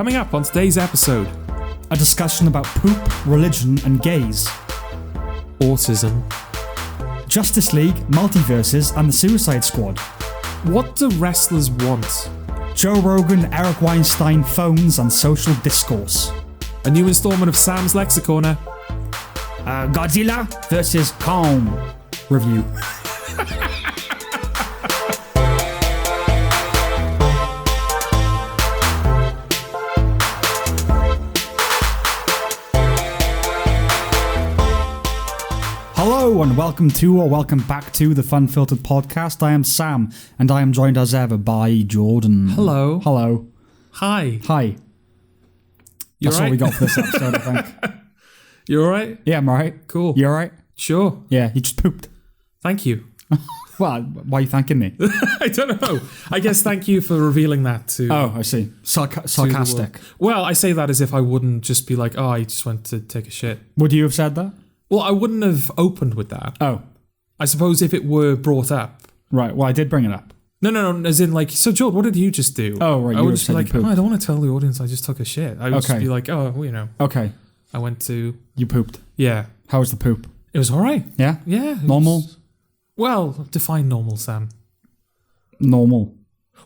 Coming up on today's episode, a discussion about poop, religion, and gays. Autism. Justice League, Multiverses, and the Suicide Squad. What do wrestlers want? Joe Rogan, Eric Weinstein, phones, and social discourse. A new installment of Sam's Lexicorner. Godzilla versus Kong review. Hello and welcome back to the Funfiltered podcast. I am Sam and I am joined as ever by Jordan. Hello. Hello. Hi. Hi. That's all we got for this episode, I think. You alright? Yeah, I'm alright. Cool. You alright? Sure. Yeah, you just pooped. Thank you. Well, why are you thanking me? I don't know. I guess thank you for revealing that to... Oh, I see. Sarcastic. Well, I say that as if I wouldn't just be like, oh, I just went to take a shit. Would you have said that? Well, I wouldn't have opened with that. Oh. I suppose if it were brought up. Right, well, I did bring it up. No, as in like, so George, what did you just do? Oh, right, I you would just be like, you I don't want to tell the audience I just took a shit. I would just be like, oh, well, you know. Okay. I went to... You pooped. Yeah. How was the poop? It was all right. Yeah? Yeah. Normal? Well, define normal, Sam. Normal.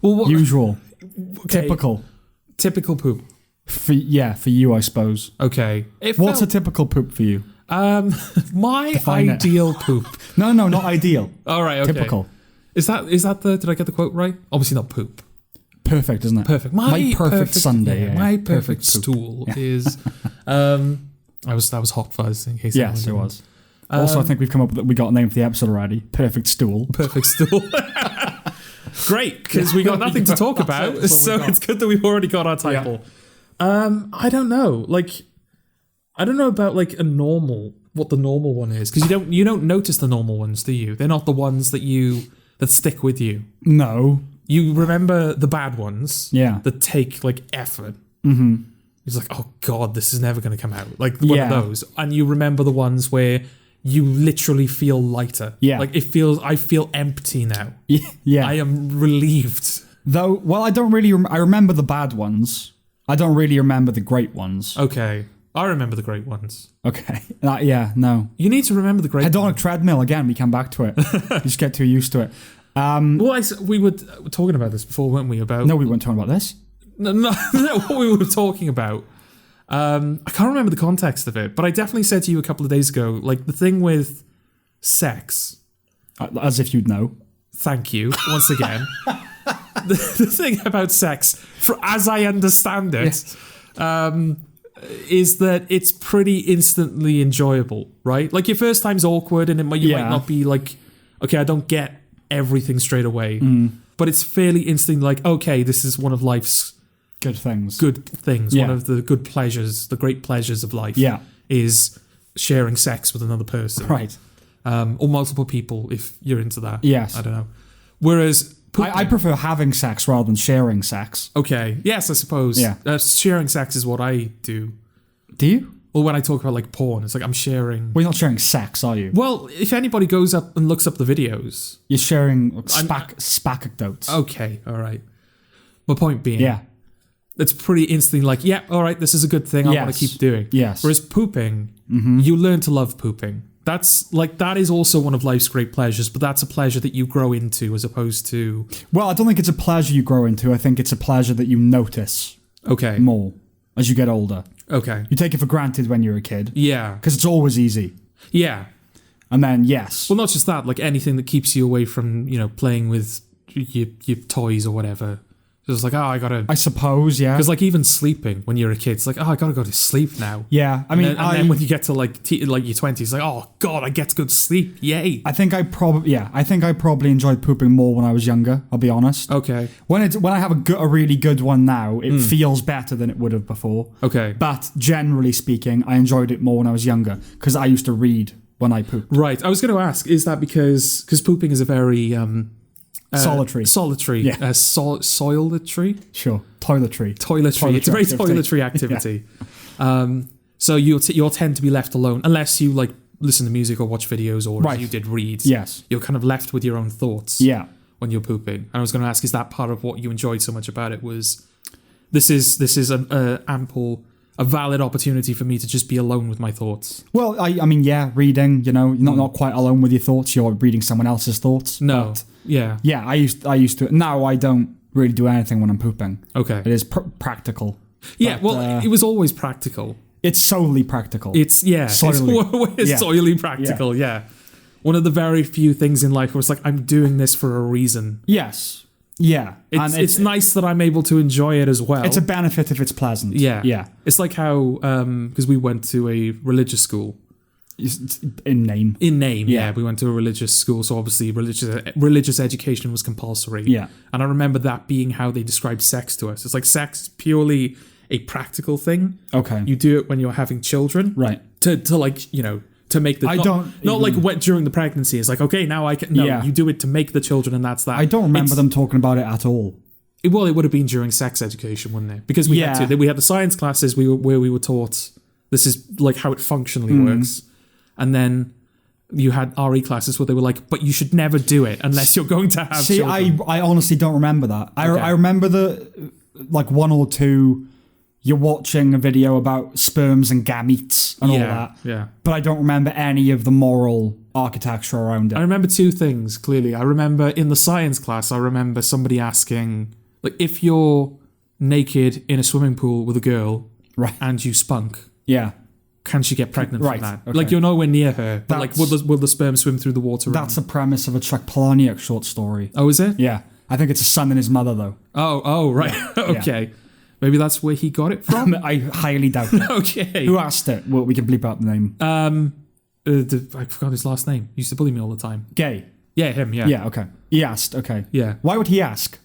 Well, what... Usual. Okay. Typical. Typical poop. For you, I suppose. Okay. What's a typical poop for you? My Define ideal poop. No, not ideal. All right, okay. Typical. Is that the, did I get the quote right? Obviously not poop. Perfect, isn't it? Perfect. My perfect Sunday. Yeah, my perfect stool is, that was hot fuzz in case Yes, it was. Also, I think we've come up with, we got a name for the episode already. Perfect stool. Perfect stool. Great, because we got nothing to talk about, so it's good that we've already got our title. Yeah. I don't know. I don't know about what the normal one is, because you don't notice the normal ones, do you? They're not the ones that stick with you. No. You remember the bad ones. Yeah. That take effort. Mm-hmm. It's like, oh god, this is never going to come out. Like one of those. And you remember the ones where you literally feel lighter. Yeah. I feel empty now. Yeah. I am relieved. Though, well, I don't really, I remember the bad ones. I don't really remember the great ones. Okay. I remember the great ones. Okay. No. You need to remember the great ones. Hedonic treadmill, again, we come back to it. You just get too used to it. Well, we were talking about this before, weren't we? No, we weren't talking about this. No, what we were talking about. I can't remember the context of it, but I definitely said to you a couple of days ago, the thing with sex. As if you'd know. Thank you, once again. the thing about sex, as I understand it, is that it's pretty instantly enjoyable, right? Your first time's awkward and you might not be okay, I don't get everything straight away. But it's fairly instantly okay, this is one of life's good things. One of the good pleasures, the great pleasures of life is sharing sex with another person. Right. Or multiple people if you're into that. Yes. I don't know. Whereas... I prefer having sex rather than sharing sex. Okay. Yes, I suppose. Yeah. Sharing sex is what I do. Do you? Well, when I talk about porn, it's I'm sharing... Well, you're not sharing sex, are you? Well, if anybody goes up and looks up the videos... You're sharing spacacdotes. Okay, all right. My point being... Yeah. It's pretty instantly all right, this is a good thing I want to keep doing. Yes. Whereas pooping, you learn to love pooping. That's that is also one of life's great pleasures, but that's a pleasure that you grow into as opposed to... Well, I don't think it's a pleasure you grow into. I think it's a pleasure that you notice more as you get older. Okay. You take it for granted when you're a kid. Yeah. Because it's always easy. Yeah. And then, yes. Well, not just that, anything that keeps you away from, playing with your toys or whatever. It's I gotta... I suppose, yeah. Because even sleeping when you're a kid, it's I gotta go to sleep now. Yeah, I mean... And then when you get to your 20s, it's oh god, I get to go to sleep, yay. I think I probably enjoyed pooping more when I was younger, I'll be honest. Okay. When I have a really good one now, it feels better than it would have before. Okay. But generally speaking, I enjoyed it more when I was younger, because I used to read when I pooped. Right, I was going to ask, is that because pooping is a very... solitary. Yeah. Soiletry? Sure. Toiletry. It's a very toiletry activity. Yeah. So you'll tend to be left alone unless you listen to music or watch videos or if you did read. Yes. You're kind of left with your own thoughts. Yeah. When you're pooping. And I was going to ask, is that part of what you enjoyed so much about it was This is a valid opportunity for me to just be alone with my thoughts. Well, I mean, yeah, reading, you're not quite alone with your thoughts. You're reading someone else's thoughts. No. But Yeah. yeah, I used to. Now I don't really do anything when I'm pooping. Okay. It is practical. Yeah, But, well, it was always practical. It's solely practical. It's Solely. soilly practical, yeah. One of the very few things in life where it's like, I'm doing this for a reason. Yes. Yeah. It's nice that I'm able to enjoy it as well. It's a benefit if it's pleasant. Yeah. Yeah. It's like how, because we went to a religious school. In name. In name, Yeah. We went to a religious school, so obviously religious education was compulsory. Yeah. And I remember that being how they described sex to us. It's like sex is purely a practical thing. Okay. You do it when you're having children. Right. To like, to make the... Not like during the pregnancy. It's like, okay, now I can... No, Yeah. you do it to make the children and that's that. I don't remember them talking about it at all. It would have been during sex education, wouldn't it? Because we had the science classes where we were taught this is like how it functionally works. And then you had RE classes where they were like, but you should never do it unless you're going to have children. I honestly don't remember that. Okay. I remember like one or two, you're watching a video about sperms and gametes and all that. Yeah. But I don't remember any of the moral architecture around it. I remember two things, clearly. I remember in the science class, I remember somebody asking, like, if you're naked in a swimming pool with a girl and you spunk, yeah. can she get pregnant from that? Okay. Like, you're nowhere near her, but like, will the sperm swim through the water? That's the premise of a Chuck Palahniuk short story. Oh, is it? Yeah. I think it's a son and his mother, though. Oh, right. Yeah. Okay. Maybe that's where he got it from? I highly doubt it. Okay. Who asked it? Well, we can bleep out the name. I forgot his last name. He used to bully me all the time. Gay. Yeah, him, yeah. Yeah, okay. He asked, okay. Yeah. Why would he ask?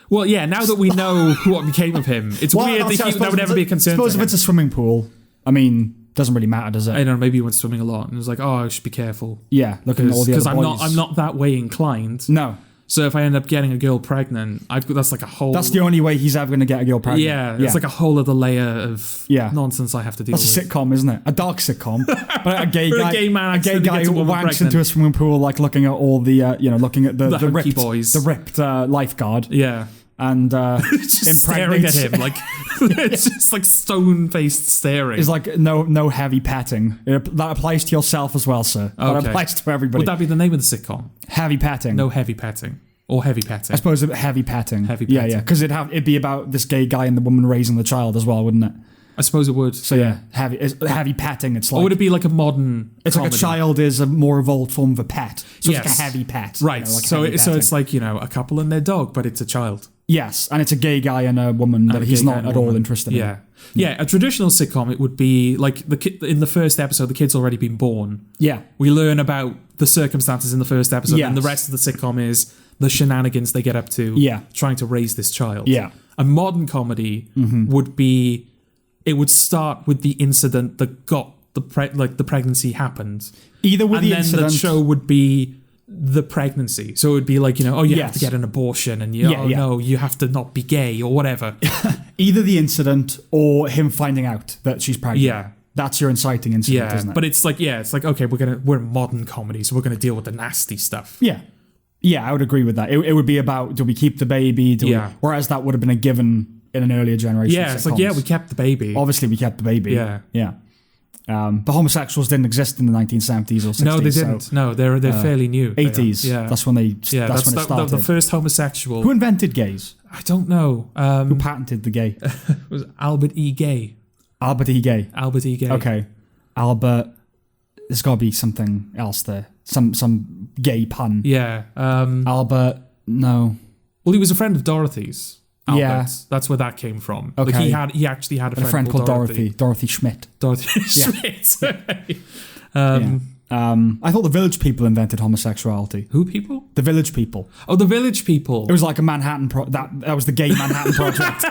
Well, yeah, now that we know what became of him, it's weird that would ever be a concern. I suppose if it's a swimming pool, I mean, doesn't really matter, does it? I don't know, maybe he went swimming a lot and was like, oh, I should be careful. Yeah, looking at all the other boys. Because I'm not that way inclined. No. So if I end up getting a girl pregnant, that's like a whole... That's the only way he's ever going to get a girl pregnant. Yeah, it's like a whole other layer of nonsense I have to deal with. That's a sitcom, isn't it? A dark sitcom. But a gay guy, a gay man who wanks pregnant. into a swimming pool, like looking at all the, looking at the ripped boys. The ripped lifeguard. Yeah. And just staring at him like it's just like stone-faced staring. It's like no heavy petting. That applies to yourself as well, sir. Okay. That applies to everybody. Would that be the name of the sitcom? Heavy petting. No heavy petting. Or heavy petting. I suppose heavy petting. Heavy petting. Yeah. Because it'd be about this gay guy and the woman raising the child as well, wouldn't it? I suppose it would. So yeah, heavy petting. It's like, or would it be like a modern? It's comedy? like a child is a more evolved form of a pet. So yes. it's like a heavy pet, right? Like so it's like a couple and their dog, but it's a child. Yes, and it's a gay guy and a woman that he's not at all interested in. Yeah. A traditional sitcom, it would be like the kid in the first episode. The kid's already been born. Yeah, we learn about the circumstances in the first episode, and the rest of the sitcom is the shenanigans they get up to. Yeah, trying to raise this child. Yeah, a modern comedy would be. It would start with the incident that got the pregnancy happened. Either with the incident, and then the show would be the pregnancy. So it would be like, you have to get an abortion, and no, you have to not be gay or whatever. Either the incident or him finding out that she's pregnant. Yeah. That's your inciting incident, isn't it? But it's like, okay, we're a modern comedy, so we're gonna deal with the nasty stuff. Yeah. Yeah, I would agree with that. It would be about, do we keep the baby? Whereas that would have been a given in an earlier generation. Yeah, it's like, we kept the baby. Obviously, we kept the baby. Yeah. Yeah. But homosexuals didn't exist in the 1970s or 60s. No, they didn't. So, no, they're fairly new. 80s. That's when they. Yeah, that's when it started. The first homosexual. Who invented gays? I don't know. Who patented the gay? It was Albert E. Gay. Albert E. Gay. Albert E. Gay. Okay. Albert. There's got to be something else there. Some gay pun. Yeah. Albert. No. Well, he was a friend of Dorothy's. Albert. Yeah, that's where that came from. Okay. Like he actually had a friend called Dorothy. Dorothy Schmidt. Dorothy Schmidt. I thought the Village People invented homosexuality. Who people? The Village People. Oh, the Village People. It was like a Manhattan that was the gay Manhattan Project.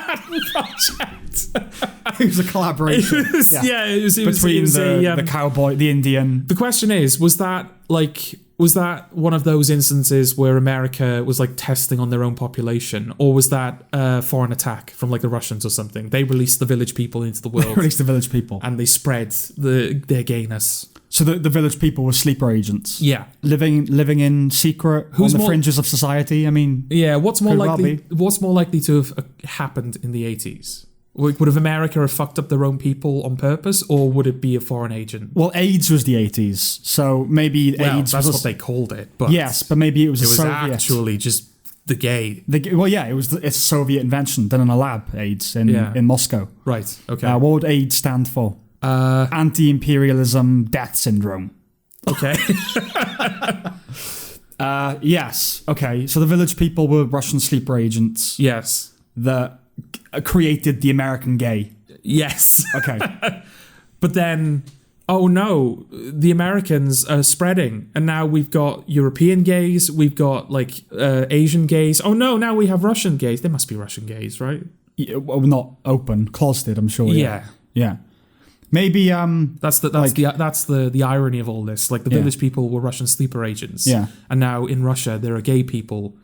It was a collaboration. It was between the cowboy, the Indian. The question is, was that one of those instances where America was like testing on their own population, or was that a foreign attack from like the Russians or something? They released the Village People into the world. They released the Village People, and they spread their gayness. So the Village People were sleeper agents. Yeah, living in secret on the fringes of society. I mean, yeah. What's more likely to have happened in the 80s? Like, would have America have fucked up their own people on purpose, or would it be a foreign agent? Well, AIDS was the 80s, so maybe AIDS that's was... what they called it. But yes, but maybe it was a Soviet... actually just the gay. It's a Soviet invention done in a lab, AIDS, in Moscow. Right, okay. What would AIDS stand for? Anti-imperialism death syndrome. Okay. Yes, okay. So the village people were Russian sleeper agents. Yes. That created the American gay. Yes. Okay. But then, oh no, the Americans are spreading, and now we've got European gays, we've got like Asian gays. Oh no, now we have Russian gays. They must be Russian gays, right? Yeah, well, not open, closeted, I'm sure. Yeah. Maybe that's the irony of all this. Like the village people were Russian sleeper agents. Yeah. And now in Russia there are gay people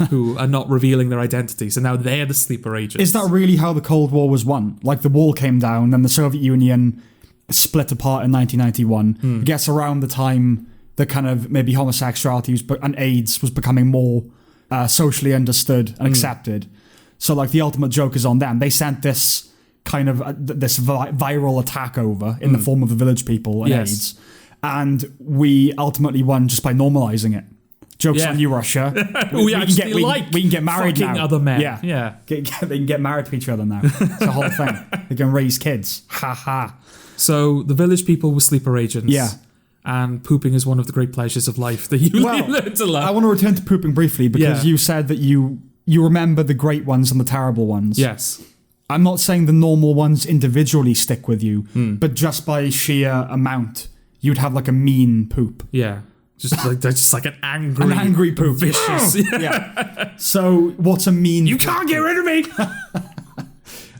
who are not revealing their identity. So now they're the sleeper agents. Is that really how the Cold War was won? Like the wall came down, then the Soviet Union split apart in 1991. I guess around the time the kind of maybe homosexuality and AIDS was becoming more socially understood and accepted. So like the ultimate joke is on them. They sent this kind of this viral attack over in the form of the village people and AIDS. And we ultimately won just by normalizing it. Joke's on you, Russia. we can get married now. Other men. Yeah. They can get married to each other now. It's a whole thing. They can raise kids. Ha ha. So the village people were sleeper agents. Yeah. And pooping is one of the great pleasures of life that you learn to love. I want to return to pooping briefly because you said that you remember the great ones and the terrible ones. Yes. I'm not saying the normal ones individually stick with you, but just by sheer amount, you'd have like a mean poop. Yeah. Just like an angry poop. Vicious. Yeah. So what's a mean You can't get rid of me!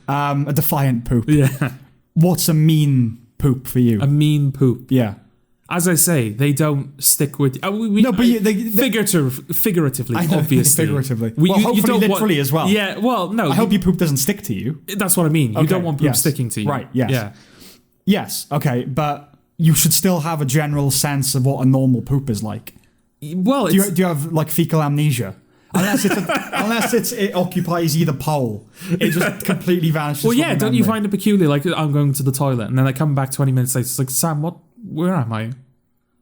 A defiant poop. Yeah. What's a mean poop for you? A mean poop. Yeah. As I say, they don't stick with... figuratively, obviously. Figuratively. You don't literally as well. Yeah, well, no. I hope your poop doesn't stick to you. That's what I mean. You don't want poop sticking to you. Right, yes. Yeah. Yes, okay, but you should still have a general sense of what a normal poop is like. Well, do you have like fecal amnesia? Unless it occupies either pole, it just completely vanishes. Well, yeah, don't you find it peculiar? Like I'm going to the toilet and then I come back 20 minutes later. It's like, Sam, where am I?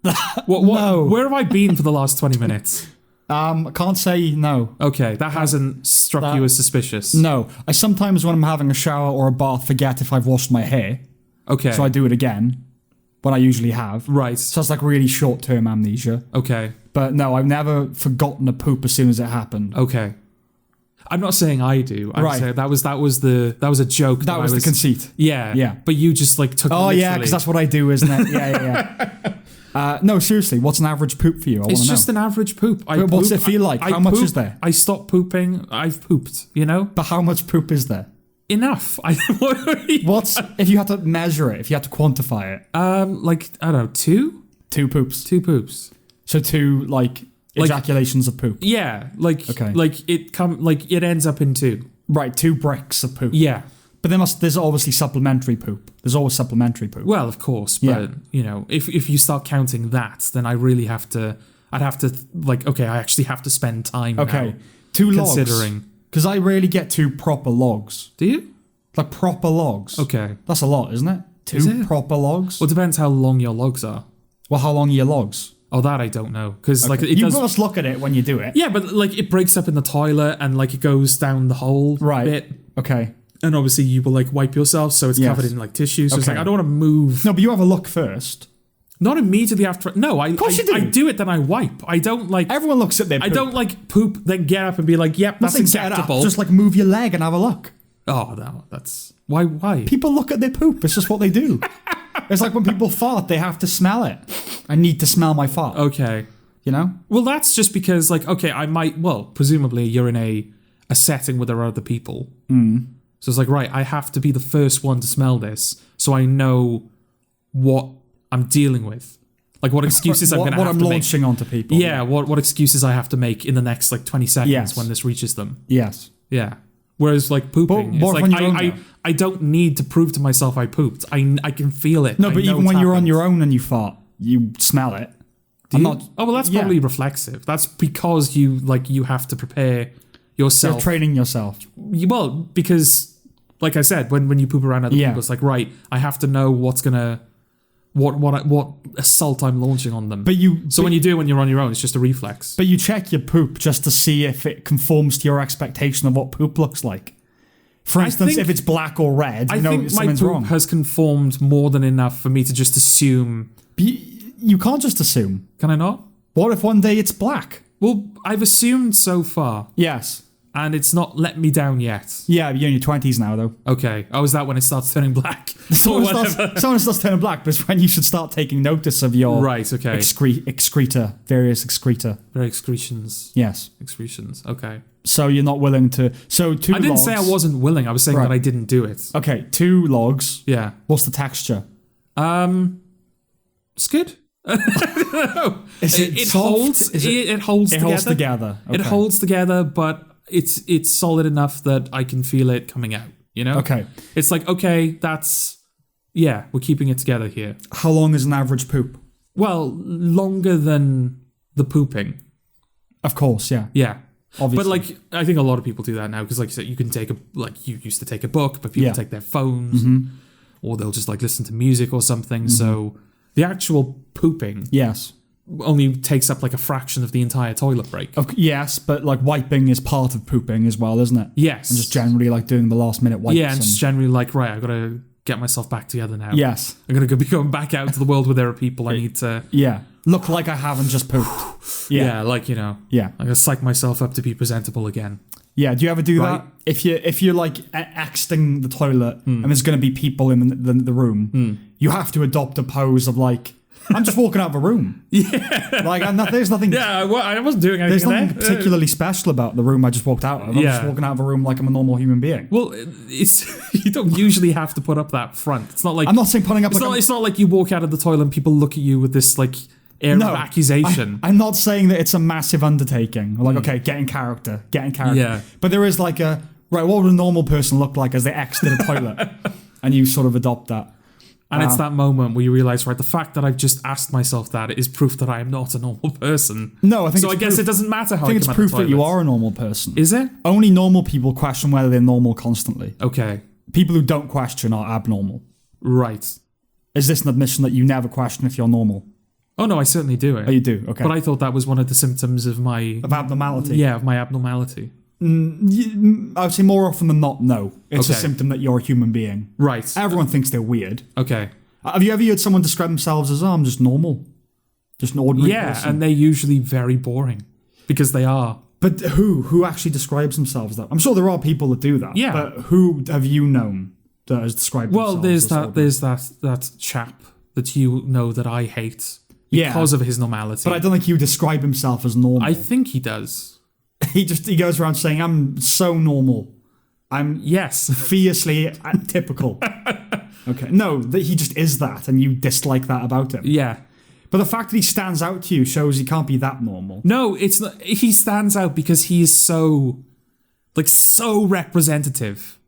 No. Where have I been for the last 20 minutes? I can't say no. Okay, that hasn't struck you as suspicious. No, I sometimes when I'm having a shower or a bath forget if I've washed my hair. Okay, so I do it again. What I usually have. Right. So it's like really short-term amnesia. Okay. But no, I've never forgotten a poop as soon as it happened. Okay. I'm not saying I do. I'm saying that was a joke. That was the conceit. Yeah. Yeah. But you just like took it literally. Yeah, because that's what I do, isn't it? Yeah. No, seriously, what's an average poop for you? It's just an average poop. What's it feel like? How much is there? I stopped pooping. I've pooped, you know? But how much poop is there? Enough. What's if you had to measure it, if you had to quantify it? Like, I don't know, 2? 2 poops. 2 poops. So 2 like ejaculations of poop. Yeah, it ends up in 2. Right, 2 bricks of poop. Yeah. But there's obviously supplementary poop. There's always supplementary poop. Well, of course, but you know, if you start counting that, then I really have to. I'd have to I actually have to spend time. Okay, now 2 considering. Logs. Because I rarely get 2 proper logs. Do you? Like proper logs. Okay, that's a lot, isn't it? 2 proper logs. Well, it depends how long your logs are. Well, how long are your logs? Oh, that I don't know because you must look at it when you do it. Yeah, but it breaks up in the toilet and it goes down the whole bit. Okay. And obviously you will wipe yourself, so it's covered in tissue. So it's I don't want to move. No, but you have a look first. Not immediately after. No, of course you do. I do it, then I wipe. I don't Everyone looks at their poop. I don't poop, then get up and be like, yep, that's acceptable. Just move your leg and have a look. Oh, no, that's... Why? People look at their poop. It's just what they do. It's like when people fart, they have to smell it. I need to smell my fart. Okay. You know? Well, that's just because, I might... Well, presumably you're in a setting where there are other people. Mm. So it's right, I have to be the first one to smell this so I know what I'm dealing with. What excuses I'm going to have to make. What I'm launching onto people. Yeah, what excuses I have to make in the next 20 seconds when this reaches them. Yes. Yeah. Whereas pooping, I don't need to prove to myself I pooped. I can feel it. No, but even when you're on your own and you fart, you smell it. That's probably reflexive. That's because you have to prepare yourself. You're training yourself. Well, because like I said, when you poop around other Yeah. people, it's like, right, I have to know what's gonna what assault I'm launching on them. When you do it when you're on your own, it's just a reflex. But you check your poop just to see if it conforms to your expectation of what poop looks like. For instance, if it's black or red, I think my something's poop wrong. has conformed more than enough for me to just assume. You can't just assume. Can I not? What if one day it's black? Well, I've assumed so far, Yes. and it's not let me down yet. Yeah, you're in your 20s now, though. Okay. Oh, is that when it starts turning black? Someone starts turning black, but it's when you should start taking notice of your Right, okay. excreta, various excreta. Very excretions. Yes. Excretions. Okay. So you're not willing to... So 2 I didn't logs. say I wasn't willing. I was saying Right. that I didn't do it. Okay, 2 logs. Yeah. What's the texture? It's good. Is it soft? holds. It holds It together. holds together. It Okay. holds together, but it's solid enough that I can feel it coming out. You know. Okay. It's like, okay, we're keeping it together here. How long is an average poop? Well, longer than the pooping. Of course, yeah. Yeah. Obviously. But like, I think a lot of people do that now because, like you said, you can take you used to take a book, but people Yeah. take their phones, or they'll just like listen to music or something. So the actual pooping Yes. only takes up like a fraction of the entire toilet break. Yes, but like wiping is part of pooping as well, isn't it? Yes. And just generally like doing the last minute wipes. Yeah, and just generally like, right, I've got to get myself back together now. Yes. I'm going to be going back out to the world where there are people. I need to... Yeah. Look like I haven't just pooped. Yeah, like, you know. Yeah. I'm going to psych myself up to be presentable again. Yeah, do you ever do Right. that? If you're like exiting the toilet and there's going to be people in the room, you have to adopt a pose of like, I'm just walking out of a room. Yeah. Like, there's nothing... Yeah, I wasn't doing anything There's nothing there. particularly special about the room I just walked out of. I'm just Yeah. walking out of a room like I'm a normal human being. Well, it's you don't usually have to put up that front. It's not like... I'm not saying putting up it's not like you walk out of the toilet and people look at you with this like air of accusation. I'm not saying that it's a massive undertaking. Like, okay, get in character. Yeah. But there is like right, what would a normal person look like as they exited a toilet? And you sort of adopt that. And it's that moment where you realize, right, the fact that I've just asked myself that is proof that I am not a normal person. No, I think so. it's I guess proof- it doesn't matter how I think it's come out proof the that you toilet. are a normal person. Is it? Only normal people question whether they're normal constantly. Okay. People who don't question are abnormal. Right. Is this an admission that you never question if you're normal? Oh no, I certainly do it. Oh, you do? Okay. But I thought that was one of the symptoms of my Of abnormality? of my abnormality. I would say more often than not, no. It's a Okay. symptom that you're a human being. Right. Everyone thinks they're weird. Okay. Have you ever heard someone describe themselves as, I'm just normal? Just an ordinary person? And they're usually very boring because they are. But who actually describes themselves that? I'm sure there are people that do that. Yeah. But who have you known that has described Well, themselves there's that chap that you know that I hate Yeah. because of his normality. But I don't think he would describe himself as normal. I think he does. He goes around saying, I'm so normal. I'm Yes. fiercely typical. Okay. No, that he just is that, and you dislike that about him. Yeah. But the fact that he stands out to you shows he can't be that normal. No, it's not. He stands out because he is so representative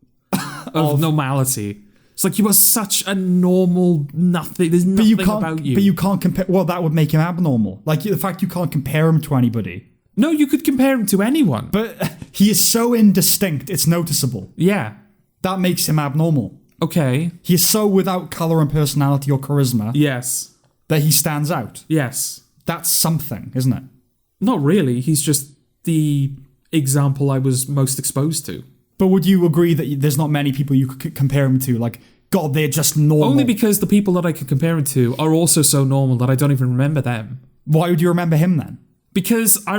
of normality. It's like you are such a normal nothing. There's nothing about you. But you can't compare. Well, that would make him abnormal. Like the fact you can't compare him to anybody. No, you could compare him to anyone. But he is so indistinct, it's noticeable. Yeah. That makes him abnormal. Okay. He is so without colour and personality or charisma Yes. that he stands out. Yes. That's something, isn't it? Not really. He's just the example I was most exposed to. But would you agree that there's not many people you could compare him to? Like, God, they're just normal. Only because the people that I could compare him to are also so normal that I don't even remember them. Why would you remember him then? Because I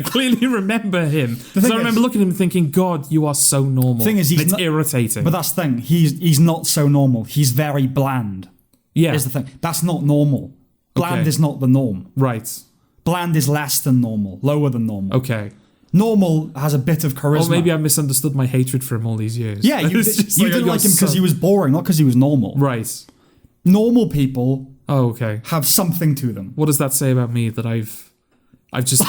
clearly remember him. Because I remember looking at him and thinking, God, you are so normal. Thing is, it's irritating. But that's the thing. He's not so normal. He's very bland. Yeah. Is the thing. That's not normal. Bland Okay. is not the norm. Right. Bland is less than normal, lower than normal. Okay. Normal has a bit of charisma. Or maybe I misunderstood my hatred for him all these years. Yeah, you It's just didn't like him because he was boring, not because he was normal. Right. Normal people Oh, okay. have something to them. What does that say about me that I've just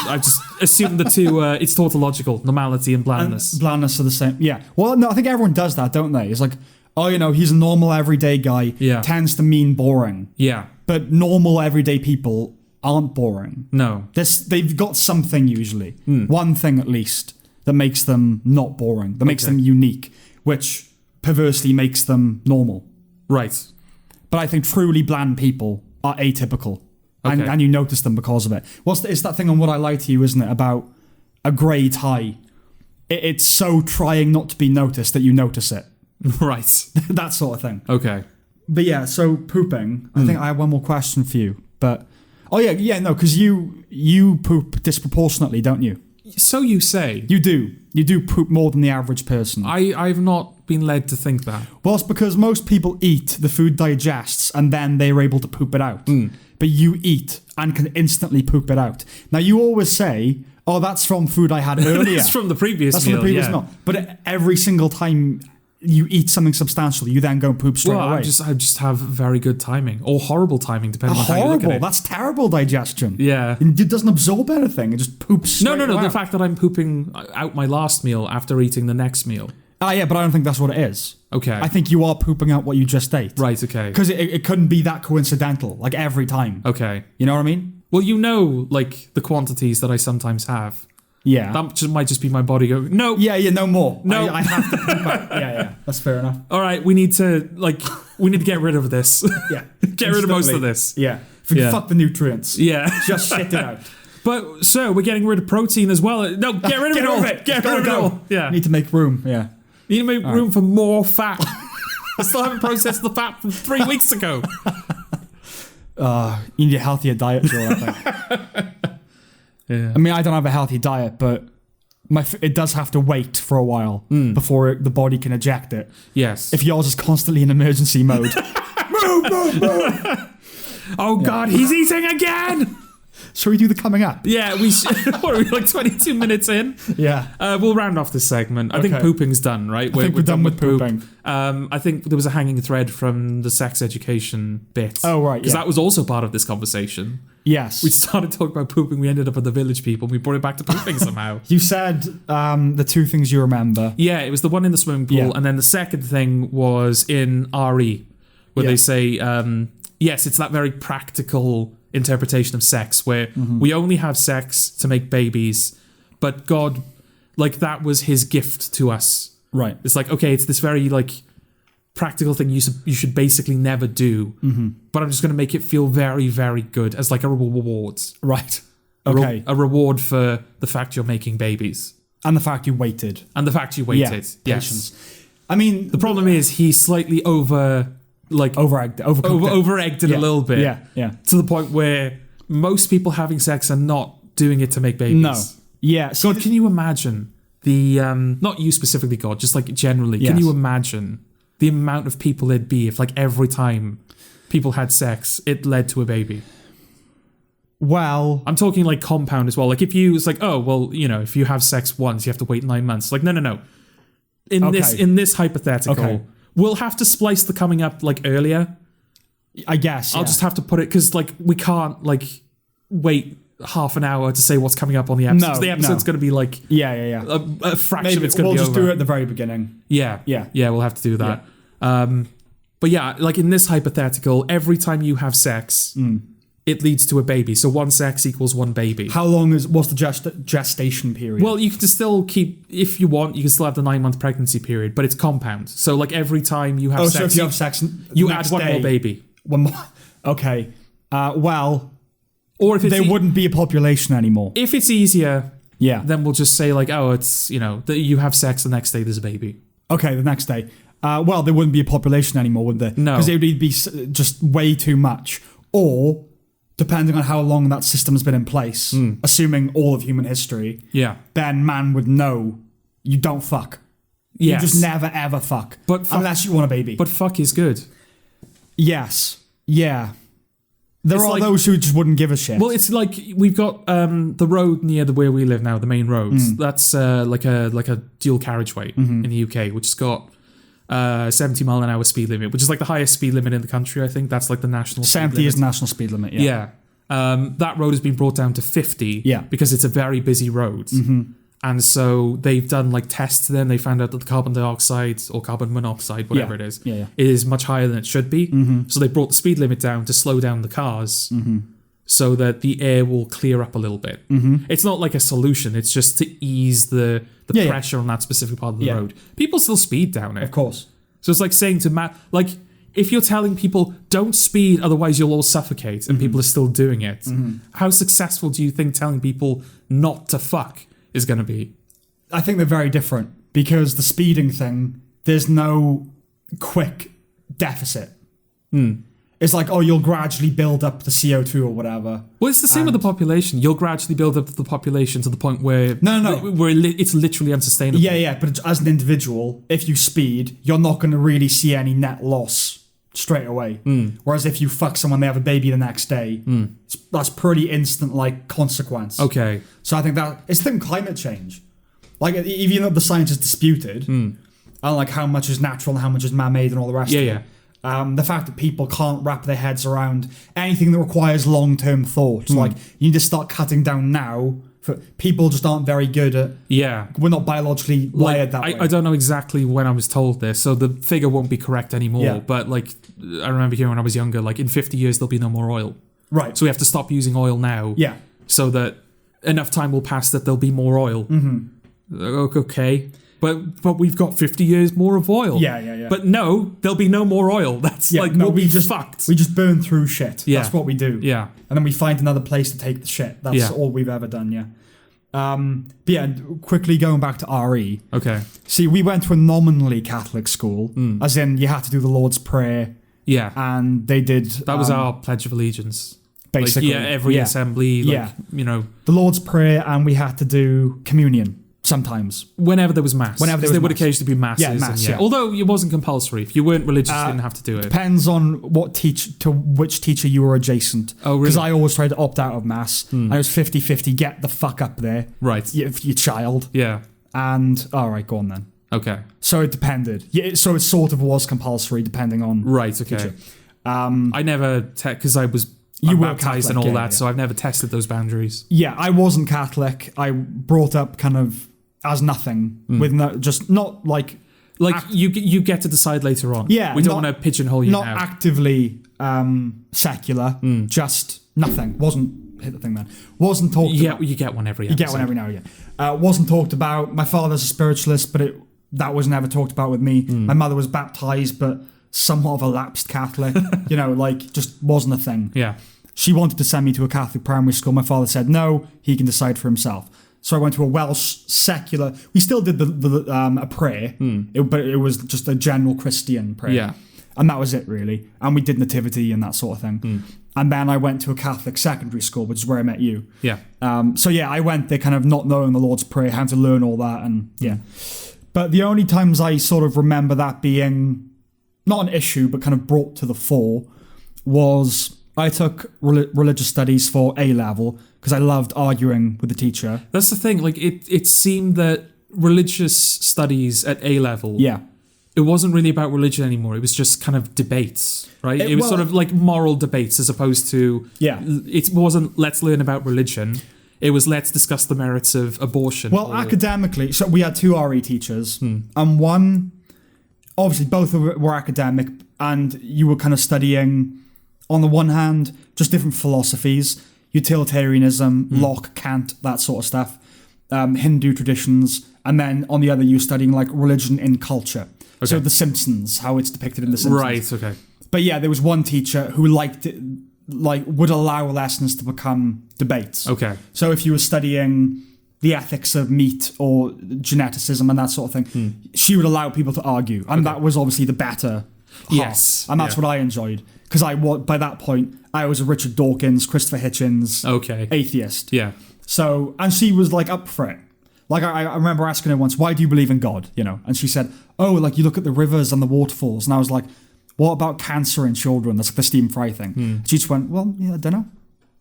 assumed the two it's tautological, normality and blandness. And blandness are the same. Yeah. Well, no, I think everyone does that, don't they? It's like, oh, he's a normal everyday guy. Yeah. Tends to mean boring. Yeah. But normal everyday people aren't boring. No. They've got something usually. One thing at least. that makes them not boring, that makes them unique, which perversely makes them normal. Right. But I think truly bland people are atypical, and you notice them because of it. It's that thing on What I Lie to You, isn't it, about a grey tie? It's so trying not to be noticed that you notice it. Right. That sort of thing. Okay. But yeah, so pooping. I think I have one more question for you. But because you poop disproportionately, don't you? So you say. You do. You do poop more than the average person. I've not been led to think that. Well, it's because most people eat, the food digests, and then they're able to poop it out. But you eat and can instantly poop it out. Now, you always say, oh, that's from food I had earlier. That's from the previous meal. That's from the previous meal. But every single time you eat something substantial, you then go and poop straight away. I just have very good timing, or horrible timing, depending on how you look at it. That's terrible digestion. Yeah. It doesn't absorb anything. It just poops straight No. out. The fact that I'm pooping out my last meal after eating the next meal. Yeah, but I don't think that's what it is. Okay. I think you are pooping out what you just ate. Right, okay. Because it couldn't be that coincidental, like every time. Okay. You know what I mean? Well, like, the quantities that I sometimes have. Yeah. That might just be my body going, no. Yeah, no more. No. I have to poop out. Yeah. That's fair enough. All right, we need to get rid of this. Yeah. Get rid of most of this. Yeah. Fuck the nutrients. Yeah. Just shit it out. But, sir, we're getting rid of protein as well. No, get rid of it all. Get rid of it all. Yeah. Need to make room. Yeah. You need to make room for more fat. I still haven't processed the fat from 3 weeks ago. You need a healthier diet, Joel, I think. Yeah. I mean, I don't have a healthy diet, but it does have to wait for a while before the body can eject it. Yes. If yours is constantly in emergency mode. Move. Oh, God, he's eating again. Shall we do the coming up? Yeah, we what are we, like 22 minutes in? Yeah. We'll round off this segment. I think pooping's done, right? I think we're done with pooping. Poop. I think there was a hanging thread from the sex education bit. Oh, right, Because that was also part of this conversation. Yes. We started talking about pooping, we ended up at the village people, we brought it back to pooping somehow. You said the two things you remember. Yeah, it was the one in the swimming pool, and then the second thing was in RE, where they say, yes, it's that very practical interpretation of sex where we only have sex to make babies, but God, like, that was his gift to us. Right. It's like, okay, it's this very, like, practical thing you should basically never do, but I'm just going to make it feel very, very good as like a reward. Right. Okay. A reward for the fact you're making babies. And the fact you waited. Yes. Patience. I mean, the problem is he slightly overegged it a little bit. Yeah. To the point where most people having sex are not doing it to make babies. No. Yeah. God, can you imagine the not you specifically, God, just like generally, can you imagine the amount of people there'd be if, like, every time people had sex, it led to a baby? Well, I'm talking like compound as well. Like, if you, it's like, oh, well, you know, if you have sex once, you have to wait 9 months. Like, no. In this hypothetical, we'll have to splice the coming up like earlier. I guess. I'll just have to put it because, like, we can't like wait half an hour to say what's coming up on the episode. No, the episode's going to be like a fraction of it's going to be over. We'll just do it at the very beginning. Yeah, we'll have to do that. But yeah, like in this hypothetical, every time you have sex, it leads to a baby. So one sex equals one baby. How long what's the gestation period? Well, you can still keep, if you want, you can still have the 9-month pregnancy period, but it's compound. So like every time you have sex, so if you have sex, you add one more baby. One more. Okay. Or if there wouldn't be a population anymore. If it's easier, then we'll just say like, oh, it's, you know, you have sex, the next day there's a baby. Okay, the next day. Well, there wouldn't be a population anymore, would there? No. Because it would be just way too much. Or, depending on how long that system has been in place, assuming all of human history, then man would know you don't fuck. Yes. You just never ever fuck. Unless you want a baby. But fuck is good. Yes. Yeah. There are those who just wouldn't give a shit. Well, it's like we've got the road near where we live now, the main roads. That's like a dual carriageway in the UK, which has got 70 mile an hour speed limit, which is like the highest speed limit in the country. I think that's like the national. 70 is national speed limit. Yeah. That road has been brought down to 50. Because it's a very busy road. And so they've done like tests then. They found out that the carbon dioxide or carbon monoxide, whatever it is much higher than it should be. So they brought the speed limit down to slow down the cars so that the air will clear up a little bit. Mm-hmm. It's not like a solution. It's just to ease the pressure on that specific part of the road. People still speed down it. Of course. So it's like saying to if you're telling people, don't speed, otherwise you'll all suffocate, and people are still doing it, how successful do you think telling people not to fuck is going to be? I think they're very different, because the speeding thing, there's no quick deficit. It's like, you'll gradually build up the CO2 or whatever. Well, it's the same with the population. You'll gradually build up the population to the point where it's literally unsustainable. Yeah, but as an individual, if you speed, you're not going to really see any net loss straight away. Whereas if you fuck someone, they have a baby the next day, that's pretty instant consequence. Okay. So I think it's the thing with climate change. Like, even though the science is disputed, and how much is natural and how much is man-made and all the rest of it. The fact that people can't wrap their heads around anything that requires long-term thought. Like, you need to start cutting down now. People just aren't very good at... Yeah. We're not biologically wired that way. I don't know exactly when I was told this, so the figure won't be correct anymore. Yeah. But, I remember hearing when I was younger, in 50 years, there'll be no more oil. Right. So we have to stop using oil now. Yeah. So that enough time will pass that there'll be more oil. Okay. But we've got 50 years more of oil. Yeah. But no, there'll be no more oil. That's we'll be fucked. We just burn through shit. Yeah. That's what we do. Yeah. And then we find another place to take the shit. That's all we've ever done, yeah. But yeah, quickly going back to RE. Okay. See, we went to a nominally Catholic school, as in you had to do the Lord's Prayer. Yeah. And they did... That was our Pledge of Allegiance. Basically. Every assembly, The Lord's Prayer, and we had to do communion. Sometimes. Whenever there was mass. There would occasionally be masses. Yeah, mass, yeah. Although it wasn't compulsory. If you weren't religious, you didn't have to do it. Depends on which teacher you were adjacent. Oh, really? Because I always tried to opt out of mass. I was 50-50, get the fuck up there. Right. You child. Yeah. And, alright, go on then. Okay. So it depended. Yeah, so it sort of was compulsory depending on... Right, okay. Teacher. I never... Because I was... You were baptized Catholic, and all that, so I've never tested those boundaries. Yeah, I wasn't Catholic. I brought up kind of... as nothing, with not you get to decide later on. Yeah, we don't want to pigeonhole you not now. Not actively secular, just nothing. Hit the thing, man. Wasn't talked about. You get one every episode. You get one every now and again. Wasn't talked about. My father's a spiritualist, but that was never talked about with me. My mother was baptized, but somewhat of a lapsed Catholic. Just wasn't a thing. Yeah. She wanted to send me to a Catholic primary school. My father said no, he can decide for himself. So I went to a Welsh secular. We still did a prayer, but it was just a general Christian prayer. Yeah. And that was it, really. And we did nativity and that sort of thing. And then I went to a Catholic secondary school, which is where I met you. Yeah. I went there kind of not knowing the Lord's Prayer, having to learn all that. And yeah. But the only times I sort of remember that being not an issue, but kind of brought to the fore was I took religious studies for A-level because I loved arguing with the teacher. That's the thing. It seemed that religious studies at A-level... Yeah. It wasn't really about religion anymore. It was just kind of debates, right? It was sort of like moral debates as opposed to... Yeah. It wasn't, let's learn about religion. It was, let's discuss the merits of abortion. Well, academically, so we had two RE teachers, and one... Obviously, both were academic, and you were kind of studying, on the one hand, just different philosophies, utilitarianism, Locke, Kant, that sort of stuff, Hindu traditions, and then on the other, you were studying like religion in culture. Okay. So The Simpsons, how it's depicted in The Simpsons. Right, okay. But yeah, there was one teacher who liked it, would allow lessons to become debates. Okay. So if you were studying the ethics of meat or geneticism and that sort of thing, she would allow people to argue. And that was obviously the better half. Yes. And that's what I enjoyed. Because by that point, I was a Richard Dawkins, Christopher Hitchens atheist. Yeah. So, and she was like up for it. Like, I remember asking her once, why do you believe in God? You know, and she said, oh, like you look at the rivers and the waterfalls. And I was like, what about cancer in children? That's like the Stephen Fry thing. She just went, well, yeah, I don't know.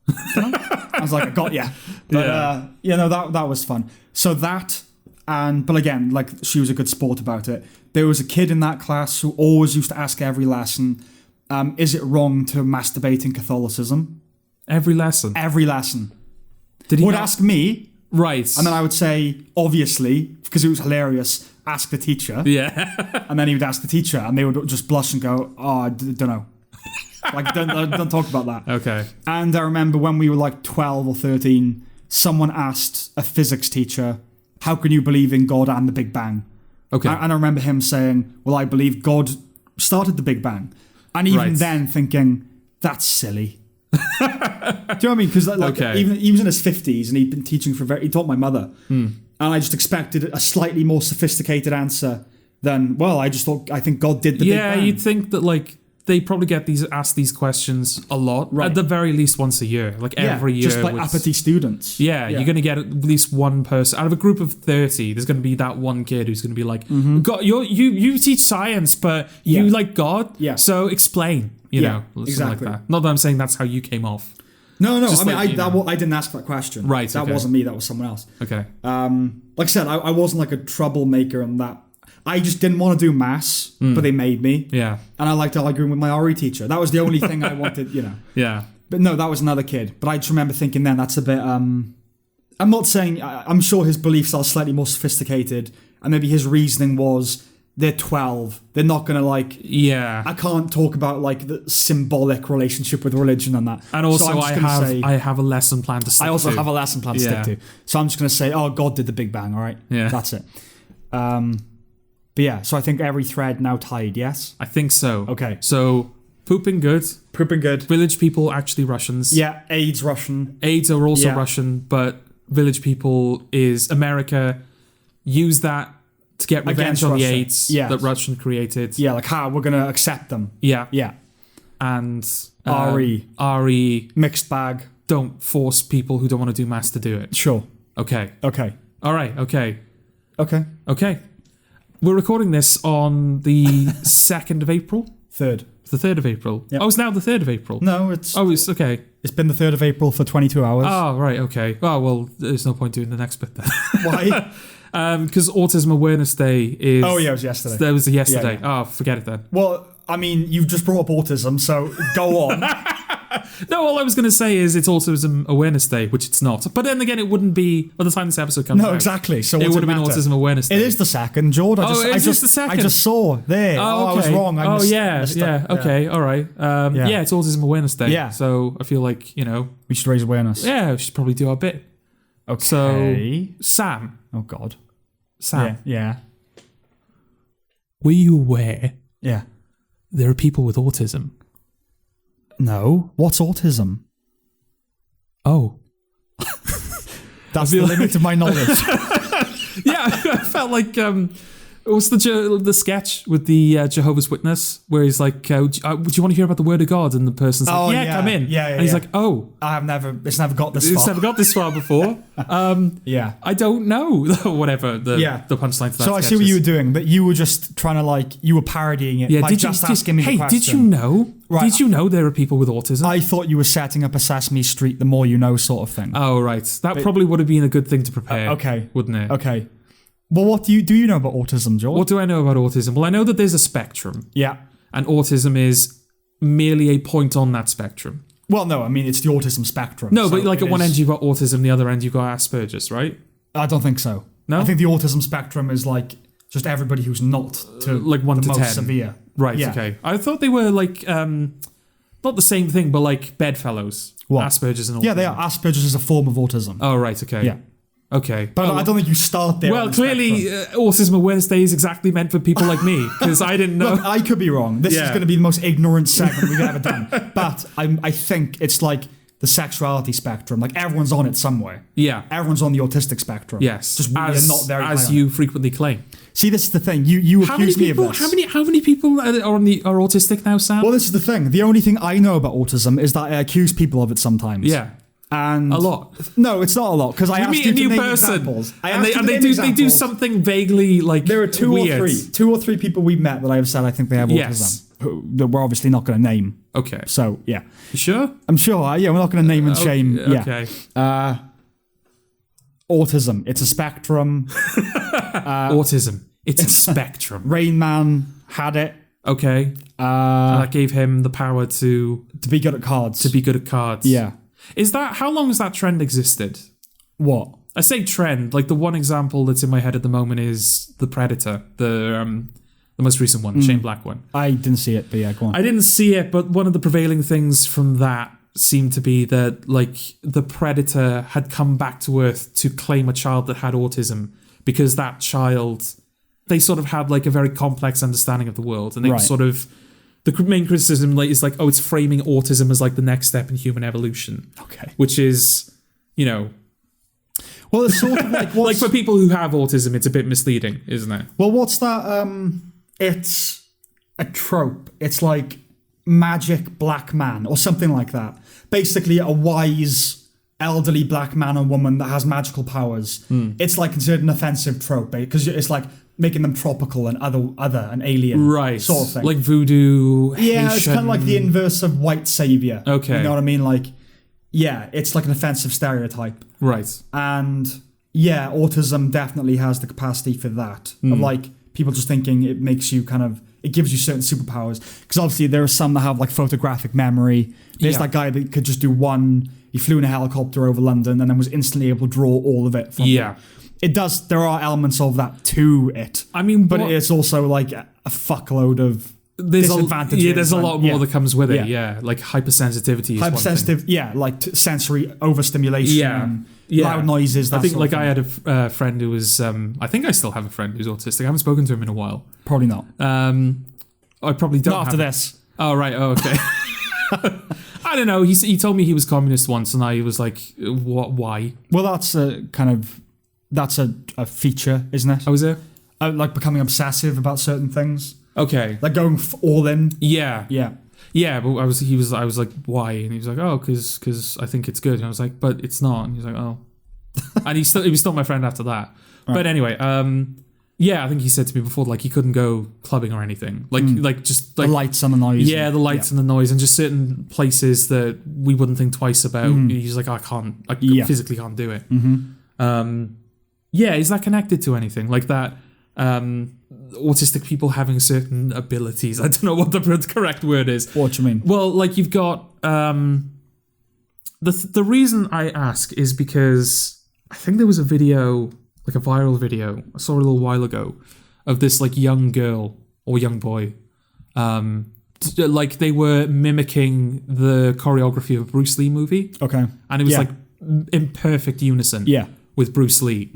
I was like, I got ya. But, that was fun. So but again, like she was a good sport about it. There was a kid in that class who always used to ask every lesson, is it wrong to masturbate in Catholicism? Every lesson? Every lesson. Did he ask me. Right. And then I would say, obviously, because it was hilarious, ask the teacher. Yeah. And then he would ask the teacher, and they would just blush and go, oh, I don't know. Like, don't talk about that. Okay. And I remember when we were like 12 or 13, someone asked a physics teacher, how can you believe in God and the Big Bang? Okay. And I remember him saying, well, I believe God started the Big Bang. And even then thinking, that's silly. Do you know what I mean? Because even he was in his 50s and he'd been teaching he taught my mother. And I just expected a slightly more sophisticated answer than, well, I think God did the Big Bang. Yeah, you'd think that like they probably get asked these questions a lot, at the very least once a year, like every year. Just like appetite students. Yeah, you're going to get at least one person out of a group of 30. There's going to be that one kid who's going to be like, God, you teach science, but you like God, so explain. You know, exactly. Like that. Not that I'm saying that's how you came off. No. Just I didn't ask that question. Right. That wasn't me. That was someone else. Okay. Like I said, I wasn't like a troublemaker in that. I just didn't want to do maths, but they made me. Yeah. And I liked arguing with my RE teacher. That was the only thing I wanted, Yeah. But no, that was another kid. But I just remember thinking then that's a bit. I'm not saying. I'm sure his beliefs are slightly more sophisticated, and maybe his reasoning was they're 12. They're not going to Yeah. I can't talk about like the symbolic relationship with religion and that. And also, so I have a lesson plan to stick to. I also have a lesson plan to stick to. So I'm just going to say, oh, God did the Big Bang. All right. Yeah. That's it. But yeah, so I think every thread now tied, yes? I think so. Okay. So, pooping good. Pooping good. Village people actually Russians. Yeah, AIDS Russian. AIDS are also Russian, but village people is America. Use that to get revenge on the AIDS that Russian created. Yeah, like how we're going to accept them. Yeah. Yeah. And RE. Mixed bag. Don't force people who don't want to do maths to do it. Sure. Okay. All right. Okay. We're recording this on the 2nd of April. 3rd. The 3rd of April. Yep. Oh, it's now the 3rd of April. No, it's... Oh, it's okay. It's been the 3rd of April for 22 hours. Oh, right, okay. Oh, well, there's no point doing the next bit then. Why? Because Autism Awareness Day is... Oh, yeah, it was yesterday. There was a yesterday. Yeah. Oh, forget it then. Well, I mean, you've just brought up autism, so go on. No, all I was going to say is it's Autism Awareness Day, which it's not. But then again, it wouldn't be by the time this episode comes out. No, exactly. So it would have been Autism Awareness Day. It is the 2nd, George. It's the 2nd. I just saw there. Oh, okay. I was wrong. I missed Okay, all right. It's Autism Awareness Day. Yeah. So I feel like, we should raise awareness. Yeah, we should probably do our bit. Okay. So, Sam. Oh, God. Sam. Yeah. Were you aware? Yeah. There are people with autism. No. What's autism? Oh. That's the limit of my knowledge. Yeah, I felt like... what's the sketch with the Jehovah's Witness where he's like, would you want to hear about the word of God? And the person's like, come in. Yeah, and he's like, oh. It's never got this far. It's never got this far before. Yeah. I don't know. Whatever the punchline to that So I see what you were doing, but you were just trying to you were parodying it by asking me the question. Did you know? Right. Did you know there are people with autism? I thought you were setting up a Sesame Street, the more you know sort of thing. Oh, right. That probably would have been a good thing to prepare. Okay. Wouldn't it? Okay. Well, what do you know about autism, George? What do I know about autism? Well, I know that there's a spectrum. Yeah. And autism is merely a point on that spectrum. Well, no, I mean, it's the autism spectrum. No, but at one end you've got autism, the other end you've got Asperger's, right? I don't think so. No? I think the autism spectrum is just everybody who's not to 1 to 10. Most severe. Right, okay. I thought they were not the same thing, but bedfellows. What? Asperger's and autism. Yeah, they are. Asperger's is a form of autism. Oh, right, okay. Yeah. Okay. But I don't think you start there. Well, clearly, Autism Awareness Day is exactly meant for people like me, because I didn't know. Look, I could be wrong. This is going to be the most ignorant segment we've ever done. But I think it's like the sexuality spectrum. Everyone's on it somewhere. Yeah. Everyone's on the autistic spectrum. Yes. Just we're not very high as on you it. frequently claim. See, this is the thing. You accuse me of this. How many people are autistic now, Sam? Well, this is the thing. The only thing I know about autism is that I accuse people of it sometimes. Yeah. And a lot. No, it's not a lot because I asked meet you a to new name person, examples. and they do something vaguely There are two weird. or three people we met that I have said I think they have autism. That we're obviously not going to name. Okay. So yeah, you sure? I'm sure. Yeah, we're not going to name and shame. Okay. Yeah. Autism. It's a spectrum. Autism. It's a spectrum. Rain Man had it. Okay. And that gave him the power to be good at cards. Yeah. How long has that trend existed? What? I say trend, the one example that's in my head at the moment is The Predator, the The most recent one, the Shane Black one. I didn't see it, but yeah, go on. I didn't see it, but one of the prevailing things from that seemed to be that like the predator had come back to Earth to claim a child that had autism because that child, they sort of had like a very complex understanding of the world, and they sort of, the main criticism is like, oh, it's framing autism as like the next step in human evolution. Okay. Which is, you know, well, it's sort of like like for people who have autism, it's a bit misleading, isn't it? Well, what's that? It's a trope. It's like magic black man or something like that. Basically, a wise elderly black man or woman that has magical powers. It's like considered an offensive trope because it's like making them tropical and other and alien, sort of thing. Like voodoo. Yeah, Haitian. it's kind of like the inverse of white savior. Okay, you know what I mean? Like, yeah, it's like an offensive stereotype. Right. And yeah, autism definitely has the capacity for that. Of like people just thinking it makes you kind of, it gives you certain superpowers. Because obviously there are some that have like photographic memory. There's that guy that could just do one, he flew in a helicopter over London and then was instantly able to draw all of it from it. It does, there are elements of that to it. I mean, but it's also like a fuckload of disadvantages. There's a lot more that comes with it. Like hypersensitivity is hypersensitive, like sensory overstimulation. Loud noises. I think like I had a friend who was, I think I still have a friend who's autistic. I haven't spoken to him in a while. Probably not. I probably don't. Not after this. Oh, right. Oh, okay. I don't know. He told me he was communist once, and I was like, "What? Why?" Well, that's a kind of a feature, isn't it? Oh, is it? Like becoming obsessive about certain things. Okay. Like going all in. Yeah. Yeah. Yeah, but I was like, why? And he was like, oh, because I think it's good. And I was like, but it's not. And he was like, oh. And he was still my friend after that. Right. But anyway, I think he said to me before, like he couldn't go clubbing or anything. Like just like the lights and the noise. Yeah, the lights and the noise, and just certain places that we wouldn't think twice about. He's like, I physically can't do it. Is that connected to anything like that? Autistic people having certain abilities. I don't know what the correct word is. What do you mean? Well, like you've got the reason I ask is because I think there was a video, like a viral video, I saw a little while ago of this like young girl or young boy, like they were mimicking the choreography of a Bruce Lee movie. Okay, and it was like in perfect unison. With Bruce Lee.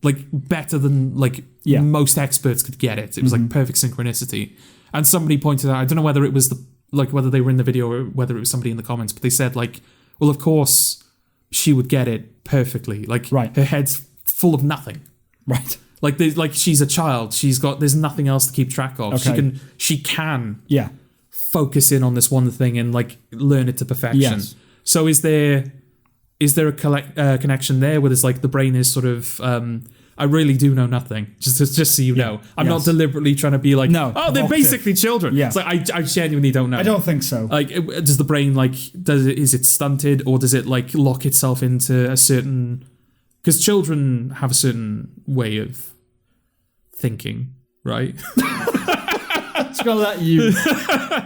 Like better than like most experts could get it. It was like perfect synchronicity. And somebody pointed out, I don't know whether it was whether they were in the video or whether it was somebody in the comments, but they said like, well, of course she would get it perfectly. Like her head's full of nothing. Right. Like she's a child. There's nothing else to keep track of. Okay. She can focus in on this one thing and like learn it to perfection. Yes. So is there a connection there where there's like the brain is sort of I really do know nothing, just so you know. I'm not deliberately trying to be like, they're basically children. It's like I genuinely don't know. I don't think so. Like, does the brain is it stunted, or does it like lock itself into a certain? Because children have a certain way of thinking, right? Just gonna let you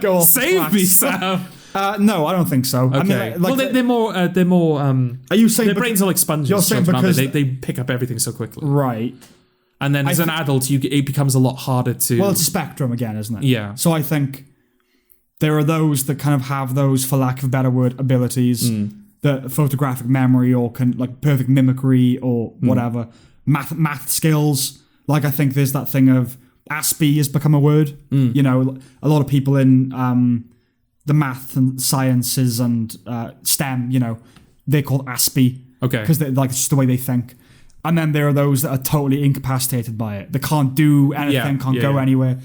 go off. Save me, Sam. No, I don't think so. Okay. I mean, they're more. Are you saying their brains are like sponges? You're saying because they pick up everything so quickly, right? And then as an adult, it becomes a lot harder to. Well, it's a spectrum again, isn't it? Yeah. So I think there are those that kind of have those, for lack of a better word, abilities, the photographic memory or like perfect mimicry or whatever, math skills. Like I think there's that thing of ASPE has become a word. You know, a lot of people in the math and sciences and STEM, you know, they're called ASPE. Okay. Because it's just the way they think. And then there are those that are totally incapacitated by it. They can't do anything, can't go anywhere.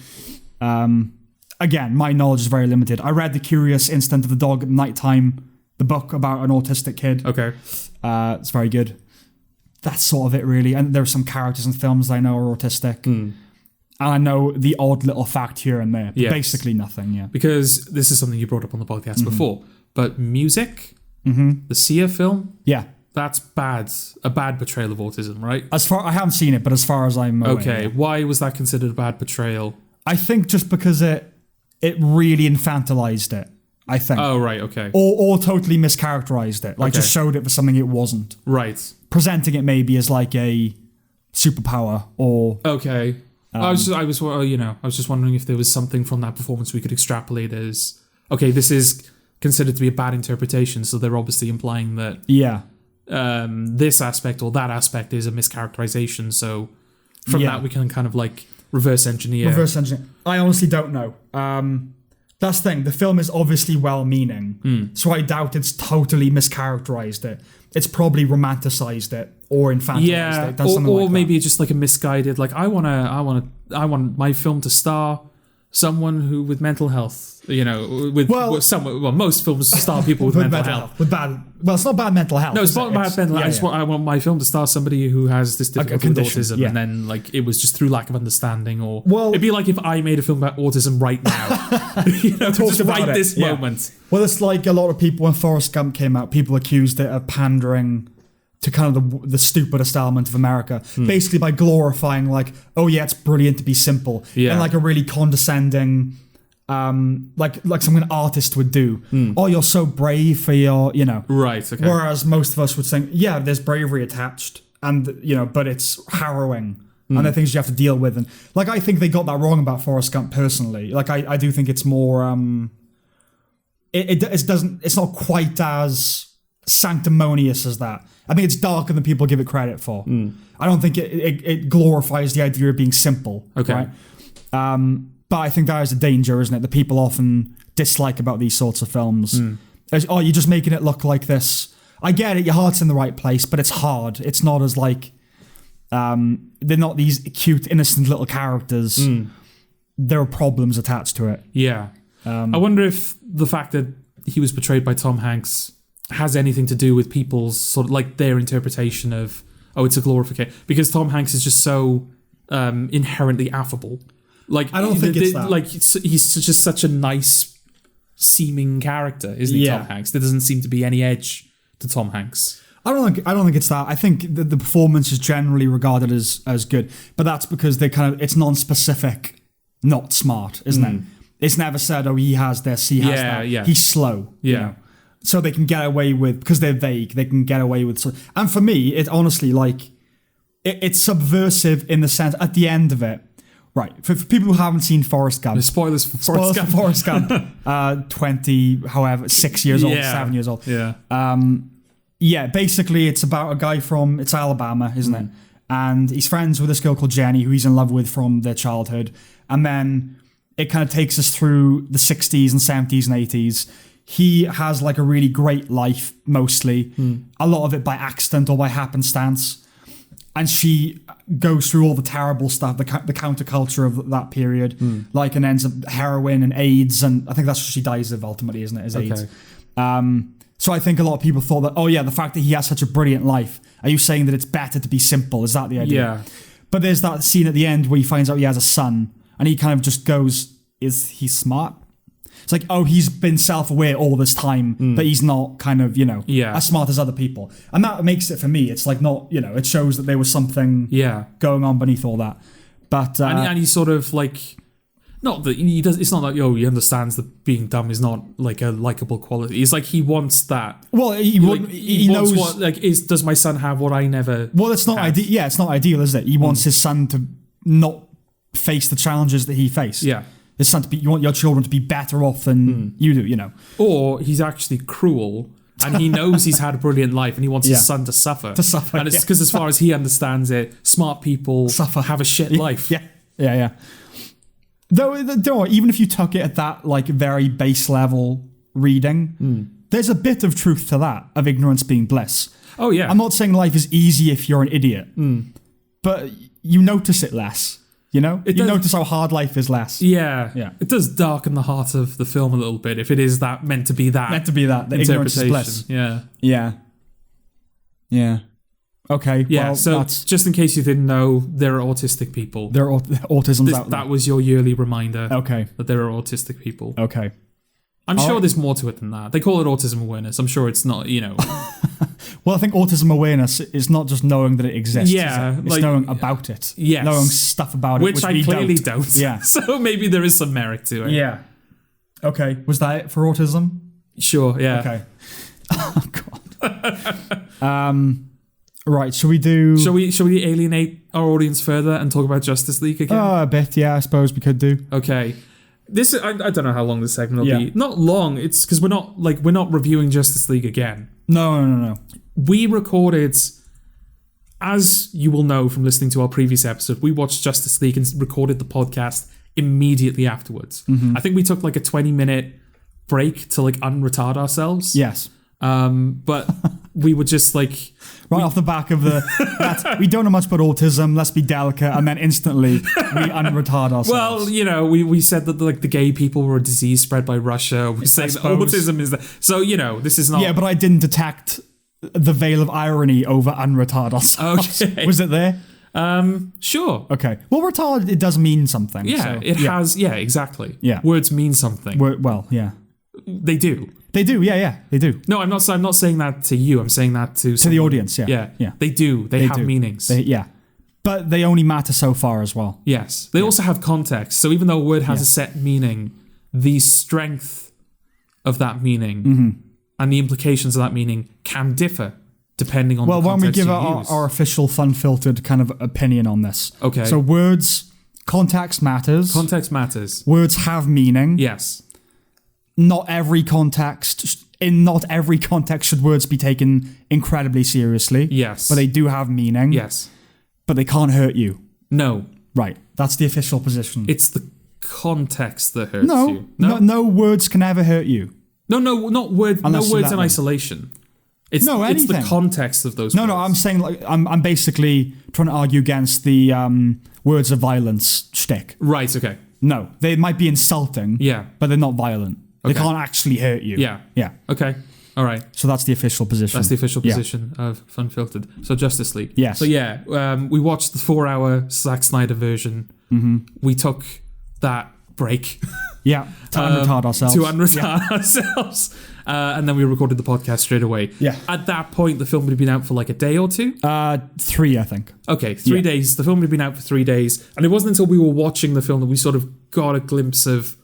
Again, my knowledge is very limited. I read The Curious Instinct of the Dog at Nighttime, the book about an autistic kid. Okay. It's very good. That's sort of it, really. And there are some characters in films that I know are autistic. And I know the odd little fact here and there. But basically nothing, Because this is something you brought up on the podcast before. But music, the Sia film, that's bad. A bad portrayal of autism, right? I haven't seen it, but as far as I'm aware. Okay, why was that considered a bad portrayal? I think just because it really infantilized it, I think. Oh, right, okay. Or totally mischaracterized it. Like just showed it for something it wasn't. Right. Presenting it maybe as like a superpower or... Okay. I was just wondering if there was something from that performance we could extrapolate as, okay, this is considered to be a bad interpretation, so they're obviously implying that this aspect or that aspect is a mischaracterization. So from that we can kind of like reverse engineer. I honestly don't know. That's the thing. The film is obviously well-meaning, so I doubt it's totally mischaracterized it. It's probably romanticized it or infantilized it. Or maybe it's just like a misguided. Like I want my film to star someone who with mental health. Most films star people with mental health. It's not bad mental health. No, it's not bad mental health. I want my film to star somebody who has this difficulty with autism, and then like it was just through lack of understanding. Or it'd be like if I made a film about autism right now, just right this moment. Well, it's like a lot of people when Forrest Gump came out, people accused it of pandering to kind of the stupidest element of America, basically by glorifying like, oh yeah, it's brilliant to be simple, and like a really condescending. Like something an artist would do. Oh, you're so brave for your, Right, okay. Whereas most of us would think, yeah, there's bravery attached, and but it's harrowing, and the things you have to deal with. And like, I think they got that wrong about Forrest Gump personally. Like, I do think it's more, it's not quite as sanctimonious as that. I think it's darker than people give it credit for. I don't think it glorifies the idea of being simple. Okay. Right? But I think that is a danger, isn't it? That people often dislike about these sorts of films. You're just making it look like this. I get it, your heart's in the right place, but it's hard. It's not as like... they're not these cute, innocent little characters. There are problems attached to it. Yeah. I wonder if the fact that he was portrayed by Tom Hanks has anything to do with people's sort of like their interpretation of, it's a glorification. Because Tom Hanks is just so inherently affable. Like, I don't think it's that. Like, he's just such a nice seeming character, isn't he, Tom Hanks? There doesn't seem to be any edge to Tom Hanks. I don't think it's that. I think the performance is generally regarded as good, but that's because it's non-specific, not smart, isn't it? It's never said, he has this, he has that. Yeah. He's slow. Yeah. So they can get away with, because they're vague, they can get away with. And for me, it honestly, like, it's subversive in the sense, at the end of it, right, for people who haven't seen Forrest Gump. Spoilers for Forrest Gump. 6 years old, 7 years old. Yeah. Basically it's about a guy it's Alabama, isn't it? And he's friends with this girl called Jenny, who he's in love with from their childhood. And then it kind of takes us through the 60s and 70s and 80s. He has like a really great life, mostly. A lot of it by accident or by happenstance. And she goes through all the terrible stuff, the counterculture of that period, and ends up heroin and AIDS, and I think that's what she dies of ultimately, isn't it? Is AIDS. So I think a lot of people thought that, the fact that he has such a brilliant life, are you saying that it's better to be simple? Is that the idea? Yeah. But there's that scene at the end where he finds out he has a son, and he kind of just goes, is he smart? It's like, he's been self-aware all this time, but he's not kind of, as smart as other people. And that makes it, for me, it's like not, it shows that there was something going on beneath all that. But and he's sort of like, not that he does, it's not like, he understands that being dumb is not like a likable quality. It's like he wants that. Well, he knows what, like, does my son have what I never Well, it's not ideal. Yeah, it's not ideal, is it? He wants his son to not face the challenges that he faced. Yeah. It's not to be, you want your children to be better off than you do, Or he's actually cruel and he knows he's had a brilliant life and he wants his son to suffer. And it's because as far as he understands it, smart people have a shit life. Yeah. Though, even if you took it at that like very base level reading, there's a bit of truth to that, of ignorance being bliss. Oh, yeah. I'm not saying life is easy if you're an idiot, but you notice it less. You notice how hard life is less. Yeah. It does darken the heart of the film a little bit if it is that meant to be that. The ignorance is bliss. Yeah. Okay. Yeah. Well, so just in case you didn't know, there are autistic people. There are autisms out there. That was your yearly reminder. Okay. That there are autistic people. Okay. I'm sure there's more to it than that. They call it autism awareness. I'm sure it's not, Well, I think autism awareness is not just knowing that it exists. Yeah. It's knowing about it. Yes. Knowing stuff about it, which I clearly don't. Yeah. So maybe there is some merit to it. Yeah. Okay. Was that it for autism? Sure, yeah. Okay. Oh, God. Right, shall we do... Shall we alienate our audience further and talk about Justice League again? A bit, yeah, I suppose we could do. Okay. This I don't know how long this segment will Yeah. be. Not long. It's because we're not reviewing Justice League again. No. We recorded, as you will know from listening to our previous episode, we watched Justice League and recorded the podcast immediately afterwards. I think we took like a 20-minute break to like unretard ourselves. Yes. But we were just like... Right off the back of we don't know much about autism, let's be delicate, and then instantly we unretard ourselves. Well, you know, we said that like the gay people were a disease spread by Russia. We say that autism is so, you know, this is not... Yeah, but I didn't detect the veil of irony over unretard ourselves. Okay. Was it there? Sure. Okay. Well, retard, it does mean something. Yeah, so, it has... Yeah, exactly. Yeah. Words mean something. Well, yeah. They do. They do, yeah, they do. No, I'm not saying that to you. I'm saying that to the audience, yeah. Yeah. They do. They have do. meanings. Yeah. But they only matter so far as well. Yes. They also have context. So even though a word has a set meaning, the strength of that meaning and the implications of that meaning can differ depending on the context when we give you use. our official Funfiltered kind of opinion on this. Okay. So words, context matters. Context matters. Words have meaning. Yes. In not every context should words be taken incredibly seriously. Yes. But they do have meaning. Yes. But they can't hurt you. No. Right. That's the official position. It's the context that hurts you. No words can ever hurt you. No, not words. Unless no words in isolation. It's anything. the context of those words. No, I'm saying like I'm basically trying to argue against the words of violence shtick. Right, okay. No, they might be insulting. Yeah. But they're not violent. Okay. They can't actually hurt you. Yeah. Okay. All right. So that's the official position. That's the official position of Funfiltered. So Justice League. Yes. So yeah, we watched the 4-hour Zack Snyder version. We took that break. Yeah. To unretard ourselves. And then we recorded the podcast straight away. Yeah. At that point, the film had been out for like a day or two. 3, I think. Okay, 3 days. The film had been out for 3 days. And it wasn't until we were watching the film that we sort of got a glimpse of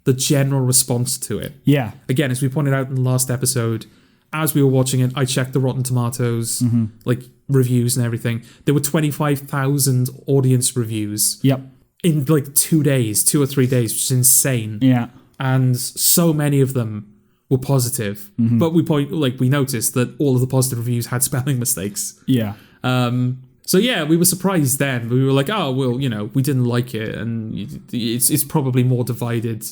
the general response to it. Yeah. Again, as we pointed out in the last episode, as we were watching it, I checked the Rotten Tomatoes, like reviews and everything. There were 25,000 audience reviews. Yep. In like 2 days, 2 or 3 days, which is insane. Yeah. And so many of them were positive. But we noticed that all of the positive reviews had spelling mistakes. Yeah. So yeah, we were surprised then. We were like, oh, well, you know, we didn't like it, and it's probably more divided.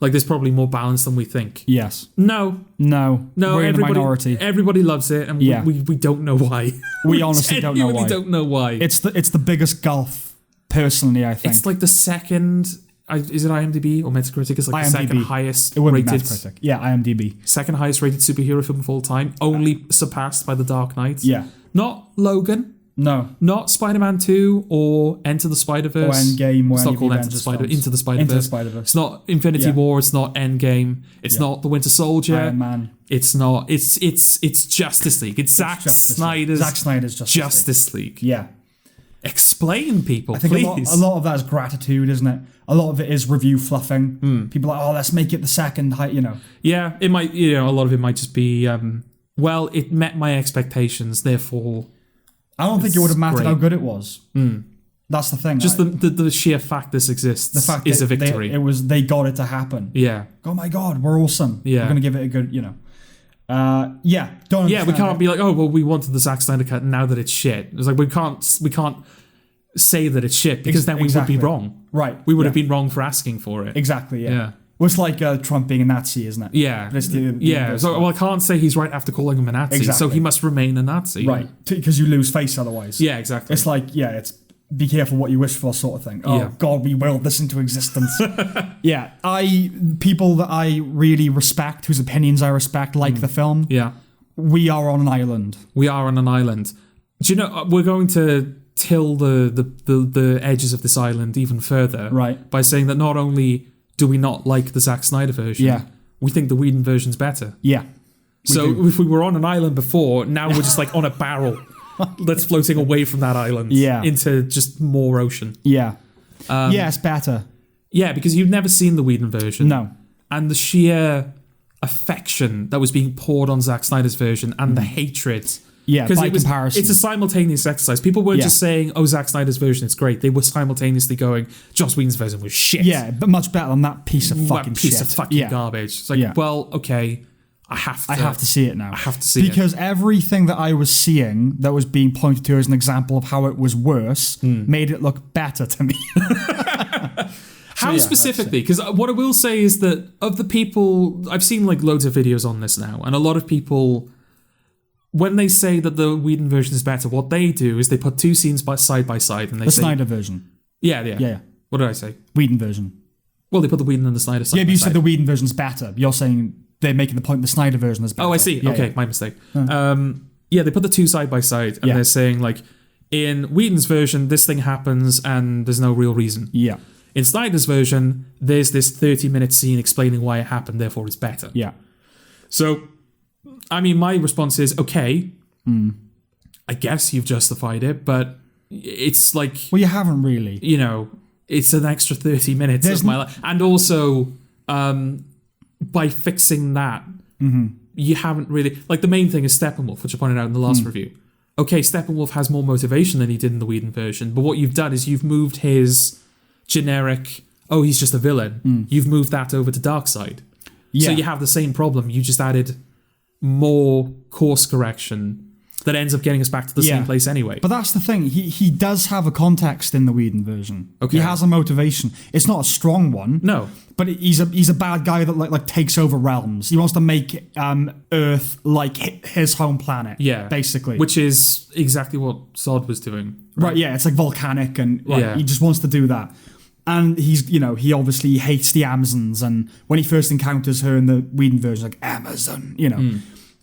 Like, there's probably more balance than we think. Yes. No. We're in the minority. Everybody loves it, and we don't know why. We honestly don't know why. We don't know why. It's the biggest gulf, personally, I think. It's like the second... Is it IMDb or Metacritic? It's like IMDb. The second highest it wouldn't rated... Be Metacritic. Yeah, IMDb. Second highest rated superhero film of all time. Only surpassed by The Dark Knight. Yeah. Not Logan. No. Not Spider-Man 2 or Enter the Spider-Verse. Or Endgame. It's not called Into the Spider-Verse. Into the Spider-Verse. It's not Infinity War. It's not Endgame. It's not The Winter Soldier. Iron Man. It's not. It's Justice League. It's Zack Snyder's Justice League. Yeah. Explain, people, I think please. A lot of that is gratitude, isn't it? A lot of it is review fluffing. People are like, oh, let's make it the second high, you know. Yeah, it might, a lot of it might just be, well, it met my expectations, therefore... I don't think it would have mattered how good it was. That's the thing. Just the sheer fact this exists the fact is a victory. They got it to happen. Yeah. Oh my God, we're awesome. Yeah. We're going to give it a good, don't we can't be like, oh, well, we wanted the Zack Snyder cut now that it's shit. It's like, we can't say that it's shit because then we would be wrong. Right. We would have been wrong for asking for it. Exactly, yeah. Well, it's like Trump being a Nazi, isn't it? Yeah. So I can't say he's right after calling him a Nazi, so he must remain a Nazi. Right, because you lose face otherwise. Yeah, exactly. It's like, it's be careful what you wish for sort of thing. Oh, God, we willed this into existence. People that I really respect, whose opinions I respect, like the film. Yeah. We are on an island. We are on an island. Do you know, we're going to till the edges of this island even further. Right. By saying that not only do we not like the Zack Snyder version, we think the Whedon version's better. Yeah. So if we were on an island before, now we're just like on a barrel that's floating away from that island into just more ocean. Yeah. It's better. Yeah, because you've never seen the Whedon version. No. And the sheer affection that was being poured on Zack Snyder's version and the hatred Yeah, by comparison. It's a simultaneous exercise. People weren't just saying, oh, Zack Snyder's version is great. They were simultaneously going, Joss Whedon's version was shit. Yeah, but much better than that piece of fucking shit. Piece of fucking garbage. It's like, well, okay, I have to see it now. I have to see it. Because everything that I was seeing that was being pointed to as an example of how it was worse made it look better to me. How specifically? Because what I will say is that of the people, I've seen like loads of videos on this now, and a lot of people, when they say that the Whedon version is better, what they do is they put two scenes side by side, and they say... The Snyder version. Yeah. What did I say? Whedon version. Well, they put the Whedon and the Snyder side. Yeah, but you said the Whedon version's better. You're saying they're making the point the Snyder version is better. Oh, I see. Okay, my mistake. They put the two side by side, and they're saying like, in Whedon's version, this thing happens, and there's no real reason. Yeah. In Snyder's version, there's this 30-minute scene explaining why it happened, therefore it's better. Yeah. So, I mean, my response is, okay, I guess you've justified it, but it's like... Well, you haven't really. You know, it's an extra 30 minutes of my life. And also, by fixing that, you haven't really... Like, the main thing is Steppenwolf, which I pointed out in the last review. Okay, Steppenwolf has more motivation than he did in the Whedon version, but what you've done is you've moved his... generic, oh, he's just a villain. You've moved that over to Darkseid. Yeah. So you have the same problem. You just added more course correction that ends up getting us back to the same place anyway. But that's the thing. He does have a context in the Whedon version. Okay. He has a motivation. It's not a strong one. No. But he's a bad guy that like takes over realms. He wants to make Earth like his home planet. Yeah. Basically. Which is exactly what Zod was doing. Right, yeah. It's like volcanic and he just wants to do that. And he obviously hates the Amazons, and when he first encounters her in the Whedon version, like Amazon,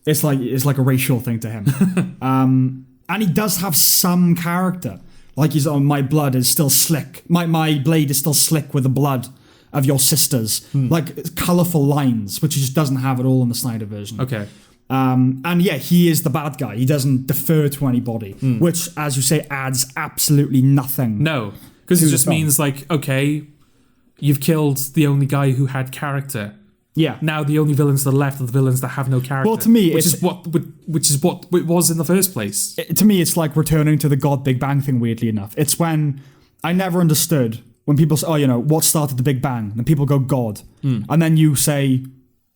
it's like a racial thing to him. And he does have some character. Like he's my blood is still slick. My blade is still slick with the blood of your sisters. Like colourful lines, which he just doesn't have at all in the Snyder version. Okay. And he is the bad guy. He doesn't defer to anybody, which, as you say, adds absolutely nothing. No. Because it just means, like, okay, you've killed the only guy who had character. Yeah. Now the only villains that are left are the villains that have no character. Well, to me, which is what it was in the first place. To me, it's like returning to the God Big Bang thing. Weirdly enough, it's when I never understood when people say, "Oh, what started the Big Bang?" And people go, "God," and then you say,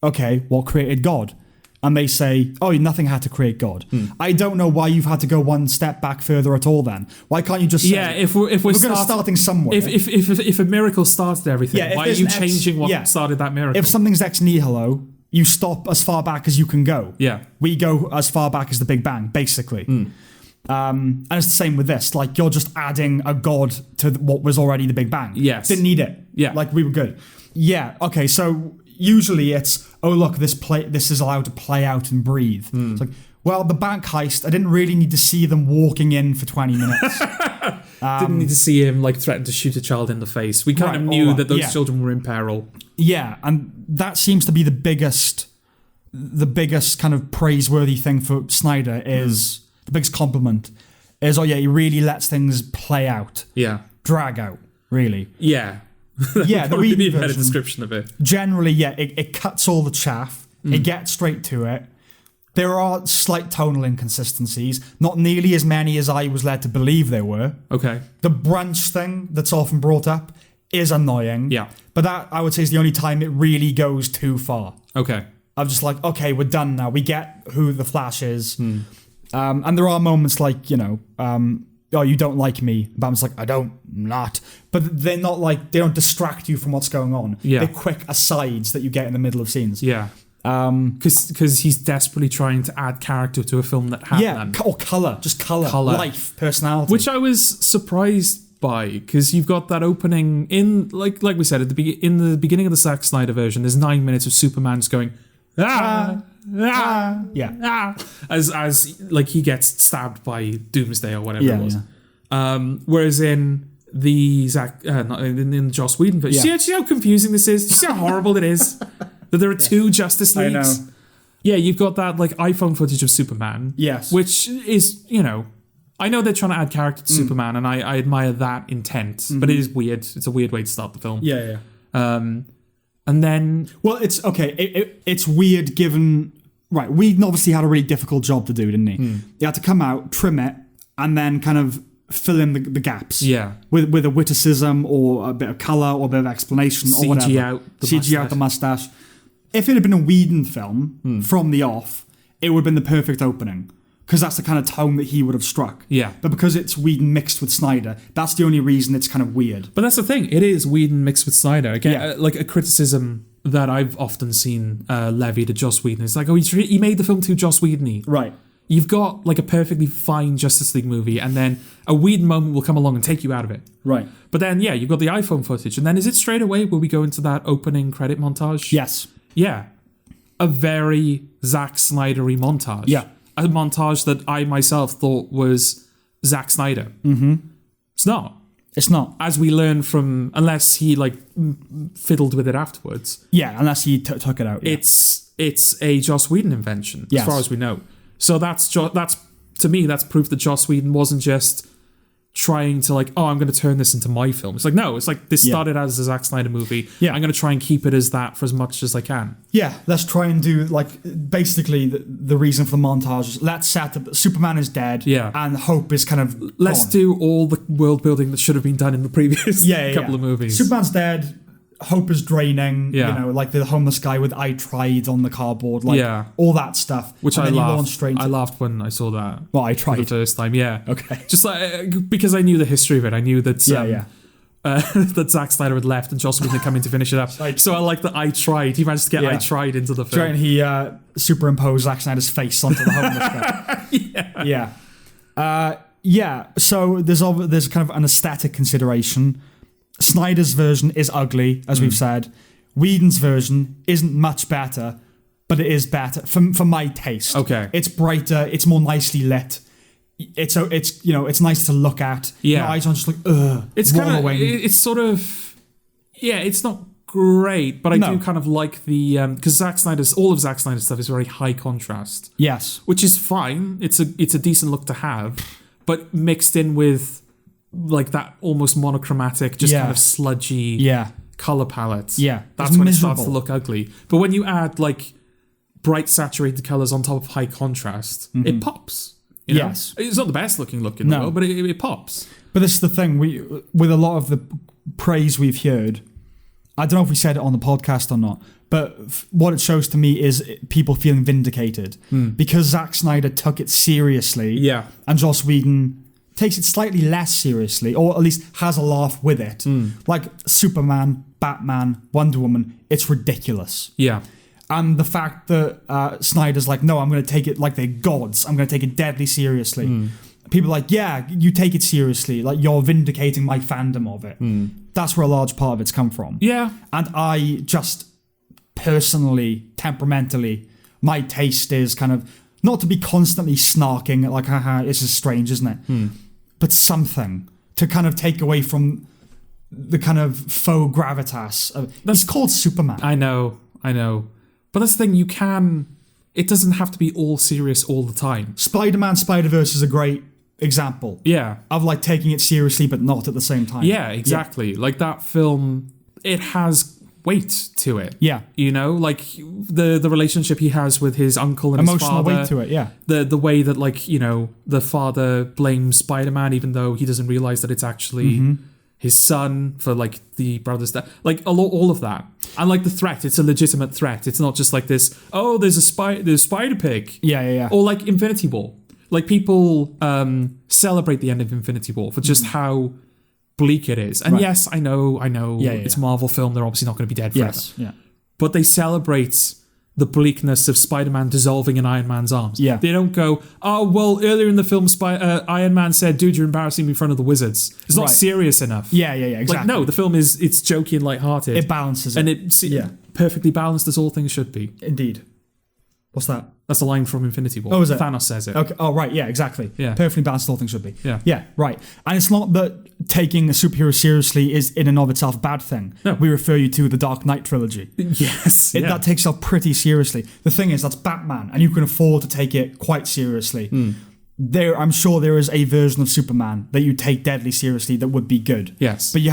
"Okay, what created God?" And they say, oh, nothing had to create God. I don't know why you've had to go one step back further at all then. Why can't you just say, if we're starting somewhere. If a miracle started everything, why are you changing what started that miracle? If something's ex nihilo, you stop as far back as you can go. Yeah. We go as far back as the Big Bang, basically. And it's the same with this. Like, you're just adding a God to what was already the Big Bang. Yes. Didn't need it. Yeah. Like, we were good. Yeah, okay, so... Usually it's, oh look, this is allowed to play out and breathe. It's like, well, the bank heist, I didn't really need to see them walking in for 20 minutes. Didn't need to see him like threaten to shoot a child in the face. We kind of knew that those children were in peril. Yeah, and that seems to be the biggest kind of praiseworthy thing for Snyder is, the biggest compliment is, he really lets things play out. Yeah. Drag out, really. Yeah. Yeah, the Whedon version. A better description of it. Generally, it cuts all the chaff. It gets straight to it. There are slight tonal inconsistencies, not nearly as many as I was led to believe there were. Okay. The branch thing that's often brought up is annoying. Yeah. But that, I would say, is the only time it really goes too far. Okay. I'm just like, okay, we're done now. We get who the Flash is. And there are moments like, oh, you don't like me. Bam's like, I don't, not. But they're not like, they don't distract you from what's going on. Yeah. They're quick asides that you get in the middle of scenes. Yeah. Because he's desperately trying to add character to a film that had none. Or colour. Just colour. Life. Personality. Which I was surprised by, because you've got that opening in, like we said, in the beginning of the Zack Snyder version, there's 9 minutes of Superman just going, as like he gets stabbed by Doomsday or whatever it was. Whereas in the in Joss Whedon version, see how confusing this is? See how horrible it is that there are two Justice Leagues. I know. Yeah, you've got that like iPhone footage of Superman. Yes, which is I know they're trying to add character to Superman, and I admire that intent, but it is weird. It's a weird way to start the film. Yeah. And then... Well, it's okay. It's weird given right, Whedon obviously had a really difficult job to do, didn't he? He had to come out, trim it, and then kind of fill in the gaps. Yeah. With a witticism or a bit of colour or a bit of explanation or whatever. CG out the mustache. If it had been a Whedon film from the off, it would have been the perfect opening. Because that's the kind of tone that he would have struck. Yeah. But because it's Whedon mixed with Snyder, that's the only reason it's kind of weird. But that's the thing. It is Whedon mixed with Snyder. Again, like a criticism that I've often seen levied at Joss Whedon. It's like, oh, he made the film too Joss Whedon-y. Right. You've got like a perfectly fine Justice League movie, and then a Whedon moment will come along and take you out of it. Right. But then, yeah, you've got the iPhone footage. And then is it straight away where we go into that opening credit montage? Yes. Yeah. A very Zack Snyder-y montage. Yeah. A montage that I myself thought was Zack Snyder. Mm-hmm. It's not. It's not. As we learn from, unless he like fiddled with it afterwards. Yeah, unless he took it out. Yeah. It's a Joss Whedon invention, yes. as far as we know. So that's to me, that's proof that Joss Whedon wasn't just trying to like, oh, I'm going to turn this into my film. It's like, no, it's like this started as a Zack Snyder movie. Yeah. I'm going to try and keep it as that for as much as I can. Yeah, let's try and do like basically the reason for the montage is let's set up Superman is dead. Yeah. And Hope is kind of let's gone. do all the world building that should have been done in the previous couple of movies. Superman's dead. Hope is draining. Yeah. You know, like the homeless guy with "I tried" on the cardboard. Like all that stuff. Which I laughed. I laughed when I saw that. Well, I tried for the first time. Yeah. Okay. Just like because I knew the history of it. I knew that. That Zack Snyder had left and Joss Whedon had come in to finish it up. So I like that I tried. He managed to get I tried into the film. And he superimposed Zack Snyder's face onto the homeless guy. Yeah. So there's kind of an aesthetic consideration. Snyder's version is ugly, as we've said. Whedon's version isn't much better, but it is better for my taste. Okay. It's brighter. It's more nicely lit. It's nice to look at. Yeah. Your eyes aren't just like, ugh. It's kind of, it's sort of, it's not great, but I do kind of like the, because all of Zack Snyder's stuff is very high contrast. Yes. Which is fine. It's a decent look to have, but mixed in with like that almost monochromatic, just kind of sludgy color palette. Yeah. That's when it starts to look ugly. But when you add like bright saturated colors on top of high contrast, it pops. You know? Yes. It's not the best looking look in the world, but it pops. But this is the thing, with a lot of the praise we've heard, I don't know if we said it on the podcast or not, but what it shows to me is people feeling vindicated. Because Zack Snyder took it seriously, and Joss Whedon takes it slightly less seriously, or at least has a laugh with it. Like Superman, Batman, Wonder Woman, it's ridiculous. Yeah. And the fact that Snyder's like, no, I'm going to take it like they're gods. I'm going to take it deadly seriously. People are like, yeah, you take it seriously. Like, you're vindicating my fandom of it. That's where a large part of it's come from. Yeah. And I just personally, temperamentally, my taste is kind of not to be constantly snarking, like, haha, this is strange, isn't it? But something to kind of take away from the kind of faux gravitas. It's called Superman. I know. But that's the thing, it doesn't have to be all serious all the time. Spider-Man Spider-Verse is a great example. Yeah. Of like taking it seriously but not at the same time. Yeah, exactly. Yeah. Like that film, it has weight to it. Yeah. You know, like the relationship he has with his uncle and emotional his father. Weight to it, yeah. The way that like, you know, the father blames Spider-Man even though he doesn't realize that it's actually his son for like the brother's death. Like all of that. And like the threat, it's a legitimate threat. It's not just like this, oh, there's a spider pig. Yeah. Or like Infinity War. Like people celebrate the end of Infinity War for just how bleak it is. And yes, I know it's a Marvel film, they're obviously not going to be dead forever. Yes, yeah. But they celebrate the bleakness of Spider-Man dissolving in Iron Man's arms. Yeah. They don't go, oh, well, earlier in the film, Iron Man said, dude, you're embarrassing me in front of the wizards. It's not serious enough. Yeah, exactly. Like, no, the film it's jokey and lighthearted. It balances it. And it's perfectly balanced as all things should be. Indeed. What's that? That's a line from Infinity War. Oh, is it? Thanos says it. Okay. Oh, right. Yeah, exactly. Yeah. Perfectly balanced, all things should be. Yeah. Yeah, right. And it's not that taking a superhero seriously is in and of itself a bad thing. No. We refer you to the Dark Knight trilogy. Yes. That takes itself pretty seriously. The thing is, that's Batman, and you can afford to take it quite seriously. I'm sure there is a version of Superman that you take deadly seriously that would be good. Yes. But you'd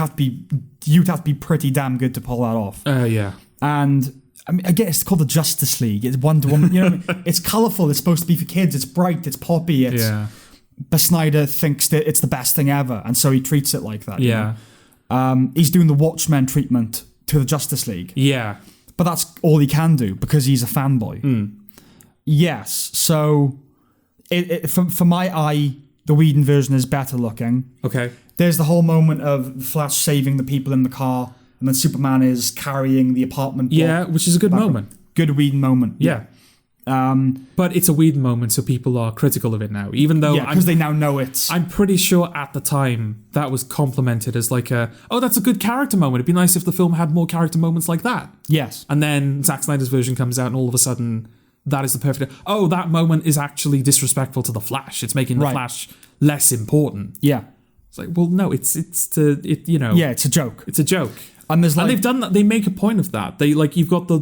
have to be pretty damn good to pull that off. Yeah. And I mean, again, it's called the Justice League. It's Wonder Woman. You know, what I mean? It's colourful. It's supposed to be for kids. It's bright. It's poppy. But Snyder thinks that it's the best thing ever, and so he treats it like that. Yeah. You know? He's doing the Watchmen treatment to the Justice League. Yeah. But that's all he can do because he's a fanboy. Yes. So, for my eye, the Whedon version is better looking. Okay. There's the whole moment of the Flash saving the people in the car, and then Superman is carrying the apartment block. Yeah, which is a good moment. Good Whedon moment. Yeah. But it's a Whedon moment, so people are critical of it now. Even though because they now know it's. I'm pretty sure at the time that was complimented as like that's a good character moment. It'd be nice if the film had more character moments like that. Yes. And then Zack Snyder's version comes out, and all of a sudden, that is the perfect. Oh, that moment is actually disrespectful to the Flash. It's making the Flash less important. Yeah. It's like, well, no, it's you know. Yeah, it's a joke. It's a joke. And there's they've done that. They make a point of that. They you've got the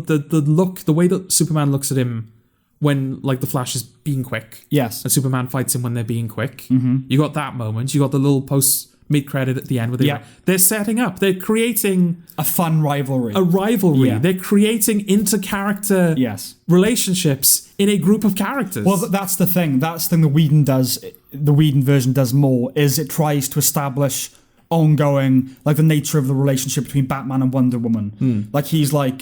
look, the way that Superman looks at him when like the Flash is being quick. Yes. And Superman fights him when they're being quick. You got that moment. You got the little post mid-credit at the end where they're setting up. They're creating a fun rivalry. A rivalry. Yeah. They're creating inter-character relationships in a group of characters. Well, that's the thing. That's the thing the Whedon does. The Whedon version does more. Is it tries to establish ongoing, like the nature of the relationship between Batman and Wonder Woman. Like he's like,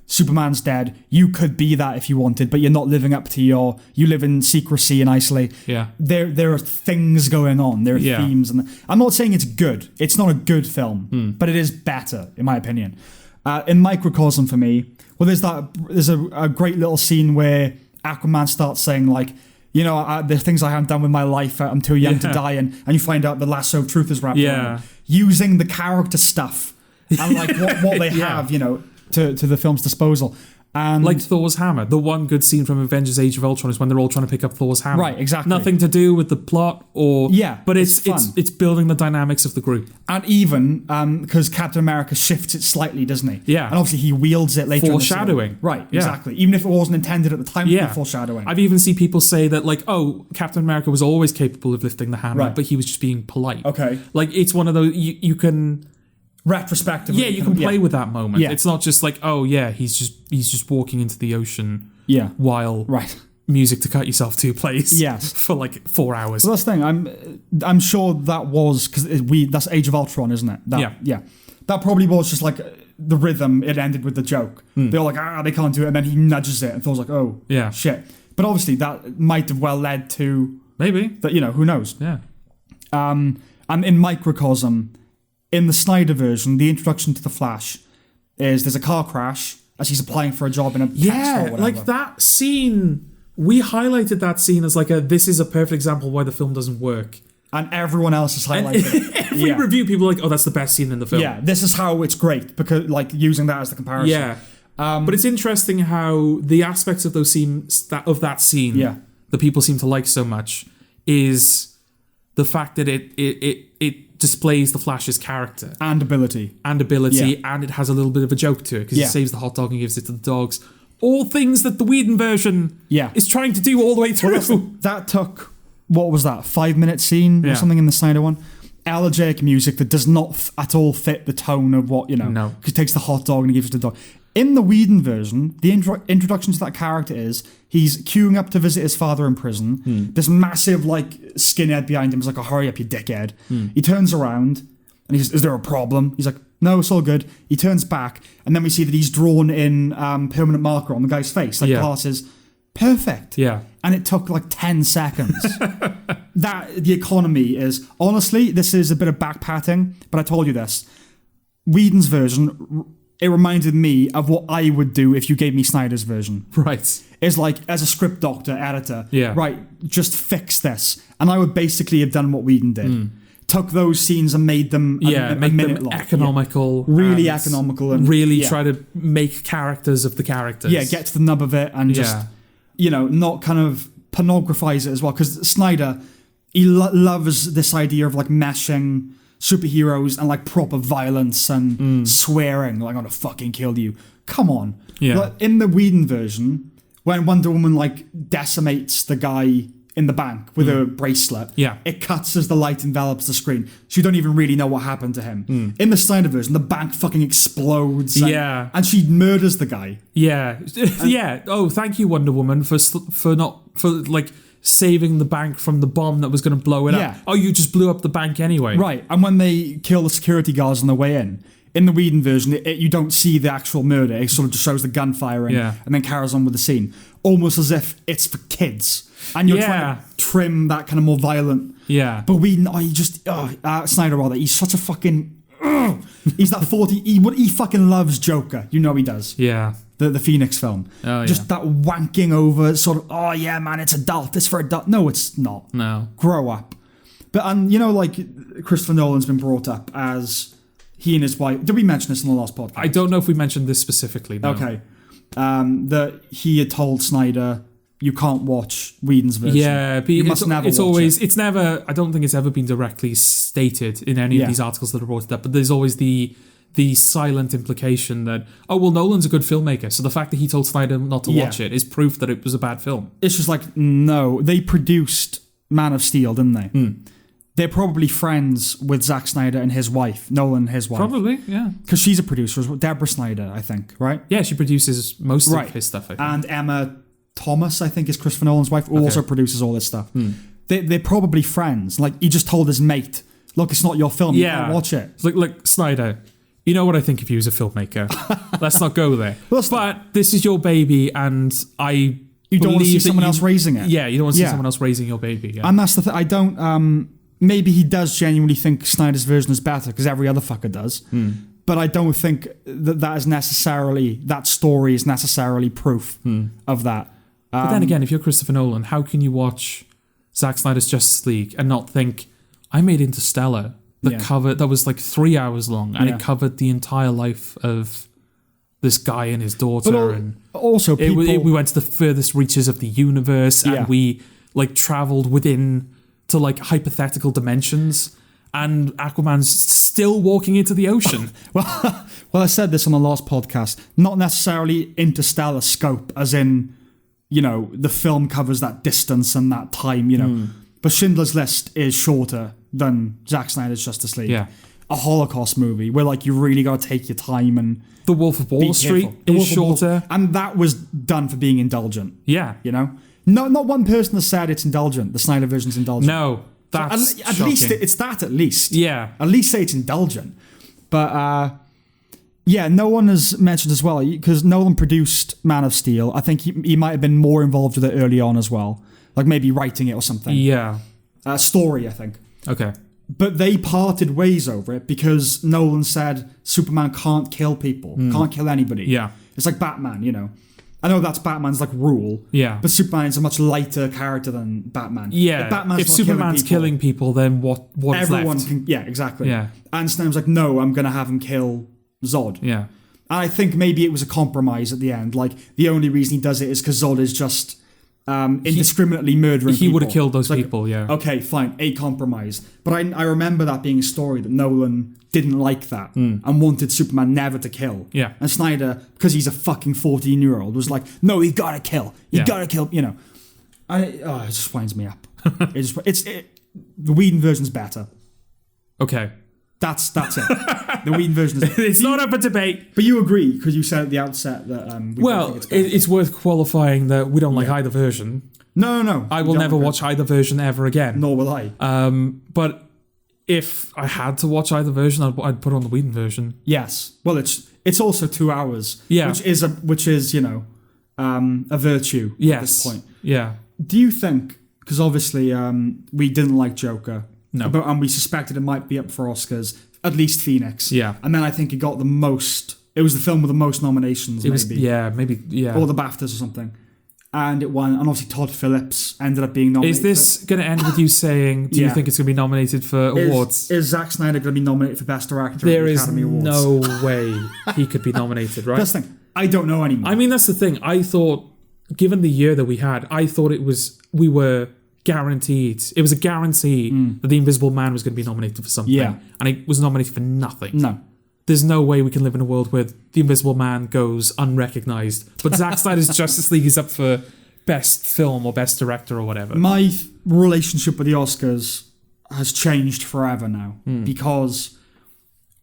Superman's dead. You could be that if you wanted, but you're not living up to you live in secrecy and isolate. Yeah. There are things going on. There are themes. And I'm not saying it's good. It's not a good film, but it is better, in my opinion. In Microcosm for me, well, there's a great little scene where Aquaman starts saying like, you know, the things I haven't done with my life, I'm too young to die, and you find out the lasso of truth is wrapped around it. Using the character stuff and like what they have, you know, to the film's disposal. And like Thor's hammer. The one good scene from Avengers Age of Ultron is when they're all trying to pick up Thor's hammer. Right, exactly. Nothing to do with the plot or... Yeah, but it's building the dynamics of the group. And even, because Captain America shifts it slightly, doesn't he? Yeah. And obviously he wields it later. Foreshadowing. Right, exactly. Even if it wasn't intended at the time to be foreshadowing. I've even seen people say that, like, oh, Captain America was always capable of lifting the hammer, but he was just being polite. Okay. Like, it's one of those... You can... retrospectively. Yeah, you can play with that moment. Yeah. It's not just like, oh yeah, he's just walking into the ocean while music to cut yourself to plays for like 4 hours. Well, that's the thing. I'm sure that was because that's Age of Ultron, isn't it? Yeah. That probably was just like the rhythm. It ended with the joke. They're like, they can't do it, and then he nudges it, and Thor's like, oh, shit. But obviously that might have well led to maybe that. You know, who knows? Yeah. And in Microcosm. In the Snyder version, the introduction to the Flash is there's a car crash as he's applying for a job in a pet store or whatever. Like that scene. We highlighted that scene as like this is a perfect example why the film doesn't work. And everyone else has highlighted it. Every review, people are like, oh, that's the best scene in the film. Yeah, this is how it's great because like using that as the comparison. Yeah, but it's interesting how the aspects of those scenes that scene that people seem to like so much is the fact that it displays the Flash's character and ability, and it has a little bit of a joke to it because he saves the hot dog and gives it to the dogs. All things that the Whedon version is trying to do all the way through. Well, that took, what was that, 5-minute scene or something in the Snyder one? Elegiac music that does not at all fit the tone of what, you know. No. He takes the hot dog and he gives it to the dog. In the Whedon version, the introduction to that character is he's queuing up to visit his father in prison. This massive, like, skinhead behind him is like, oh, hurry up, you dickhead. He turns around and he says, is there a problem? He's like, no, it's all good. He turns back and then we see that he's drawn in permanent marker on the guy's face. Like, glasses. Perfect. Yeah. And it took like 10 seconds. The economy is... Honestly, this is a bit of back-patting, but I told you this. Whedon's version... It reminded me of what I would do if you gave me Snyder's version. Right. It's like, as a script doctor, editor, yeah. right, just fix this. And I would basically have done what Whedon did. Took those scenes and made them a minute long. Economical. Yeah. Really economical. And really try to make characters of the characters. Yeah, get to the nub of it and just, you know, not kind of pornographize it as well. Because Snyder, he loves this idea of like meshing superheroes and like proper violence and swearing, like, I'm gonna fucking kill you. Come on. Yeah. But in the Whedon version, when Wonder Woman like decimates the guy in the bank with a bracelet. Yeah. It cuts as the light envelops the screen. So you don't even really know what happened to him. In the Snyder version, the bank fucking explodes. And she murders the guy. Yeah. Yeah. Oh, thank you, Wonder Woman, for saving the bank from the bomb that was going to blow it up. Oh, you just blew up the bank anyway. Right. And when they kill the security guards on the way in the Whedon version, you don't see the actual murder. It sort of just shows the gun firing and then carries on with the scene. Almost as if it's for kids. And you're trying to trim that kind of more violent. Yeah. But Whedon, Snyder rather, he's such a fucking... he's that 40... He fucking loves Joker. You know he does. Yeah. The Phoenix film. Oh, just that wanking over sort of, oh yeah, man, it's adult. It's for adult. No, it's not. No. Grow up. But, and you know, like, Christopher Nolan's been brought up as he and his wife... Did we mention this in the last podcast? I don't know if we mentioned this specifically, no. Okay. That he had told Snyder, you can't watch Whedon's version. Yeah, you must never watch it. It's never, I don't think it's ever been directly stated in any of these articles that are brought up, but there's always the silent implication that, oh, well, Nolan's a good filmmaker, so the fact that he told Snyder not to watch it is proof that it was a bad film. It's just like, no, they produced Man of Steel, didn't they? They're probably friends with Zack Snyder and his wife, Nolan, his wife. Probably, yeah. Because she's a producer, Deborah Snyder, I think, right? Yeah, she produces most of his stuff, I think. And Emma Thomas, I think, is Christopher Nolan's wife, who also produces all this stuff. They're probably friends. Like, he just told his mate, look, it's not your film, you can't watch it. It's like, Snyder, you know what I think of you as a filmmaker. Let's not go there. But this is your baby, and you don't want to see someone else raising it. Yeah, you don't want to see someone else raising your baby. Yeah. And that's the thing. I don't... maybe he does genuinely think Snyder's version is better, because every other fucker does. But I don't think that story is necessarily proof of that. But then again, if you're Christopher Nolan, how can you watch Zack Snyder's Justice League and not think, I made Interstellar that was like 3 hours long, and it covered the entire life of this guy and his daughter, and also we went to the furthest reaches of the universe, and we like traveled within to like hypothetical dimensions, and Aquaman's still walking into the ocean. well, I said this on the last podcast. Not necessarily interstellar scope, as in, you know, the film covers that distance and that time, you know. But Schindler's List is shorter than Zack Snyder's Justice League. Yeah. A Holocaust movie where, like, you really got to take your time and... The Wolf of Wall Street is shorter. And that was done for being indulgent. Yeah. You know? No, not one person has said it's indulgent. The Snyder version's indulgent. No, that's at least it's that. At least, yeah. At least say it's indulgent. But no one has mentioned as well, because Nolan produced Man of Steel. I think he might have been more involved with it early on as well, like maybe writing it or something. Yeah, story, I think. Okay. But they parted ways over it because Nolan said Superman can't kill people, can't kill anybody. Yeah, it's like Batman, you know. I know that's Batman's like rule. Yeah. But Superman is a much lighter character than Batman. Yeah. If Superman's killing people, then what's everyone left? Can. Yeah, exactly. Yeah. And Snow's like, no, I'm going to have him kill Zod. Yeah. And I think maybe it was a compromise at the end. Like, the only reason he does it is because Zod is just indiscriminately murdering people. He would have killed those people, yeah. Okay, fine, a compromise. But I remember that being a story that Nolan didn't like that and wanted Superman never to kill. Yeah. And Snyder, because he's a fucking 14-year-old, was like, no, you gotta kill. You gotta kill, you know. It just winds me up. The Whedon version's better. Okay. That's it. The Whedon version is... It's not up for debate. But you agree, because you said at the outset that... it's worth qualifying that we don't like either version. No. I will never watch either version ever again. Nor will I. But if I had to watch either version, I'd put on the Whedon version. Yes. Well, it's also 2 hours. Yeah. Which is, you know, a virtue at this point. Yeah. Do you think... Because obviously we didn't like Joker... No. And we suspected it might be up for Oscars, at least Phoenix. Yeah. And then I think it got the most... It was the film with the most nominations, maybe. Or the BAFTAs or something. And it won. And obviously Todd Phillips ended up being nominated. Is this going to end with you saying, do you think it's going to be nominated for awards? Is Zack Snyder going to be nominated for Best Director at the Academy Awards? There is no way he could be nominated, right? That's the thing. I don't know anymore. I mean, that's the thing. I thought, given the year that we had, I thought we were... guaranteed. It was a guarantee that The Invisible Man was going to be nominated for something. Yeah. And it was nominated for nothing. No. There's no way we can live in a world where The Invisible Man goes unrecognised. But Zack Snyder's Justice League is up for best film or best director or whatever. My relationship with the Oscars has changed forever now because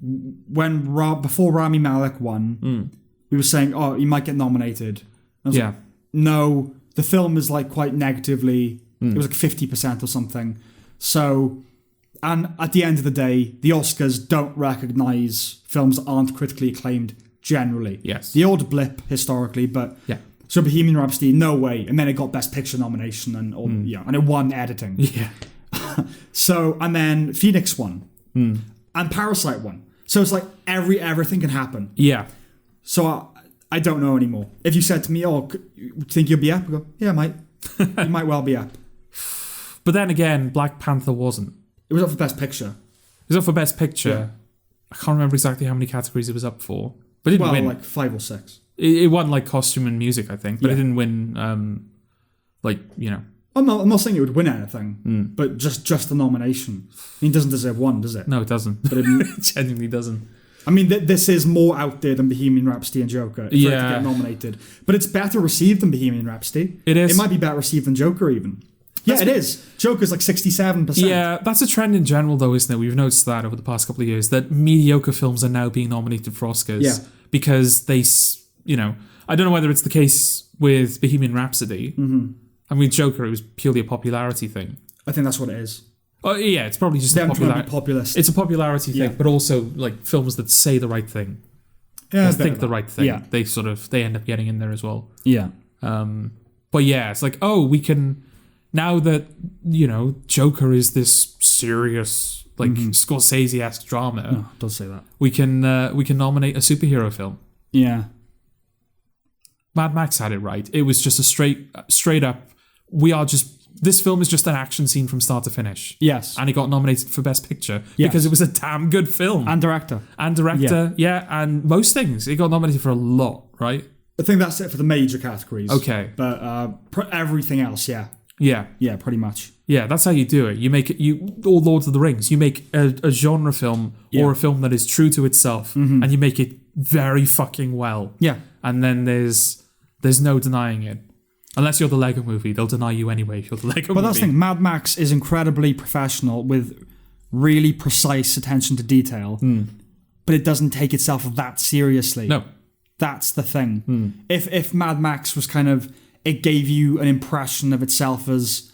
before Rami Malek won, we were saying, oh, he might get nominated. I was like, no, the film is like quite negatively. It was like 50% or something. So, and at the end of the day, the Oscars don't recognise films that aren't critically acclaimed generally. Yes. The odd blip historically, but so Bohemian Rhapsody, no way. And then it got Best Picture nomination and it won editing. Yeah. So, and then Phoenix won. And Parasite won. So it's like everything can happen. Yeah. So I don't know anymore. If you said to me, oh, you think you'll be up? I go, yeah, I might. You might well be up. But then again, Black Panther wasn't. It was up for Best Picture. It was up for Best Picture. Yeah. I can't remember exactly how many categories it was up for. But it didn't win. Like 5 or 6. It won like costume and music, I think. But it didn't win, I'm not saying it would win anything, but just the nomination. I mean, it doesn't deserve one, does it? No, it doesn't. But it genuinely doesn't. I mean, this is more out there than Bohemian Rhapsody and Joker for it to get nominated. But it's better received than Bohemian Rhapsody. It is. It might be better received than Joker even. It is. Joker's like 67%. Yeah, that's a trend in general, though, isn't it? We've noticed that over the past couple of years, that mediocre films are now being nominated for Oscars because they, I don't know whether it's the case with Bohemian Rhapsody. I mean, Joker, it was purely a popularity thing. I think that's what it is. Oh, yeah, it's probably just populist. It's a popularity thing, but also like films that say the right thing. Yeah, think the right thing. Yeah. They end up getting in there as well. Yeah. But yeah, it's like, oh, we can, now that, Joker is this serious, like Scorsese-esque drama. No, don't say that. We can nominate a superhero film. Yeah. Mad Max had it right. It was just a straight up, this film is just an action scene from start to finish. Yes. And it got nominated for Best Picture because it was a damn good film. And director. And most things. It got nominated for a lot, right? I think that's it for the major categories. Okay. But everything else, yeah. Yeah. Yeah, pretty much. Yeah, that's how you do it. You make it, all Lord of the Rings, you make a genre film or a film that is true to itself and you make it very fucking well. Yeah. And then there's no denying it. Unless you're the Lego Movie, they'll deny you anyway if you're the Lego Movie. But that's the thing, Mad Max is incredibly professional with really precise attention to detail, but it doesn't take itself that seriously. No. That's the thing. If Mad Max was kind of, it gave you an impression of itself as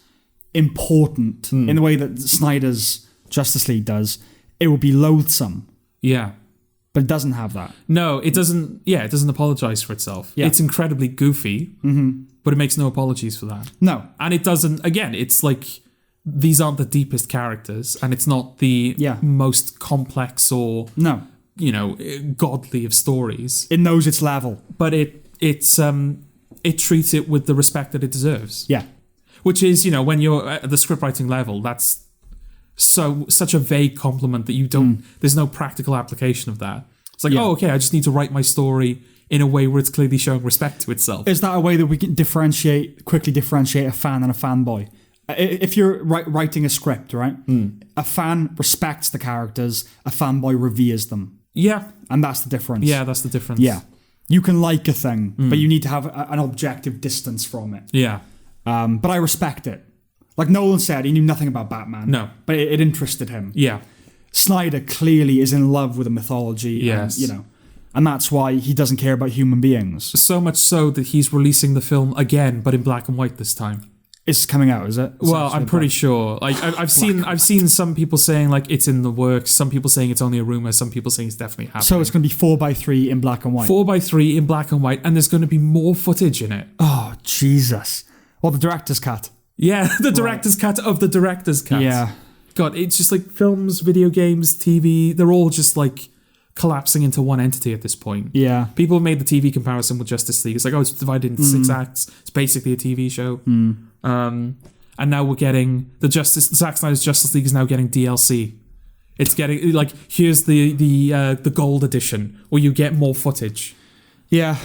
important in the way that Snyder's Justice League does, it would be loathsome. Yeah. But it doesn't have that. No, it doesn't. Yeah, it doesn't apologize for itself. Yeah. It's incredibly goofy, but it makes no apologies for that. No. And it doesn't, again, it's like, these aren't the deepest characters, and it's not the most complex or, godly of stories. It knows its level. But it treats it with the respect that it deserves. Yeah. Which is, when you're at the scriptwriting level, that's such a vague compliment that you don't, there's no practical application of that. It's like, oh, okay, I just need to write my story in a way where it's clearly showing respect to itself. Is that a way that we can quickly differentiate a fan and a fanboy? If you're writing a script, right? A fan respects the characters, a fanboy reveres them. Yeah. And that's the difference. Yeah, that's the difference. Yeah. You can like a thing, but you need to have an objective distance from it. Yeah. But I respect it. Like Nolan said, he knew nothing about Batman. No. But it interested him. Yeah. Snyder clearly is in love with the mythology. Yes. And that's why he doesn't care about human beings. So much so that he's releasing the film again, but in black and white this time. It's coming out, is it? Well, I'm pretty sure. Like I've seen some people saying like it's in the works. Some people saying it's only a rumor. Some people saying it's definitely happening. So it's going to be 4:3 in black and white. 4:3 in black and white, and there's going to be more footage in it. Oh Jesus! Or the director's cut. Yeah, the director's cut of the director's cut. Yeah. God, it's just like films, video games, TV. They're all just like collapsing into one entity at this point. Yeah. People have made the TV comparison with Justice League. It's like, oh, it's divided into 6 acts. It's basically a TV show. And now we're getting Zack Snyder's Justice League is now getting DLC. It's getting like, here's the gold edition where you get more footage. Yeah.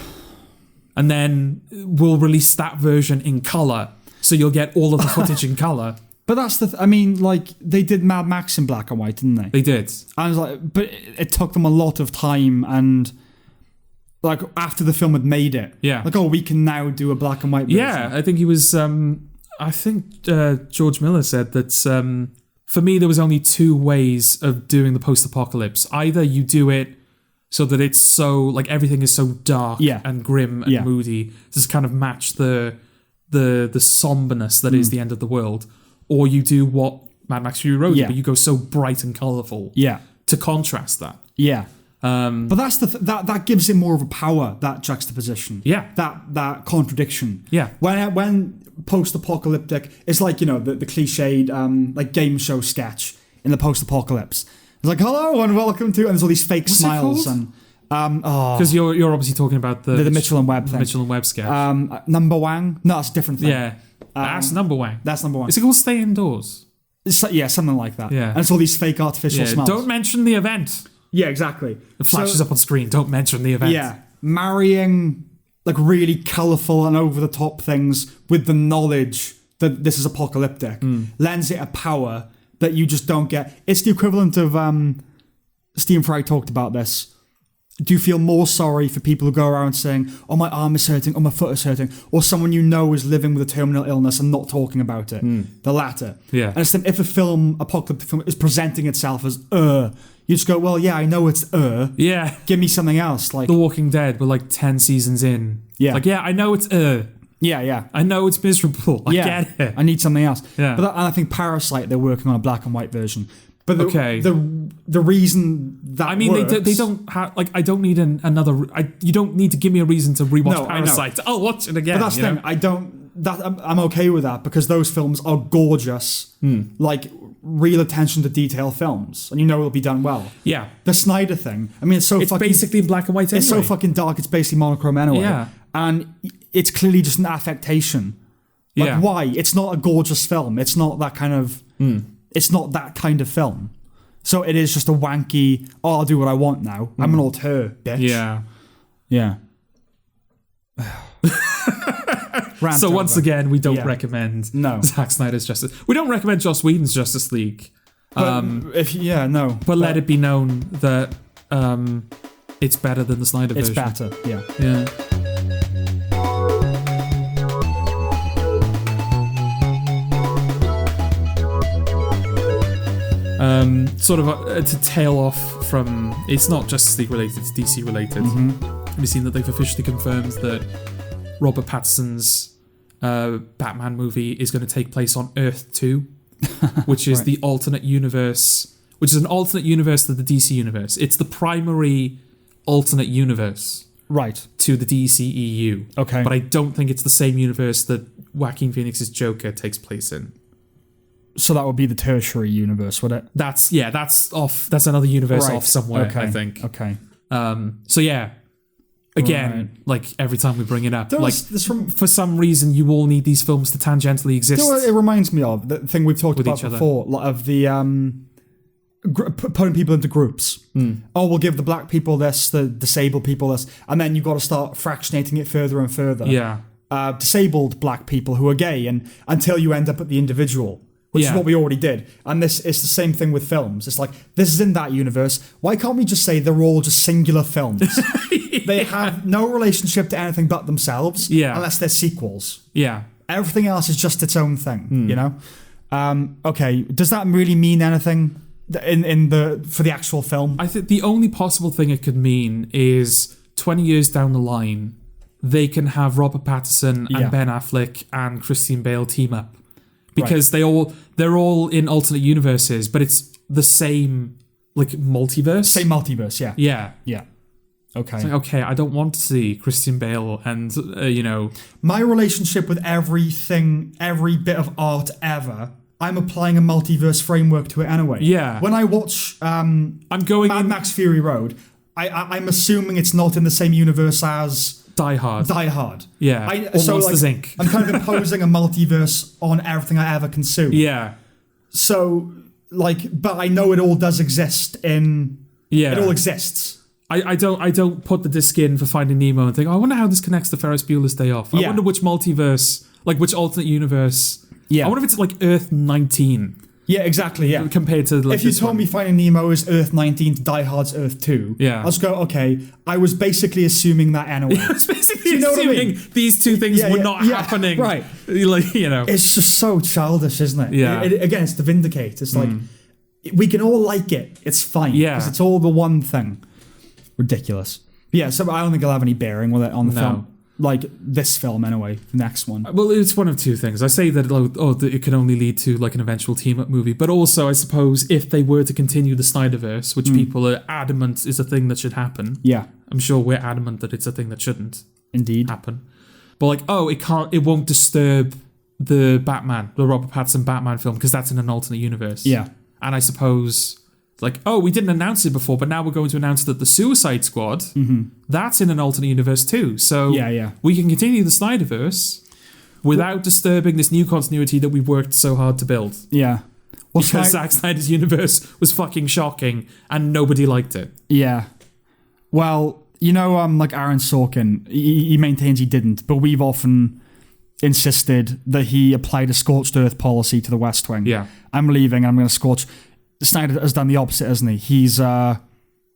And then we'll release that version in color, so you'll get all of the footage in color. But that's they did Mad Max in black and white, didn't they? They did. And I was like, but it took them a lot of time, and like after the film had made it. Yeah. Like, oh, we can now do a black and white version. Yeah, I think he was. George Miller said that for me there was only two ways of doing the post-apocalypse. Either you do it so that it's so like everything is so dark and grim and moody, just kind of match the somberness that is the end of the world, or you do what Mad Max Fury Road did, but you go so bright and colourful to contrast that. Yeah. But that's that gives it more of a power, that juxtaposition. Yeah. That contradiction. Yeah. When post-apocalyptic, it's like, the cliched like game show sketch in the post-apocalypse. It's like, hello and welcome to, and there's all these fake smiles and because you're obviously talking about the Mitchell and Webb thing. Mitchell and Webb sketch. Number Wang? No, that's a different thing. Yeah. That's Number Wang. That's Number Wang. Is it called Stay Indoors? Yeah, something like that. Yeah. And it's all these fake artificial smiles. Don't mention the event. Yeah, exactly. It flashes up on screen. Don't mention the event. Yeah. Marrying like really colourful and over-the-top things with the knowledge that this is apocalyptic lends it a power that you just don't get. It's the equivalent of Stephen Fry talked about this. Do you feel more sorry for people who go around saying, oh, my arm is hurting, or my foot is hurting, or someone you know is living with a terminal illness and not talking about it? The latter. Yeah. And it's if a apocalyptic film, is presenting itself as, you just go, well, yeah, I know it's, yeah. Give me something else. Like The Walking Dead, we're like 10 seasons in. Yeah. Like, yeah, I know it's, Yeah. I know it's miserable. I get it. I need something else. Yeah. But and I think Parasite, they're working on a black and white version. But the reason that works, they don't have, like, I don't need another, you don't need to give me a reason to rewatch Parasite. I'll watch it again. But that's the thing, I'm okay with that because those films are gorgeous, like real attention to detail films, and it'll be done well. Yeah. The Snyder thing, I mean, it's basically in black and white anyway. It's so fucking dark, it's basically monochrome anyway. Yeah. And it's clearly just an affectation. Like, why? It's not a gorgeous film. It's not that kind of... It's not that kind of film. So it is just a wanky, I'll do what I want now. I'm an auteur, bitch. Yeah. Yeah. So once again, we don't recommend Zack Snyder's Justice. We don't recommend Joss Whedon's Justice League. But let it be known that it's better than the Snyder version. It's better, yeah. Yeah. To tail off from, it's not Justice League related, it's DC related. We've seen that they've officially confirmed that Robert Pattinson's Batman movie is going to take place on Earth 2, which is the alternate universe, which is an alternate universe to the DC universe. It's the primary alternate universe to the DCEU. Okay. But I don't think it's the same universe that Joaquin Phoenix's Joker takes place in. So that would be the tertiary universe, would it? That's off. That's another universe off somewhere, I think. Okay. So yeah, again, like every time we bring it up, for some reason you all need these films to tangentially exist. It reminds me of the thing we've talked about before, of the putting people into groups. Oh, we'll give the black people this, the disabled people this, and then you've got to start fractionating it further and further. Yeah. Disabled black people who are gay, and until you end up at the individual. Which is what we already did. And this is the same thing with films. It's like, this is in that universe. Why can't we just say they're all just singular films? They have no relationship to anything but themselves, unless they're sequels. Yeah. Everything else is just its own thing, Okay, does that really mean anything for the actual film? I think the only possible thing it could mean is 20 years down the line, they can have Robert Pattinson and Ben Affleck and Christian Bale team up. Because they're all in alternate universes, but it's the same multiverse. Same multiverse, yeah. Yeah. Yeah. Okay. It's like, okay, I don't want to see Christian Bale and my relationship with everything, every bit of art ever, I'm applying a multiverse framework to it anyway. Yeah. When I watch Mad Max Fury Road, I'm assuming it's not in the same universe as Die Hard. Yeah. Or Monsters Inc. I'm kind of imposing a multiverse on everything I ever consume. Yeah. So, but I know it all does exist it all exists. I don't put the disc in for Finding Nemo and think, I wonder how this connects to Ferris Bueller's Day Off. I wonder which multiverse, which alternate universe. Yeah. I wonder if it's Earth 19. Yeah, exactly, yeah. Compared to like if you told me Finding Nemo is Earth 19 to Die Hard's Earth 2, Yeah. I'll just go, okay, I was basically assuming that anyway. I was basically you know what I assuming mean? these two things were not happening. Right. Like, you know. It's just so childish, isn't it? Yeah. Again, it's to vindicate. It's like, we can all like it. It's fine. Yeah. Because it's all the one thing. Ridiculous. Yeah, so I don't think it'll have any bearing with it on the film. Like this film, anyway. The next one. Well, it's one of two things. I say that it can only lead to like an eventual team-up movie, but also I suppose if they were to continue the Snyderverse, which people are adamant is a thing that should happen. Yeah, I'm sure we're adamant that it's a thing that shouldn't indeed happen. But like, it won't disturb the Robert Pattinson Batman film because that's in an alternate universe. Yeah, and I suppose. Like, we didn't announce it before, but now we're going to announce that the Suicide Squad, that's in an alternate universe too. So we can continue the Snyderverse without disturbing this new continuity that we worked so hard to build. Yeah. Well, because Zack Snyder's universe was fucking shocking and nobody liked it. Yeah. Well, like Aaron Sorkin, he maintains he didn't, but we've often insisted that he applied a scorched earth policy to the West Wing. Yeah. I'm leaving, I'm going to scorch... Snyder has done the opposite, hasn't he? He's Sam's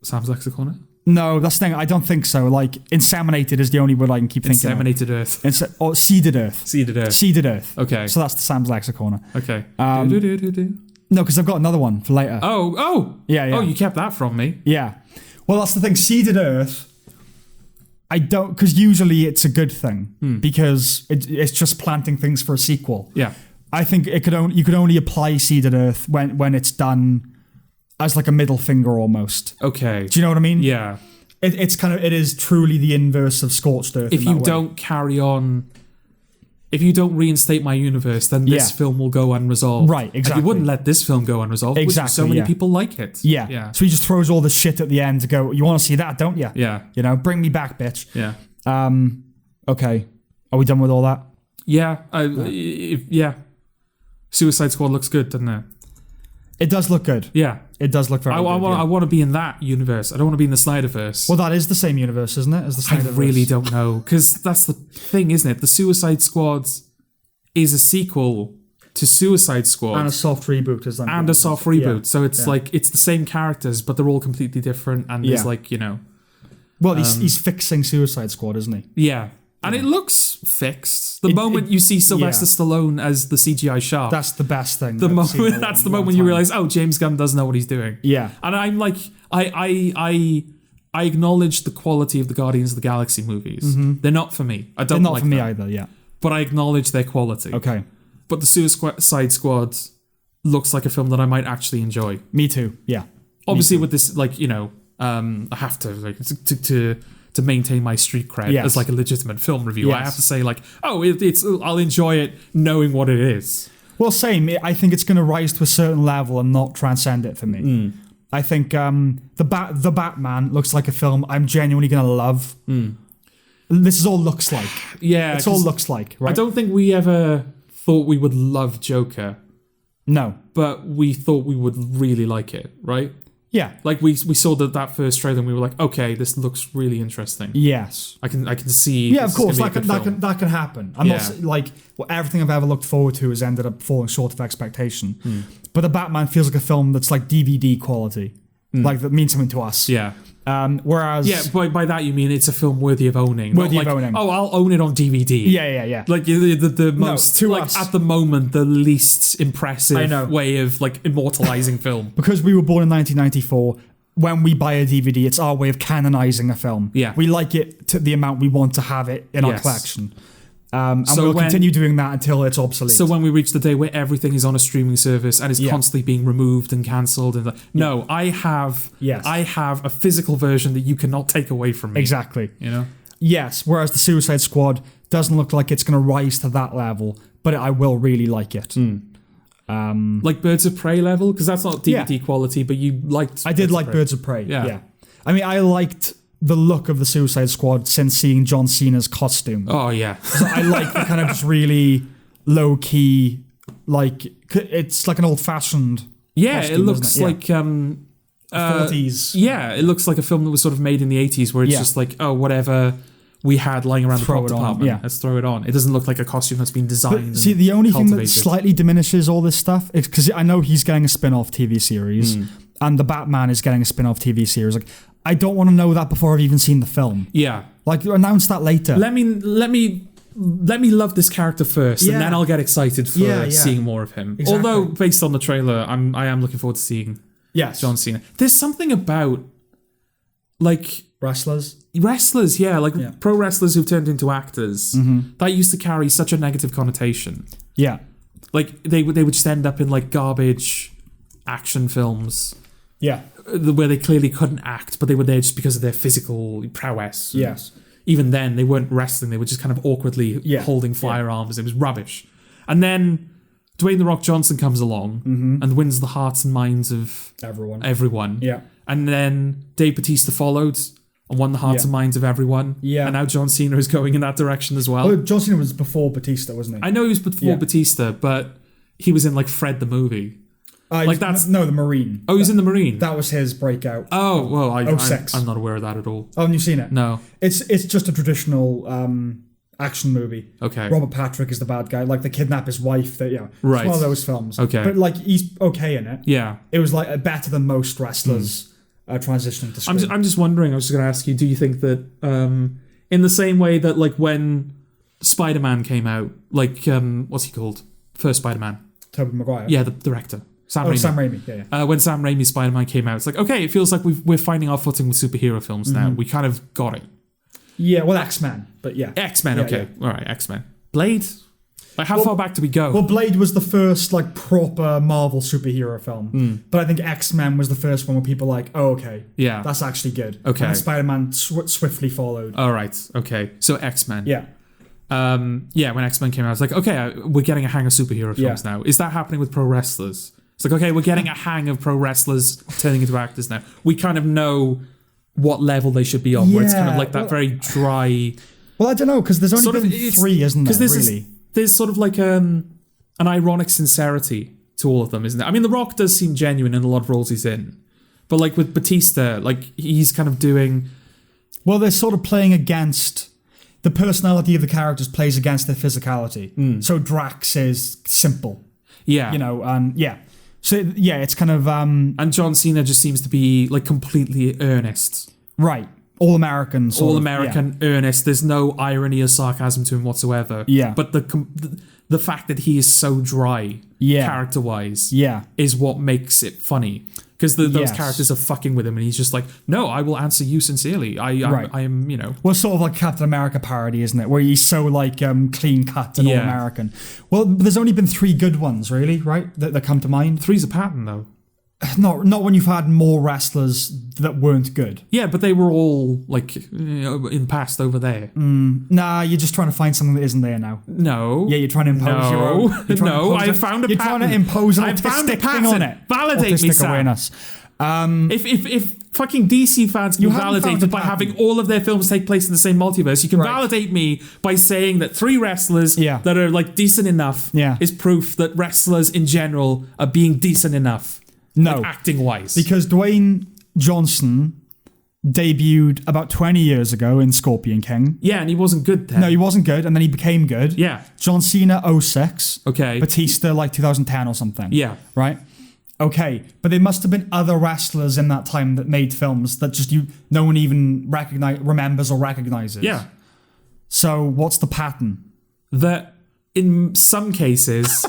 Lexicorner? No, that's the thing. I don't think so. Like, inseminated is the only word I can keep thinking of. Inseminated Earth. Or seeded Earth. Seeded Earth. Seeded Earth. Okay. So that's the Sam's Lexicorner. Okay. No, because I've got another one for later. Oh. Yeah. Oh, you kept that from me. Yeah. Well, that's the thing. Seeded Earth, I don't... Because usually it's a good thing. Because it's just planting things for a sequel. Yeah. I think you could only apply Seeded Earth when it's done as like a middle finger almost. Okay. Do you know what I mean? Yeah. It is truly the inverse of Scorched Earth. If you don't carry on, if you don't reinstate my universe, then this film will go unresolved. Right, exactly. Like you wouldn't let this film go unresolved. Exactly. So many people like it. Yeah. So he just throws all the shit at the end to go, you want to see that, don't you? Yeah. Bring me back, bitch. Yeah. Okay. Are we done with all that? Yeah. Yeah. Suicide Squad looks good, doesn't it? It does look good. Yeah. It does look very good. I want to be in that universe. I don't want to be in the Snyderverse. Well, that is the same universe, isn't it? As the Snyderverse. I really don't know. Because that's the thing, isn't it? The Suicide Squad is a sequel to Suicide Squad. And a soft reboot. And a soft reboot. Yeah. So it's like, it's the same characters, but they're all completely different. And there's like, Well, he's fixing Suicide Squad, isn't he? Yeah. And it looks fixed. The moment you see Sylvester Stallone as the CGI shark. That's the best thing. That's the moment you realize, James Gunn doesn't know what he's doing. Yeah. And I'm like, I acknowledge the quality of the Guardians of the Galaxy movies. Mm-hmm. They're not for me. I don't like them. They're not for me either, yeah. But I acknowledge their quality. Okay. But the Suicide Squad looks like a film that I might actually enjoy. Me too, yeah. Obviously with this, I have to to maintain my street cred as like a legitimate film review. I have to say I'll enjoy it knowing what it is. Well, same. I think it's going to rise to a certain level and not transcend it for me. I think the Batman looks like a film I'm genuinely going to love. This is all looks like. Yeah. It's all looks like, right? I don't think we ever thought we would love Joker. No. But we thought we would really like it, right? Yeah. Like we saw that first trailer and we were like, okay, this looks really interesting. Yes. I can see. Yeah, of course, that can happen. I'm not like everything I've ever looked forward to has ended up falling short of expectation. But the Batman feels like a film that's like DVD quality, like that means something to us. Yeah. Whereas by that you mean it's a film worthy of owning. Worthy of owning. Oh, I'll own it on DVD. Yeah. Like the most to us. at the moment the least impressive way of like immortalizing film. Because we were born in 1994, when we buy a DVD, it's our way of canonizing a film. Yeah. We like it to the amount we want to have it in our collection. And we'll continue doing that until it's obsolete. So when we reach the day where everything is on a streaming service and is constantly being removed and cancelled, no, I have a physical version that you cannot take away from me. Exactly. Yes. Whereas the Suicide Squad doesn't look like it's going to rise to that level, but I will really like it. Like Birds of Prey level, because that's not DVD quality, but you liked. I did like Birds of Prey. Yeah. I mean, I liked the look of the Suicide Squad since seeing John Cena's costume. Oh, yeah. So I like the kind of just really low-key, like, it's like an old-fashioned costume, it looks like... 40s. Yeah, it looks like a film that was sort of made in the 80s where it's just like, whatever we had lying around the prop department. Yeah. Let's throw it on. It doesn't look like a costume that's been designed. But see, the only thing that cultivated. slightly diminishes all this stuff is because I know he's getting a spin-off TV series, and the Batman is getting a spin-off TV series. Like, I don't want to know that before I've even seen the film. Yeah. Like, announce that later. Let me love this character first, and then I'll get excited for seeing more of him. Exactly. Although, based on the trailer, I am looking forward to seeing John Cena. There's something about like wrestlers, pro wrestlers who've turned into actors that used to carry such a negative connotation. Yeah, like they would just end up in like garbage action films. Yeah, where they clearly couldn't act, but they were there just because of their physical prowess. Yes. Even then, they weren't wrestling; they were just kind of awkwardly holding firearms. It was rubbish. And then Dwayne "The Rock" Johnson comes along and wins the hearts and minds of everyone. Yeah. And then Dave Bautista followed and won the hearts and minds of everyone. Yeah. And now John Cena is going in that direction as well. Oh, John Cena was before Bautista, wasn't he? I know he was before Bautista, but he was in like Fred the movie. The Marine. Oh, he's in the Marine. That was his breakout. Oh well, I'm not aware of that at all. Oh, haven't you seen it? No. It's just a traditional action movie. Okay. Robert Patrick is the bad guy. Like, they kidnap his wife. Right. It's one of those films. Okay. But like, he's okay in it. Yeah. It was like better than most wrestlers transitioning to screen. I'm just wondering. I was just going to ask you. Do you think that in the same way that like when Spider-Man came out, like what's he called? First Spider-Man. Tobey Maguire. Yeah, the director. Sam Raimi. Sam Raimi, yeah. When Sam Raimi's Spider-Man came out, it's like, okay, it feels like we're finding our footing with superhero films now. We kind of got it. Yeah, well, X-Men, but yeah. X-Men, okay. Yeah. All right, X-Men. Blade? Like, how far back do we go? Well, Blade was the first, like, proper Marvel superhero film. But I think X-Men was the first one where people were like, oh, okay. Yeah. That's actually good. Okay. And Spider-Man swiftly followed. All right, okay. So X-Men. Yeah. When X-Men came out, I was like, okay, we're getting a hang of superhero films now. Is that happening with pro wrestlers? It's like, okay, we're getting a hang of pro wrestlers turning into actors now. We kind of know what level they should be on, where it's kind of like that very dry... Well, I don't know, because there's only been 3, isn't there, really? There's sort of like an ironic sincerity to all of them, isn't there? I mean, The Rock does seem genuine in a lot of roles he's in. But like with Bautista, like he's kind of doing... Well, they're sort of playing against... The personality of the characters plays against their physicality. So Drax is simple. Yeah. You know, and So, it's kind of... and John Cena just seems to be, like, completely earnest. Right. All-American. All-American, earnest. There's no irony or sarcasm to him whatsoever. Yeah. But the fact that he is so dry, character-wise, is what makes it funny. Because those characters are fucking with him, and he's just like, no, I will answer you sincerely. I am, you know... Well, sort of like Captain America parody, isn't it? Where he's so, like, clean-cut and all-American. Well, there's only been 3 good ones, really, right? That come to mind. 3's a pattern, though. Not when you've had more wrestlers that weren't good. Yeah, but they were all, like, in the past over there. Nah, you're just trying to find something that isn't there now. No. Yeah, you're trying to impose your own... No, I found a pattern. You're trying to impose an autistic thing on it. Validate me, Sam. Awareness. If fucking DC fans can validate it by having all of their films take place in the same multiverse, you can validate me by saying that 3 wrestlers that are, like, decent enough is proof that wrestlers in general are being decent enough. No. Like, acting-wise. Because Dwayne Johnson debuted about 20 years ago in Scorpion King. Yeah, and he wasn't good then. No, he wasn't good, and then he became good. Yeah. John Cena, 06. Okay. Bautista, like, 2010 or something. Yeah. Right? Okay, but there must have been other wrestlers in that time that made films that just no one even remembers or recognizes. Yeah. So what's the pattern? That in some cases...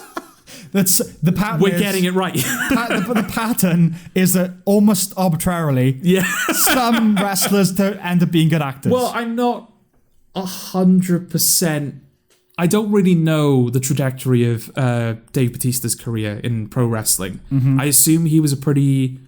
That's the pattern. We're getting it right. The pattern is that almost arbitrarily, some wrestlers end up being good actors. Well, I'm not 100%. I don't really know the trajectory of Dave Bautista's career in pro wrestling. I assume he was a pretty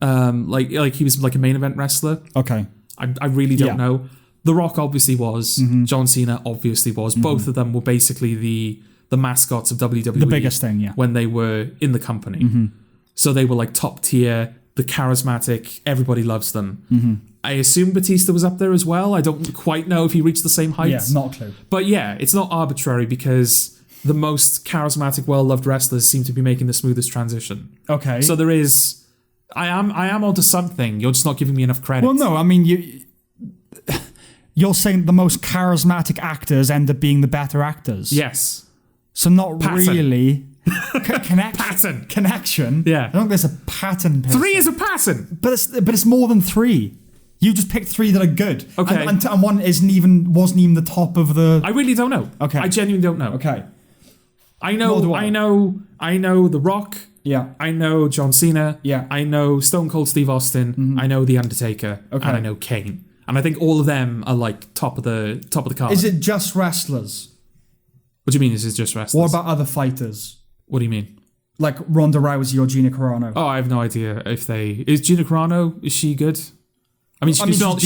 like he was like a main event wrestler. Okay, I really don't know. The Rock obviously was. John Cena obviously was. Both of them were basically the mascots of WWE. The biggest thing, when they were in the company. So they were like top tier, the charismatic, everybody loves them. I assume Bautista was up there as well. I don't quite know if he reached the same heights. Yeah, not a clue. But yeah, it's not arbitrary because the most charismatic, well-loved wrestlers seem to be making the smoothest transition. Okay. So there is... I am onto something. You're just not giving me enough credit. Well, no, I mean, you're saying the most charismatic actors end up being the better actors. Yes. So not Pattern. really. Pattern. Connection. Yeah. I don't think there's a pattern. Per 3 se. is a pattern. But it's more than 3. You just picked 3 that are good. Okay. And one wasn't even the top of the. I really don't know. Okay. I genuinely don't know. Okay. I know The Rock. Yeah. I know John Cena. Yeah. I know Stone Cold Steve Austin. I know The Undertaker. Okay. And I know Kane. And I think all of them are like top of the card. Is it just wrestlers? What do you mean? Is it just wrestlers? What about other fighters? What do you mean? Like Ronda Rousey or Gina Carano? Oh, I have no idea if they... Is Gina Carano, is she good? I mean, she's not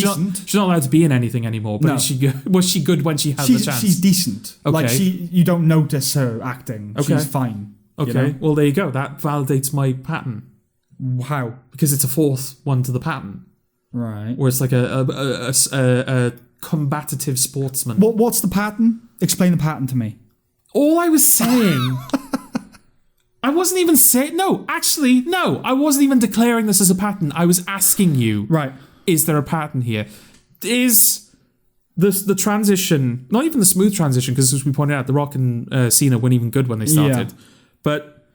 allowed to be in anything anymore, but is she good? Was she good when she had the chance? She's decent. Okay. Like, you don't notice her acting. Okay. She's fine. Okay, you know? well, there you go. That validates my pattern. How? Because it's a 4th one to the pattern. Right. Where it's like a combative sportsman. What's the pattern? Explain the pattern to me. All I was saying... I wasn't even saying... No, actually, no. I wasn't even declaring this as a pattern. I was asking you... Right. Is there a pattern here? Is the transition... Not even the smooth transition, because as we pointed out, The Rock and Cena weren't even good when they started. Yeah. But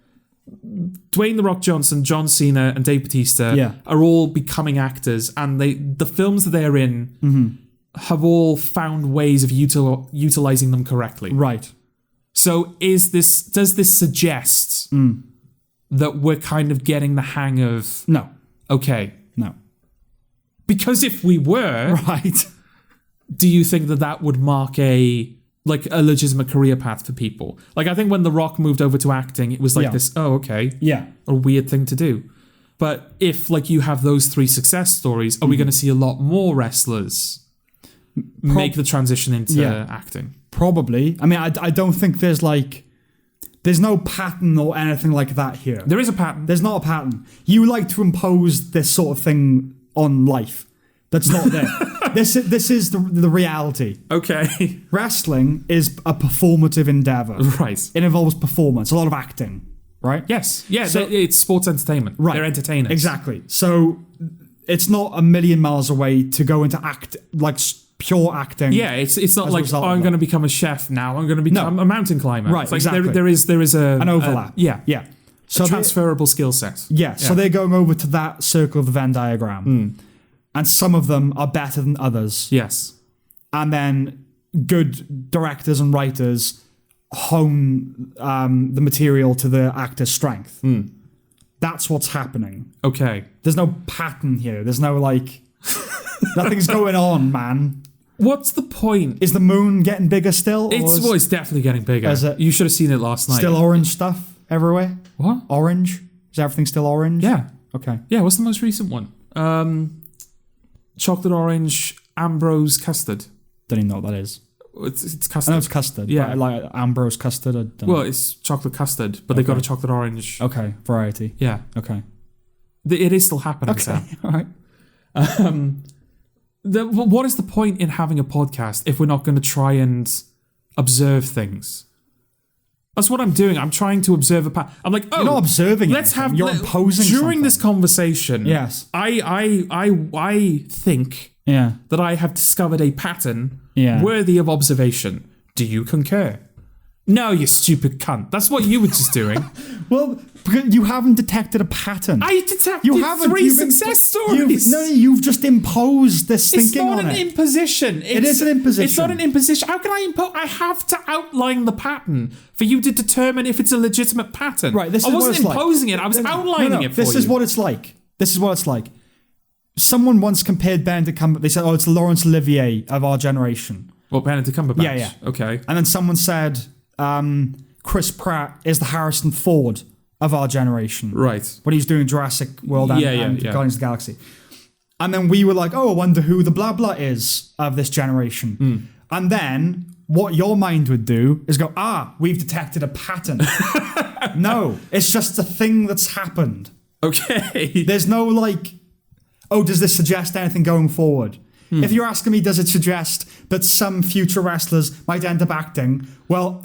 Dwayne The Rock Johnson, John Cena, and Dave Bautista are all becoming actors, and the films that they're in have all found ways of utilizing them correctly. Right. So does this suggest that we're kind of getting the hang of... No. Okay. No. Because if we were... Right. Do you think that would mark a legitimate career path for people? Like, I think when The Rock moved over to acting, it was like this, oh, okay. Yeah. A weird thing to do. But if, like, you have those 3 success stories, are we going to see a lot more wrestlers make the transition into acting? Probably. I mean, I don't think there's no pattern or anything like that here. There is a pattern. There's not a pattern. You like to impose this sort of thing on life. That's not there. This is the reality. Okay. Wrestling is a performative endeavor. Right. It involves performance, a lot of acting, right? Yes. Yeah, so, it's sports entertainment. Right. They're entertainers. Exactly. So it's not a million miles away to go into pure acting. Yeah, it's not like, I'm going to become a chef now. I'm going to become a mountain climber. Right, it's like exactly. There is an overlap. Yeah. So transferable skill set. Yeah, so they're going over to that circle of the Venn diagram. And some of them are better than others. Yes. And then good directors and writers hone the material to the actor's strength. That's what's happening. Okay. There's no pattern here. There's no, nothing's going on, man. What's the point? Is the moon getting bigger still? It's definitely getting bigger. You should have seen it last night. Still orange stuff everywhere? What? Orange? Is everything still orange? Yeah. Okay. Yeah, what's the most recent one? Chocolate orange Ambrose custard. Don't even know what that is. It's custard. I know it's custard. Yeah. But like Ambrose custard. I don't know. It's chocolate custard, but they've got a chocolate orange. Okay, variety. Yeah. Okay. It is still happening, okay. Sam. All right. What is the point in having a podcast if we're not going to try and observe things? That's what I'm doing. I'm trying to observe I'm like, you're not observing. You're imposing during something. this conversation. Yes, I think that I have discovered a pattern worthy of observation. Do you concur? No, you stupid cunt. That's what you were just doing. Well, you haven't detected a pattern. I detected 3 success stories. You've just imposed this thinking on it. It's not an imposition. It is an imposition. It's not an imposition. How can I impose? I have to outline the pattern for you to determine if it's a legitimate pattern. Right. I wasn't imposing it. I was outlining it for you. This is what it's like. Someone once compared Benedict Cumberbatch. They said, it's the Laurence Olivier of our generation. Well, Benedict Cumberbatch. Yeah. Okay. And then someone said... Chris Pratt is the Harrison Ford of our generation. Right. When he's doing Jurassic World and Guardians of the Galaxy. And then we were like, I wonder who the blah blah is of this generation. And then what your mind would do is go, we've detected a pattern. No, it's just a thing that's happened. Okay. There's no does this suggest anything going forward? If you're asking me, does it suggest that some future wrestlers might end up acting? Well,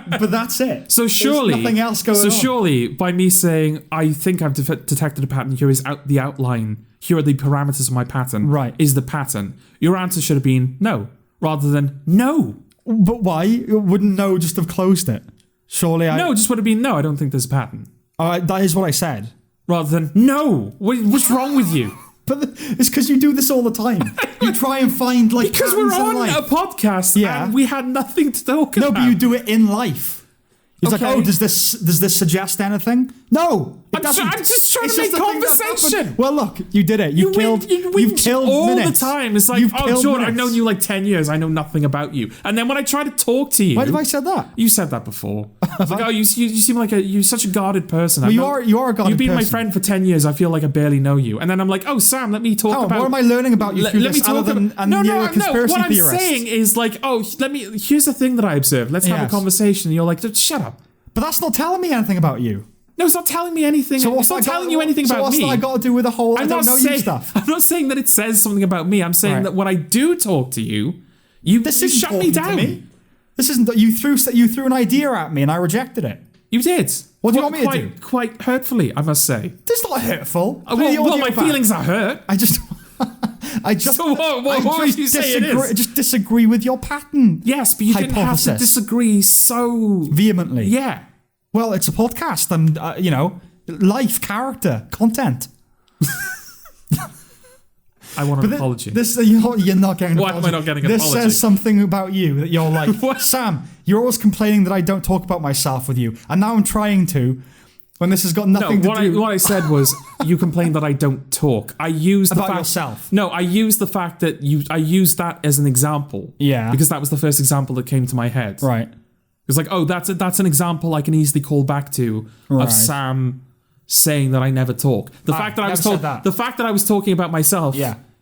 But that's it. So surely, there's nothing else going on. So surely, by me saying, I think I've detected a pattern, here is the outline, here are the parameters of my pattern, Right. is the pattern. Your answer should have been no, rather than no. But why? Wouldn't no just have closed it? Surely No, it just would have been no, I don't think there's a pattern. That is what I said. Rather than no. What's wrong with you? But it's because you do this all the time. You try and find like Because we're patterns in on life. a podcast and we had nothing to talk about. No, but you do it in life. He's like, Okay. oh, does this suggest anything? No, it doesn't. I'm just trying It's to make just the thing that conversation. happened. Well, look, you did it. You've killed all minutes. the time. It's like, You've oh, killed Jordan, I've minutes. known you like 10 years. I know nothing about you. And then when I try to talk to you, Why have I said that? you said that before. It's like, oh, you seem like you're such a guarded person. Well, you are a guarded person. You've been my friend for 10 years. I feel like I barely know you. And then I'm like, oh, Sam, let me talk about. What am I learning about you through Let me this talk other than about. No. conspiracy What I'm theorists? saying is like, oh, here's the thing that I observed. Let's have a Yes. conversation. And you're like, shut up. But that's not telling me anything about you. No, it's not telling me anything. It's not telling you anything about me. So what's that got to do with the whole I don't know you stuff? I'm not saying that it says something about me. I'm saying that when I do talk to you, you shut me down. This isn't. You threw an idea at me and I rejected it. You did. What do you want me to do? Quite hurtfully, I must say. This is not hurtful. Well, my feelings are hurt. I just. So what are you saying it is? I just disagree with your pattern. Yes, but you didn't have to disagree so vehemently. Yeah. Well, it's a podcast and, life, character, content. I want an apology. You're not getting an apology. Why am I not getting an apology? This says something about you that you're like, Sam, you're always complaining that I don't talk about myself with you. And now I'm trying to, when this has got nothing to do... What I said was, you complain that I don't talk. I use the about fact... yourself. No, I use the fact that I use that as an example. Yeah. Because that was the first example that came to my head. Right. It's like, oh, that's an example I can easily call back to of Sam saying that I never talk. The fact that I was talking about myself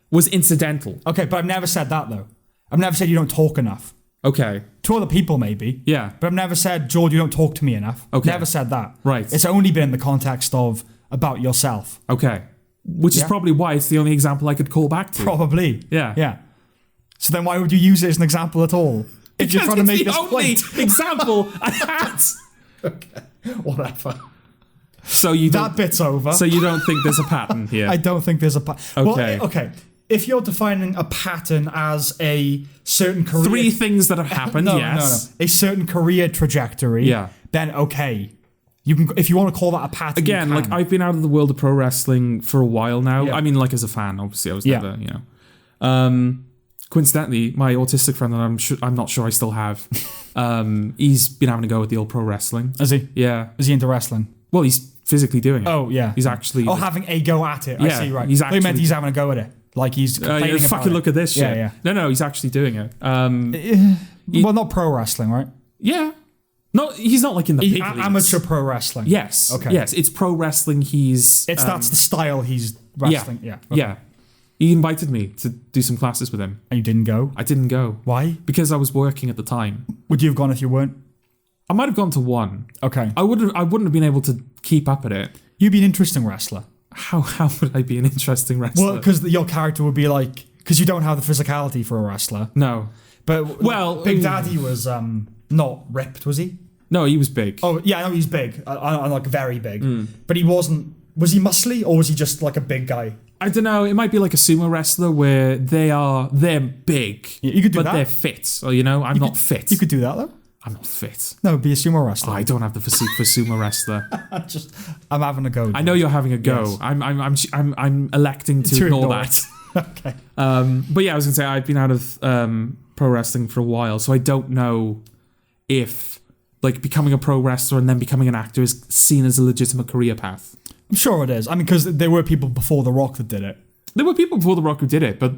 was incidental. Okay, but I've never said that though. I've never said you don't talk enough. Okay. To other people maybe. Yeah. But I've never said, George, you don't talk to me enough. Okay. Never said that. Right. It's only been in the context of about yourself. Okay. Which is probably why it's the only example I could call back to. Probably. Yeah. Yeah. So then why would you use it as an example at all? If you're trying to make this point. Example I had. Okay, whatever. So that bit's over. So you don't think there's a pattern here? I don't think there's a pattern. Okay. Well, okay. If you're defining a pattern as a certain career, 3 things that have happened, no, yes, a certain career trajectory, then okay, you can. If you want to call that a pattern, again, like I've been out of the world of pro wrestling for a while now. Yeah. I mean, like as a fan, obviously, I was never, coincidentally, my autistic friend that I'm not sure I still have, he's been having a go at the old pro wrestling. Is he? Yeah. Is he into wrestling? Well, he's physically doing it. Oh, yeah. He's actually... having a go at it. I see, right. He's actually... meant he's having a go at it. Like he's complaining about fucking it. look at this shit. Yeah. No, he's actually doing it. Well, not pro wrestling, right? Yeah. No, he's not like in the big leagues. Amateur pro wrestling. Yes. Okay. Yes, it's pro wrestling. That's the style he's wrestling. Yeah. Okay. Yeah. He invited me to do some classes with him. And you didn't go? I didn't go. Why? Because I was working at the time. Would you have gone if you weren't? I might have gone to one. Okay. I wouldn't have been able to keep up at it. You'd be an interesting wrestler. How would I be an interesting wrestler? Well, because your character would be like... Because you don't have the physicality for a wrestler. No. But Big Daddy was not ripped, was he? No, he was big. Oh, yeah, I know he's big. I'm like very big. But he wasn't... Was he muscly or was he just like a big guy? I don't know. It might be like a sumo wrestler where they're big. Yeah, you could do that. But they're fit. So, I'm not fit. You could do that though. I'm not fit. No, be a sumo wrestler. Oh, I don't have the physique for sumo wrestler. I'm having a go. I know you're having a go. Yes. I'm electing to ignore that. Okay. But yeah, I was gonna say I've been out of pro wrestling for a while, so I don't know if like becoming a pro wrestler and then becoming an actor is seen as a legitimate career path. I'm sure it is. I mean, because there were people before The Rock that did it. There were people before The Rock who did it, but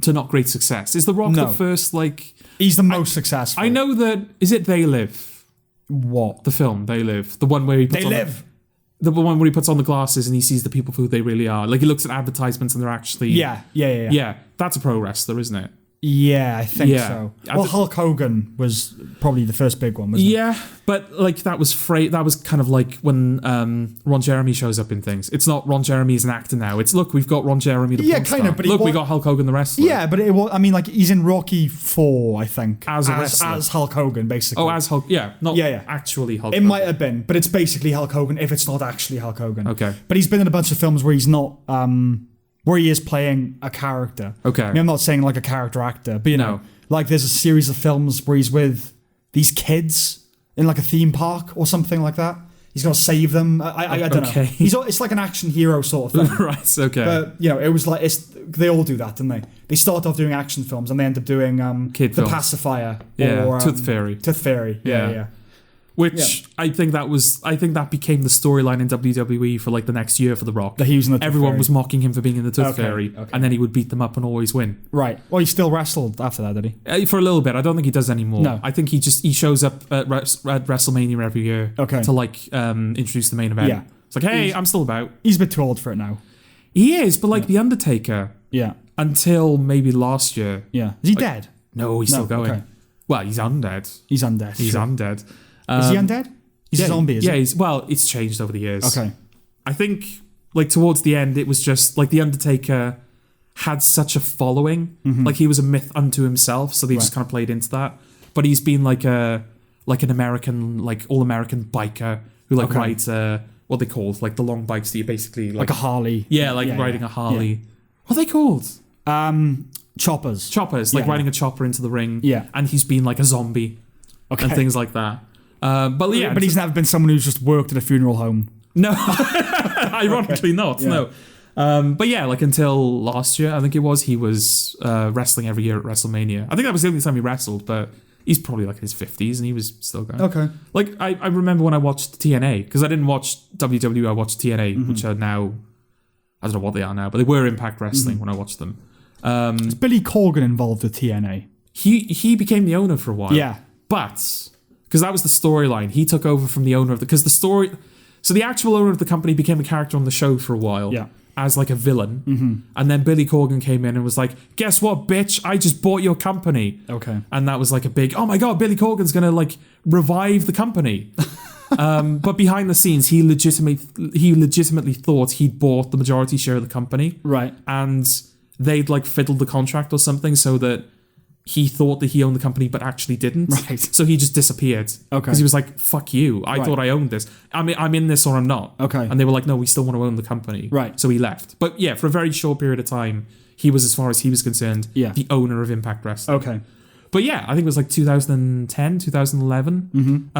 to not great success. Is The Rock the first like? He's the most successful. I know that. Is it They Live? What? The film They Live. The one where he puts the one where he puts on the glasses and he sees the people for who they really are. Like he looks at advertisements and they're actually... Yeah. Yeah, that's a pro wrestler, isn't it? Yeah, I think Yeah. so. Well, Hulk Hogan was probably the first big one, wasn't it? Yeah, but like that was kind of like when Ron Jeremy shows up in things. It's not Ron Jeremy as an actor now. It's look, we've got Ron Jeremy the porn star. but look, we got Hulk Hogan the wrestler. Yeah, but it was. I mean, like he's in Rocky 4, I think, As a wrestler. as Hulk Hogan, basically. Oh, as Hulk. Yeah, not actually Hulk. It Hogan. might have been, but it's basically Hulk Hogan if it's not actually Hulk Hogan. Okay. But he's been in a bunch of films where he's not. Where he is playing a character. Okay. I mean, I'm not saying like a character actor, but you know, like there's a series of films where he's with these kids in like a theme park or something like that. He's got to save them. I don't know. It's like an action hero sort of thing. Right, okay. But, you know, it was like, they all do that, don't they? They start off doing action films and they end up doing Kid The films. Pacifier. Yeah, or, Tooth Fairy. Tooth Fairy, yeah. Which I think that became the storyline in WWE for like the next year for The Rock. That he was in the Tooth Everyone Fairy. was mocking him for being in the Tooth Okay, Fairy, okay. and then he would beat them up and always win. Right. Well, he still wrestled after that, did he? For a little bit. I don't think he does anymore. No. I think he shows up at WrestleMania every year to like introduce the main event. Yeah. It's like, hey, I'm still about. He's a bit too old for it now. He is, but like The Undertaker, Yeah. until maybe last year. Yeah. Is he dead? No, he's still going. okay. Well, he's undead. He's undead. He's sure. undead. Is he undead? He's a zombie, is he? Yeah, it's changed over the years. Okay. I think, like, towards the end, it was just, like, The Undertaker had such a following. Like, he was a myth unto himself, so they just kind of played into that. But he's been, like, an American, like, all-American biker who, like, rides, what they called, like, the long bikes that you basically... Like a Harley. Yeah, like riding a Harley. Yeah. What are they called? Choppers. Choppers, like riding a chopper into the ring. Yeah. And he's been, like, a zombie. Okay. And things like that. But yeah, But he's never been someone who's just worked at a funeral home. No, ironically not. Yeah. No, but yeah, like until last year, I think it was. He was wrestling every year at WrestleMania. I think that was the only time he wrestled, but he's probably like in his 50s and he was still going. Okay. Like I remember when I watched TNA because I didn't watch WWE. I watched TNA, which are now I don't know what they are now, but they were Impact Wrestling when I watched them. Is Billy Corgan involved with TNA? He became the owner for a while. Yeah, but. Because that was the storyline. He took over from the owner of So the actual owner of the company became a character on the show for a while. Yeah. As like a villain. And then Billy Corgan came in and was like, guess what, bitch? I just bought your company. Okay. And that was like a big, oh my God, Billy Corgan's going to like revive the company. But behind the scenes, he legitimately thought he'd bought the majority share of the company. Right. And they'd like fiddled the contract or something so that he thought that he owned the company, but actually didn't. Right. So he just disappeared. Okay. Because he was like, fuck you. I thought I owned this. I'm in this or I'm not. Okay. And they were like, no, we still want to own the company. Right. So he left. But yeah, for a very short period of time, he was, as far as he was concerned, the owner of Impact Wrestling. Okay. But yeah, I think it was like 2010, 2011.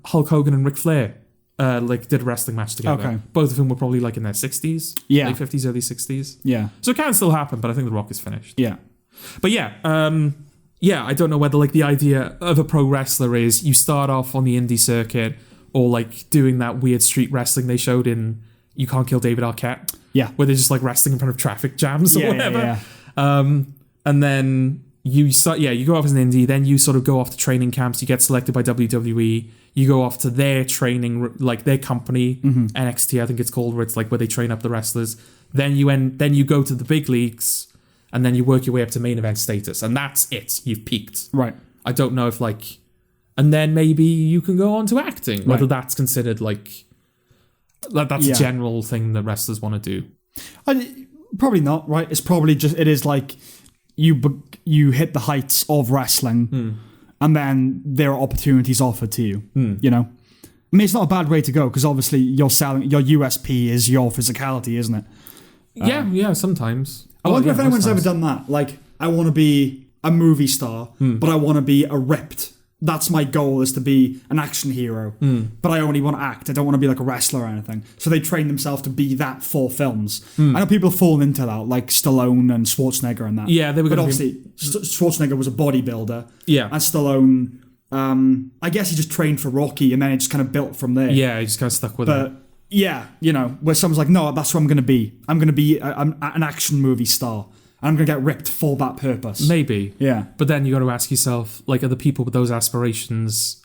Hulk Hogan and Ric Flair like did a wrestling match together. Okay. Both of them were probably like in their 60s. Yeah. Late 50s, early 60s. Yeah. So it can still happen, but I think The Rock is finished. Yeah. But yeah, I don't know whether like the idea of a pro wrestler is you start off on the indie circuit or like doing that weird street wrestling they showed in You Can't Kill David Arquette. Yeah. Where they're just like wrestling in front of traffic jams or whatever. Yeah. And then you go off as an indie, then you sort of go off to training camps, you get selected by WWE, you go off to their training, like their company, NXT I think it's called, where it's like where they train up the wrestlers. Then you go to the big leagues, and then you work your way up to main event status, and that's it. You've peaked. Right. I don't know if like, and then maybe you can go on to acting. Whether that's considered like, that's a general thing that wrestlers want to do. Probably not. Right. It's probably just it is like you hit the heights of wrestling, and then there are opportunities offered to you. You know. I mean, it's not a bad way to go because obviously your USP is your physicality, isn't it? Yeah. Sometimes. I wonder if anyone's ever done that. Like, I want to be a movie star, but I want to be a ripped. That's my goal, is to be an action hero. But I only want to act. I don't want to be like a wrestler or anything. So they train themselves to be that for films. I know people fall into that, like Stallone and Schwarzenegger and that. Yeah, they were. But obviously, Schwarzenegger was a bodybuilder. Yeah. And Stallone, I guess he just trained for Rocky, and then it just kind of built from there. Yeah, he just kind of stuck with it. But yeah, you know, where someone's like, no, that's what I'm going to be. I'm going to be an action movie star. And I'm going to get ripped for that purpose. Maybe. Yeah. But then you got to ask yourself, like, are the people with those aspirations,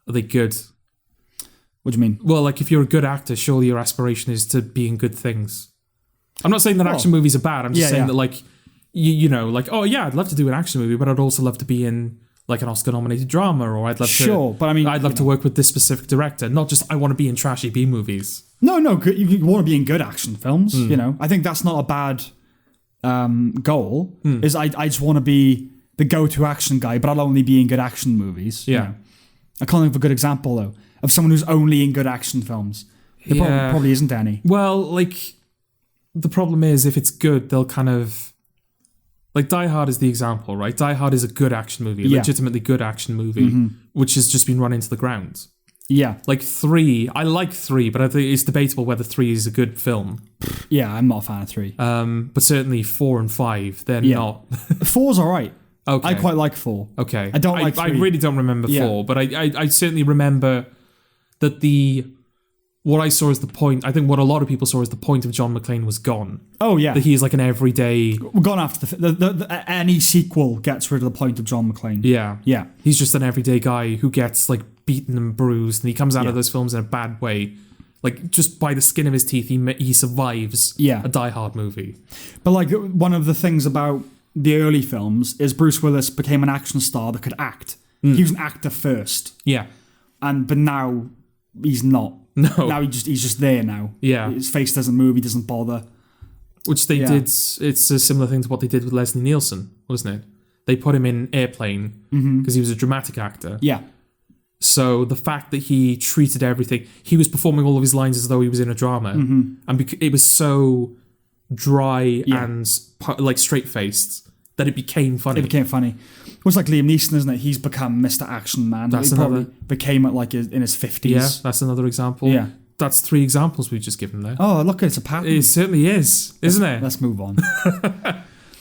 are they good? What do you mean? Well, like, if you're a good actor, surely your aspiration is to be in good things. I'm not saying that action movies are bad. I'm just saying that, like, you know, like, oh yeah, I'd love to do an action movie, but I'd also love to be in like an Oscar-nominated drama, or I'd love Sure, but I mean, I'd love to work with this specific director, not just I want to be in trashy B movies. No, you want to be in good action films. You know, I think that's not a bad goal. Is I just want to be the go-to action guy, but I'll only be in good action movies. Yeah. You know? I can't think of a good example though of someone who's only in good action films. There probably isn't any. Well, like, the problem is if it's good, they'll kind of... Like, Die Hard is the example, right? Die Hard is a good action movie, a legitimately good action movie, which has just been run into the ground. Yeah. Like, 3, I like 3, but I think it's debatable whether 3 is a good film. Yeah, I'm not a fan of 3. But certainly 4 and 5, they're not. 4's all right. Okay. I quite like 4. Okay. I don't like 3. I really don't remember 4, but I certainly remember that what I saw as the point, I think what a lot of people saw as the point of John McClane was gone. Oh, yeah. That he's like an everyday... We're gone after any sequel gets rid of the point of John McClane. Yeah. Yeah. He's just an everyday guy who gets like beaten and bruised, and he comes out of those films in a bad way. Like, just by the skin of his teeth, he survives a Die Hard movie. But like, one of the things about the early films is Bruce Willis became an action star that could act. He was an actor first. Yeah. But now he's not. No. Now he's just there now. Yeah. His face doesn't move, he doesn't bother. Which they did, it's a similar thing to what they did with Leslie Nielsen, wasn't it? They put him in Airplane because he was a dramatic actor. Yeah. So the fact that he treated everything, he was performing all of his lines as though he was in a drama. And it was so dry and like straight-faced that it became funny. It became funny. It was like Liam Neeson, isn't it? He's become Mr. Action Man. That's he probably became it like in his 50s. Yeah, that's another example. Yeah. That's 3 examples we've just given there. Oh, look, it's a pattern. It certainly is, isn't it? Let's move on. What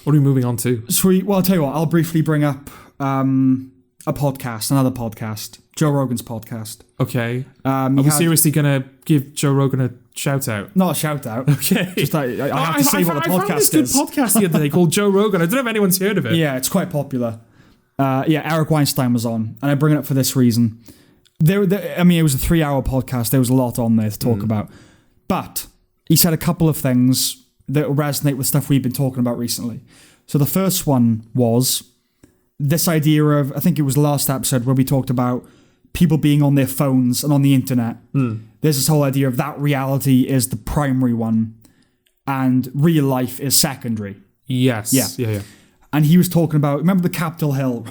are we moving on to? Sweet. Well, I'll tell you what, I'll briefly bring up another podcast, Joe Rogan's podcast. Okay. Are we seriously going to give Joe Rogan a shout out? Not a shout out. Okay. Just I have to say what the podcast is. I found this good podcast the other day called Joe Rogan. I don't know if anyone's heard of it. Yeah, it's quite popular. Eric Weinstein was on, and I bring it up for this reason. It was a 3-hour podcast. There was a lot on there to talk about. But he said a couple of things that resonate with stuff we've been talking about recently. So the first one was this idea of, I think it was the last episode where we talked about people being on their phones and on the internet. There's this whole idea of that reality is the primary one and real life is secondary. Yes. Yeah. And he was talking about, remember the Capitol Hill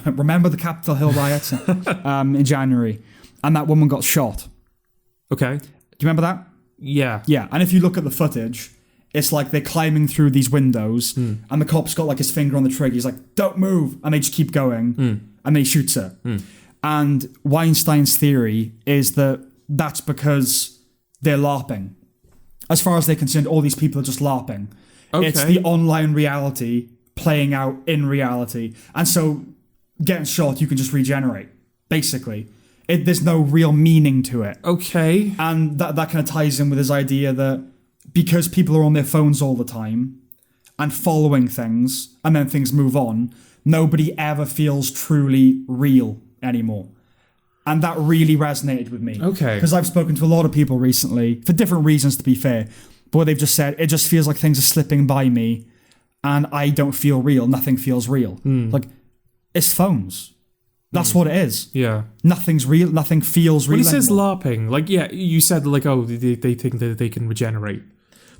riots in January? And that woman got shot. Okay. Do you remember that? Yeah. Yeah, and if you look at the footage, it's like they're climbing through these windows and the cop's got like his finger on the trigger. He's like, don't move. And they just keep going and then he shoots her. And Weinstein's theory is that that's because they're LARPing. As far as they're concerned, all these people are just LARPing. Okay. It's the online reality playing out in reality. And so getting shot, you can just regenerate, basically. There's no real meaning to it. Okay. And that kind of ties in with his idea that because people are on their phones all the time and following things, and then things move on, nobody ever feels truly real anymore. And that really resonated with me. Okay. Because I've spoken to a lot of people recently, for different reasons to be fair, but they've just said, it just feels like things are slipping by me and I don't feel real. Nothing feels real. Like, it's phones. That's what it is. Yeah. Nothing's real. Nothing feels real. When he says anymore. LARPing, like, yeah, you said, like, oh, they think that they can regenerate.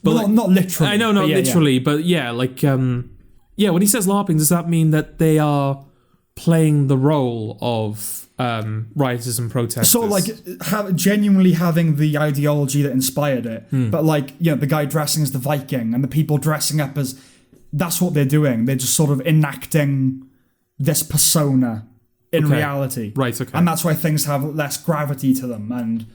But well, not literally. I know, not literally, but yeah, like, when he says LARPing, does that mean that they are playing the role of rioters and protesters? So, like, genuinely having the ideology that inspired it, but, like, you know, the guy dressing as the Viking and the people dressing up as... That's what they're doing. They're just sort of enacting this persona in reality. Right, okay. And that's why things have less gravity to them. And,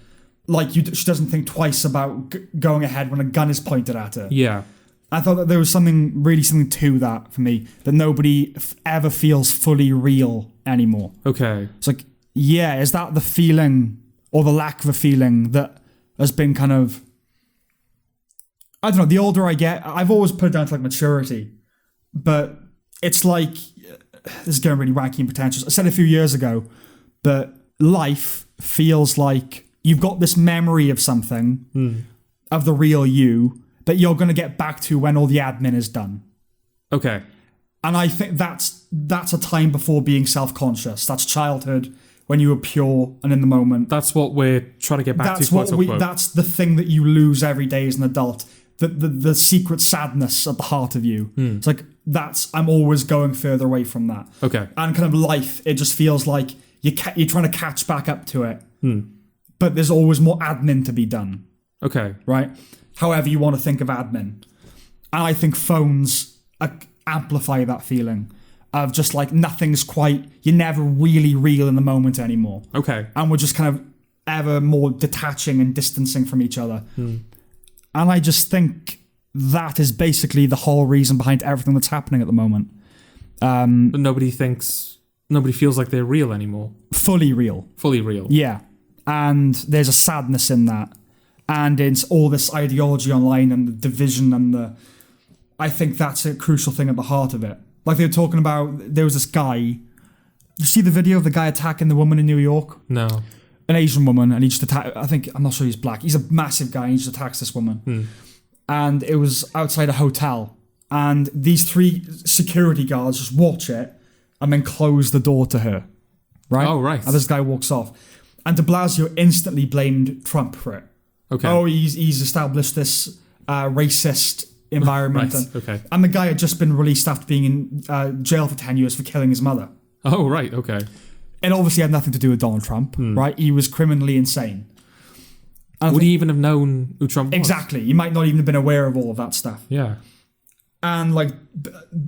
like, she doesn't think twice about going ahead when a gun is pointed at her. Yeah. I thought that there was something to that for me, that nobody ever feels fully real anymore. Okay. It's like, yeah, is that the feeling or the lack of a feeling that has been kind of... I don't know, the older I get, I've always put it down to, like, maturity. But it's like... This is getting really wanky and pretentious. I said a few years ago that life feels like you've got this memory of something, of the real you, that you're going to get back to when all the admin is done. Okay. And I think that's a time before being self-conscious. That's childhood, when you were pure and in the moment. That's what we're trying to get back to. That's the thing that you lose every day as an adult. The secret sadness at the heart of you. It's like, I'm always going further away from that. Okay. And kind of life, it just feels like you're trying to catch back up to it. But there's always more admin to be done. Okay. Right? However you want to think of admin. And I think phones amplify that feeling of just like you're never really real in the moment anymore. Okay. And we're just kind of ever more detaching and distancing from each other. And I just think that is basically the whole reason behind everything that's happening at the moment. But nobody feels like they're real anymore. Fully real. Fully real. Yeah. And there's a sadness in that. And it's all this ideology online and the division and I think that's a crucial thing at the heart of it. Like they were talking about, there was this guy. Did you see the video of the guy attacking the woman in New York? No. An Asian woman, and he just attacked. I'm not sure he's black. He's a massive guy, and he just attacks this woman. And it was outside a hotel, and these 3 security guards just watch it, and then close the door to her. Right? Oh, right. And this guy walks off, and De Blasio instantly blamed Trump for it. Okay. Oh, he's established this racist environment. Right. Okay. And the guy had just been released after being in jail for 10 years for killing his mother. Oh, right. Okay. It obviously had nothing to do with Donald Trump, right? He was criminally insane. Would he even have known who Trump was? Exactly. He might not even have been aware of all of that stuff. Yeah. And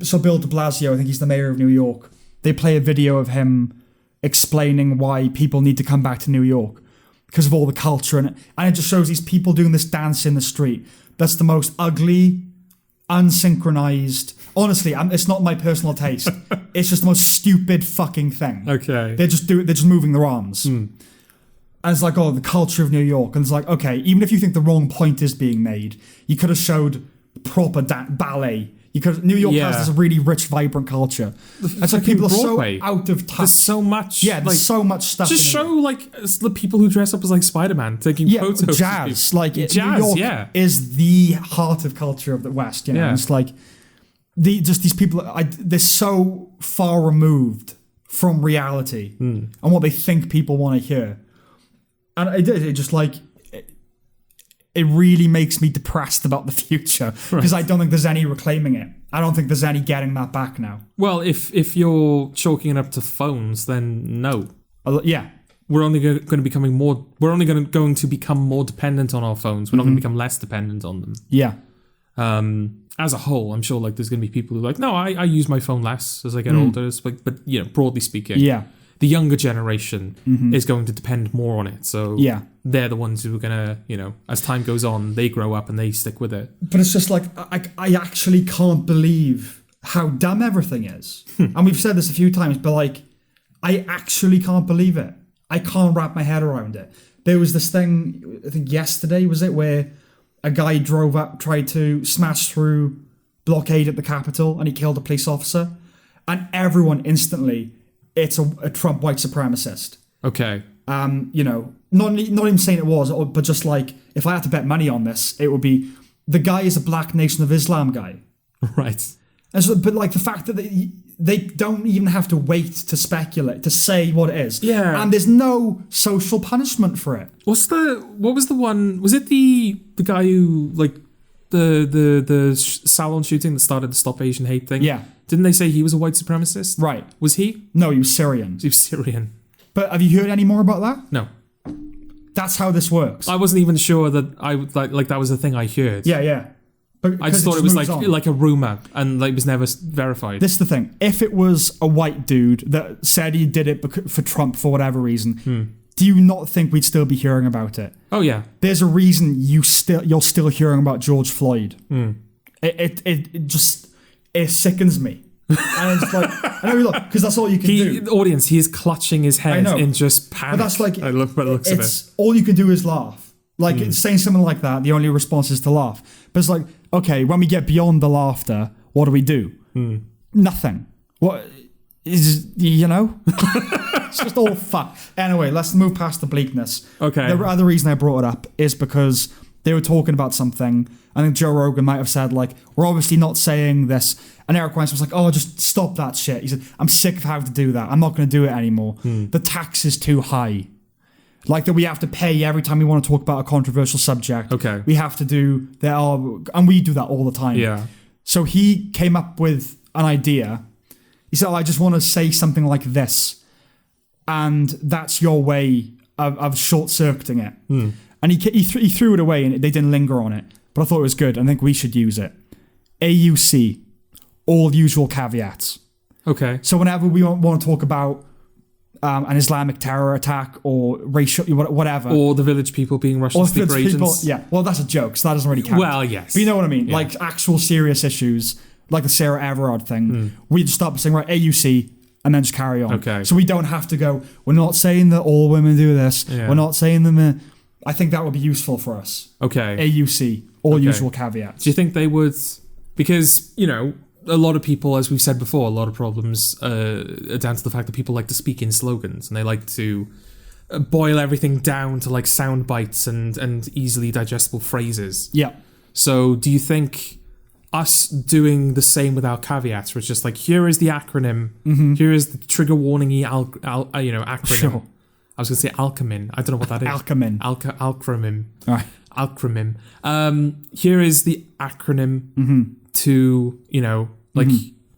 so Bill de Blasio, I think he's the mayor of New York, they play a video of him explaining why people need to come back to New York because of all the culture and it just shows these people doing this dance in the street. That's the most ugly, unsynchronized. Honestly, it's not my personal taste. It's just the most stupid fucking thing. Okay. They're just moving their arms. And it's like, the culture of New York. And it's like, okay, even if you think the wrong point is being made, you could have showed proper ballet. New York has this really rich, vibrant culture. It's like people Broadway. Are so out of touch. There's so much. Yeah, there's so much stuff. Just show the people who dress up as like Spider-Man taking photos. Jazz. Jazz, New York is the heart of culture of the West. You know? It's like these people. They're so far removed from reality and what they think people want to hear, and it just like. It really makes me depressed about the future because I don't think there's any reclaiming it. I don't think there's any getting that back now. Well, if you're chalking it up to phones, then no. Yeah. We're only going to becoming more. We're only going to become more dependent on our phones. We're not going to become less dependent on them. Yeah. As a whole, I'm sure there's going to be people who are like, no, I use my phone less as I get older. But broadly speaking, the younger generation is going to depend more on it. So they're the ones who are going to, as time goes on, they grow up and they stick with it. But it's just like, I actually can't believe how dumb everything is. And we've said this a few times, but I actually can't believe it. I can't wrap my head around it. There was this thing, I think yesterday, was it, where a guy drove up, tried to smash through blockade at the Capitol, and he killed a police officer. And everyone instantly, it's a Trump white supremacist. Okay. Not even saying it was, but just like, if I had to bet money on this, it would be, the guy is a Black Nation of Islam guy. Right. And so, but the fact that they don't even have to wait to speculate, to say what it is. Yeah. And there's no social punishment for it. What was the one, was it the guy who, the salon shooting that started the Stop Asian Hate thing? Yeah. Didn't they say he was a white supremacist? Right. Was he? No, he was Syrian. He was Syrian. But have you heard any more about that? No. That's how this works. I wasn't even sure that that was the thing I heard. Yeah. But I just thought it was like a rumor and it was never verified. This is the thing. If it was a white dude that said he did it for Trump for whatever reason, do you not think we'd still be hearing about it? Oh yeah. There's a reason you're still hearing about George Floyd. It sickens me. And it's like, I know, look, because that's all you can do. The audience, he is clutching his head in just panic. But that's like, I love what it looks of it. All you can do is laugh. Saying something like that, the only response is to laugh. But it's like, okay, when we get beyond the laughter, what do? Nothing. What is, it's just all fuck. Anyway, let's move past the bleakness. Okay. The other reason I brought it up is because they were talking about something. I think Joe Rogan might have said, like, we're obviously not saying this. And Eric Weinstein was like, oh, just stop that shit. He said, I'm sick of having to do that. I'm not going to do it anymore. The tax is too high. Like, that we have to pay every time we want to talk about a controversial subject. Okay. We have to do, and we do that all the time. Yeah. So he came up with an idea. He said, I just want to say something like this. And that's your way of short-circuiting it. And he threw it away and they didn't linger on it. But I thought it was good. I think we should use it. AUC, all usual caveats. Okay. So whenever we want to talk about an Islamic terror attack or racial, whatever. Or the village people being Russian sleeper agents. Yeah, well, that's a joke, so that doesn't really count. Well, yes. But you know what I mean? Yeah. Like actual serious issues, like the Sarah Everard thing. We just start by saying, right, AUC, and then just carry on. Okay. So we don't have to go, we're not saying that all women do this. Yeah. We're not saying them. I think that would be useful for us. Okay. AUC, all usual caveats. Do you think they would... Because, you know, a lot of people, as we've said before, a lot of problems are down to the fact that people like to speak in slogans and they like to boil everything down to like sound bites and easily digestible phrases. Yeah. So do you think us doing the same with our caveats, where it's just like, here is the acronym, here is the trigger warning-y acronym. Sure. I was going to say alchemin. I don't know what that is. Alchemin. Alchronym. All right. Acronym. Here is the acronym to, you know, like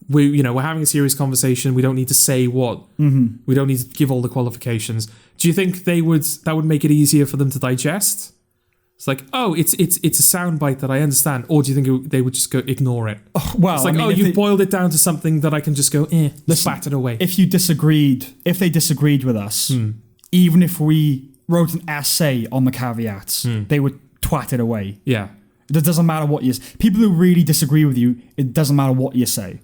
we're having a serious conversation. We don't need to say what. We don't need to give all the qualifications. Do you think that would make it easier for them to digest? It's like, oh, it's a soundbite that I understand, or do you think they would just go ignore it? Oh, well, it's like, you've boiled it down to something that I can just go, spat it away. If they disagreed with us, even if we wrote an essay on the caveats, they would twat it away. Yeah. It doesn't matter what you say. People who really disagree with you, it doesn't matter what you say.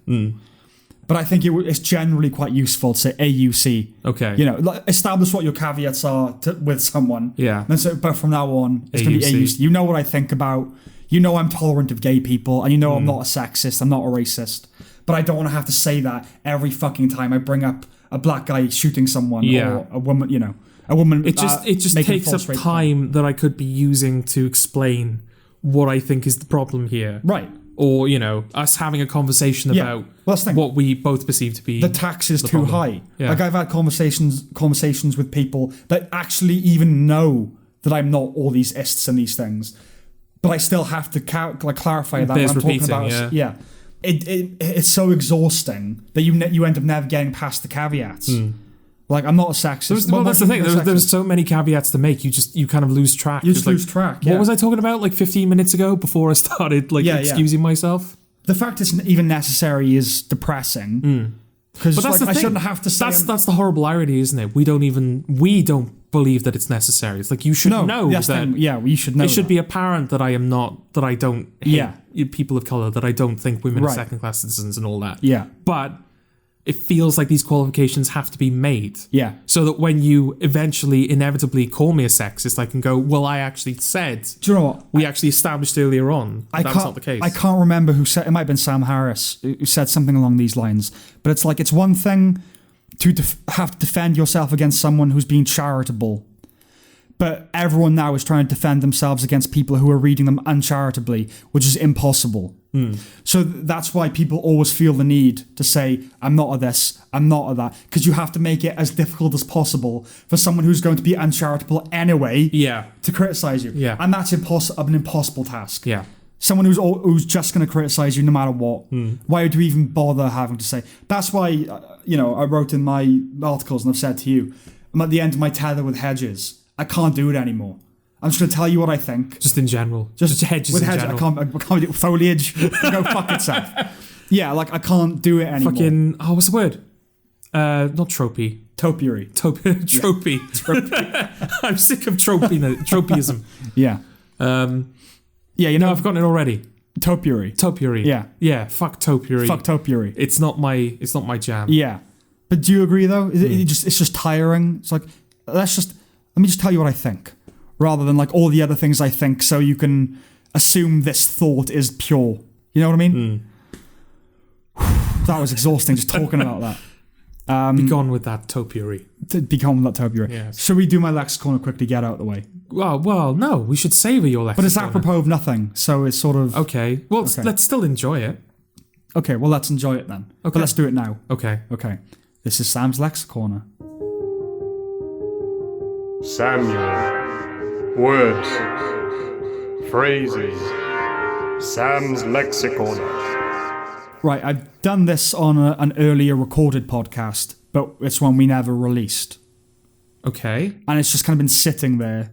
But I think it's generally quite useful to say AUC. Okay. You know, like, establish what your caveats are with someone. Yeah. And so, but from now on, it's going to be AUC. You know what I think about. You know I'm tolerant of gay people, and you know I'm not a sexist. I'm not a racist. But I don't want to have to say that every fucking time I bring up a black guy shooting someone or a woman. You know, a woman. It just takes up time that I could be using to explain what I think is the problem here. Right. Or, you know, us having a conversation about what we both perceive to be the tax is too high. Yeah. Like I've had conversations with people that actually even know that I'm not all these ists and these things, but I still have to clarify that when I'm talking about. Yeah. It's so exhausting that you end up never getting past the caveats. Like, I'm not a sexist. Well, that's the thing. There's so many caveats to make. You kind of lose track. You just lose track. What was I talking about like 15 minutes ago before I started excusing myself? The fact it's even necessary is depressing. Because I shouldn't have to say. That's the horrible irony, isn't it? We don't believe that it's necessary. It's like you should know that. We should know. It should be apparent that I don't hate people of color, that I don't think women are second-class citizens and all that. Yeah. But it feels like these qualifications have to be made. Yeah. So that when you eventually, inevitably call me a sexist, I can go, well, I actually said... Do you know what? We actually established earlier on that was not the case. I can't remember who said... It might have been Sam Harris who said something along these lines. But it's like, it's one thing to have to defend yourself against someone who's being charitable. But everyone now is trying to defend themselves against people who are reading them uncharitably, which is impossible. So that's why people always feel the need to say, I'm not a this, I'm not a that, because you have to make it as difficult as possible for someone who's going to be uncharitable anyway to criticize you. Yeah. And that's an impossible task. Yeah. Someone who's just going to criticize you no matter what. Why would you even bother having to say? That's why, I wrote in my articles and I've said to you, I'm at the end of my tether with hedges. I can't do it anymore. I'm just going to tell you what I think. Just in general. Just hedges in general. I can't do foliage. Go fuck itself. Yeah, like I can't do it anymore. Fucking, what's the word? Not tropey. Topiary. Tropey. I'm sick of tropeism. Yeah. I've gotten it already. Topiary. Yeah. Yeah, fuck topiary. Fuck topiary. It's not my jam. Yeah. But do you agree though? It's just tiring. It's like, let me just tell you what I think. Rather than like all the other things I think, so you can assume this thought is pure. You know what I mean? That was exhausting just talking about that. Be gone with that topiary. Be gone with that topiary. Yes. Should we do my Lexicorner quickly, get out of the way? Well, no. We should savour your Lexicorner. But it's apropos of nothing, so it's sort of... Okay. Well, let's still enjoy it. Okay, well, let's enjoy it then. Okay. But let's do it now. Okay. Okay. This is Sam's Lexicorner. Samuel. Words. Phrases. Sam's Lexicorner. Right, I've done this on an earlier recorded podcast, but it's one we never released. Okay. And it's just kind of been sitting there.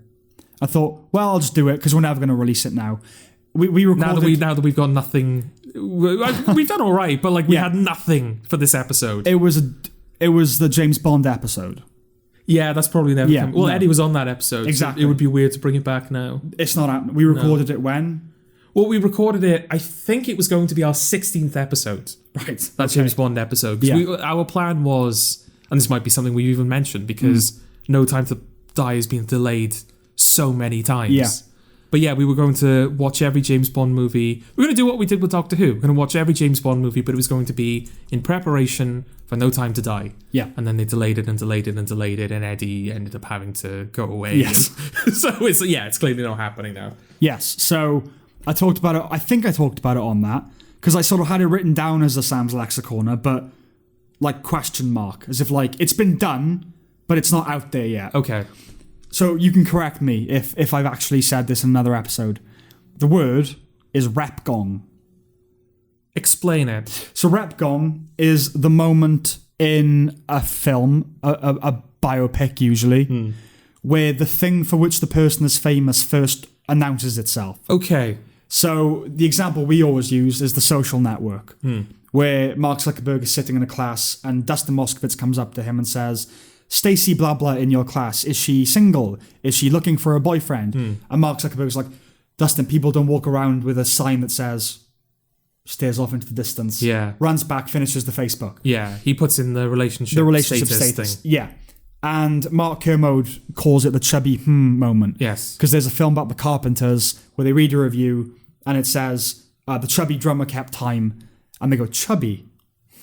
I thought, well, I'll just do it because we're never going to release it now. We recorded... Now that we've got nothing... We've done all right, but we had nothing for this episode. It was the James Bond episode. Yeah, that's probably never coming. Well, no. Eddie was on that episode. Exactly. So it would be weird to bring it back now. It's not happening. We recorded it when? Well, we recorded it, I think it was going to be our 16th episode. Right. That James Bond episode. Our plan was, and this might be something we've even mentioned, because No Time to Die has been delayed so many times. Yeah. But yeah, we were going to watch every James Bond movie. We're going to do what we did with Doctor Who. We're going to watch every James Bond movie, but it was going to be in preparation for No Time to Die. Yeah. And then they delayed it and delayed it and delayed it, and Eddie ended up having to go away. Yes. So it's clearly not happening now. Yes. So I talked about it. I think I talked about it on that because I sort of had it written down as a Sam's Lexicorner, but question mark, as if it's been done, but it's not out there yet. Okay. So you can correct me if I've actually said this in another episode. The word is rep gong. Explain it. So rep gong is the moment in a film, a biopic usually, where the thing for which the person is famous first announces itself. Okay. So the example we always use is The Social Network, where Mark Zuckerberg is sitting in a class and Dustin Moskovitz comes up to him and says, Stacy blah blah in your class, is she single? Is she looking for a boyfriend? And Mark Zuckerberg's like, Dustin, people don't walk around with a sign that says, stares off into the distance. Yeah. Runs back, finishes the Facebook. Yeah, he puts in the relationship status thing. Yeah. And Mark Kermode calls it the chubby moment. Yes. Because there's a film about the Carpenters where they read a review and it says, the chubby drummer kept time. And they go, chubby?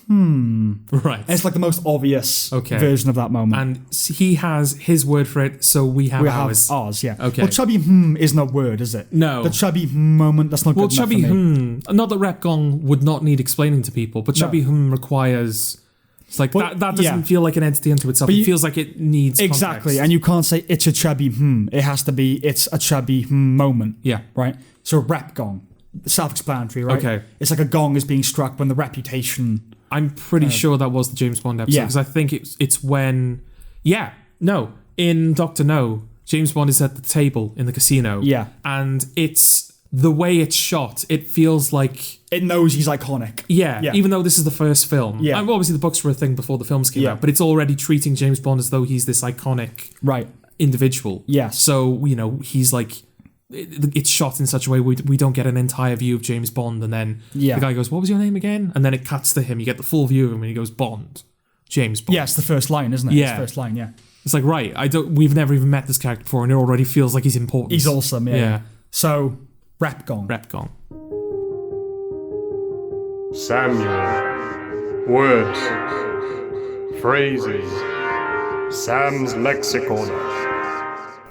Right. And it's the most obvious version of that moment. And he has his word for it, so we have ours. Ours, yeah. Okay. Well, chubby isn't a word, is it? No. The chubby moment, that's not good enough chubby for me. Not that rep gong would not need explaining to people, but chubby requires... It's that doesn't feel like an entity unto itself. It feels like it needs Exactly, context. and you can't say it's a chubby It has to be it's a chubby moment. Yeah. Right? So rep gong. Self-explanatory, right? Okay. It's like a gong is being struck when the reputation... I'm pretty sure that was the James Bond episode, because I think it's when... Yeah, no. In Dr. No, James Bond is at the table in the casino. Yeah. And it's... The way it's shot, it feels like... It knows he's iconic. Yeah, even though this is the first film. Yeah. Obviously, the books were a thing before the films came out, but it's already treating James Bond as though he's this iconic individual. Yes. So, he's like... It's shot in such a way we don't get an entire view of James Bond, and then the guy goes, what was your name again? And then it cuts to him. You get the full view of him, and he goes, Bond. James Bond. Yeah, it's the first line, isn't it? Yeah. It's the first line, yeah. It's like, right, we've never even met this character before, and it already feels like he's important. He's awesome, yeah. So... Rep gong. Rep gong. Samuel. Words. Phrases. Sam's Lexicorner.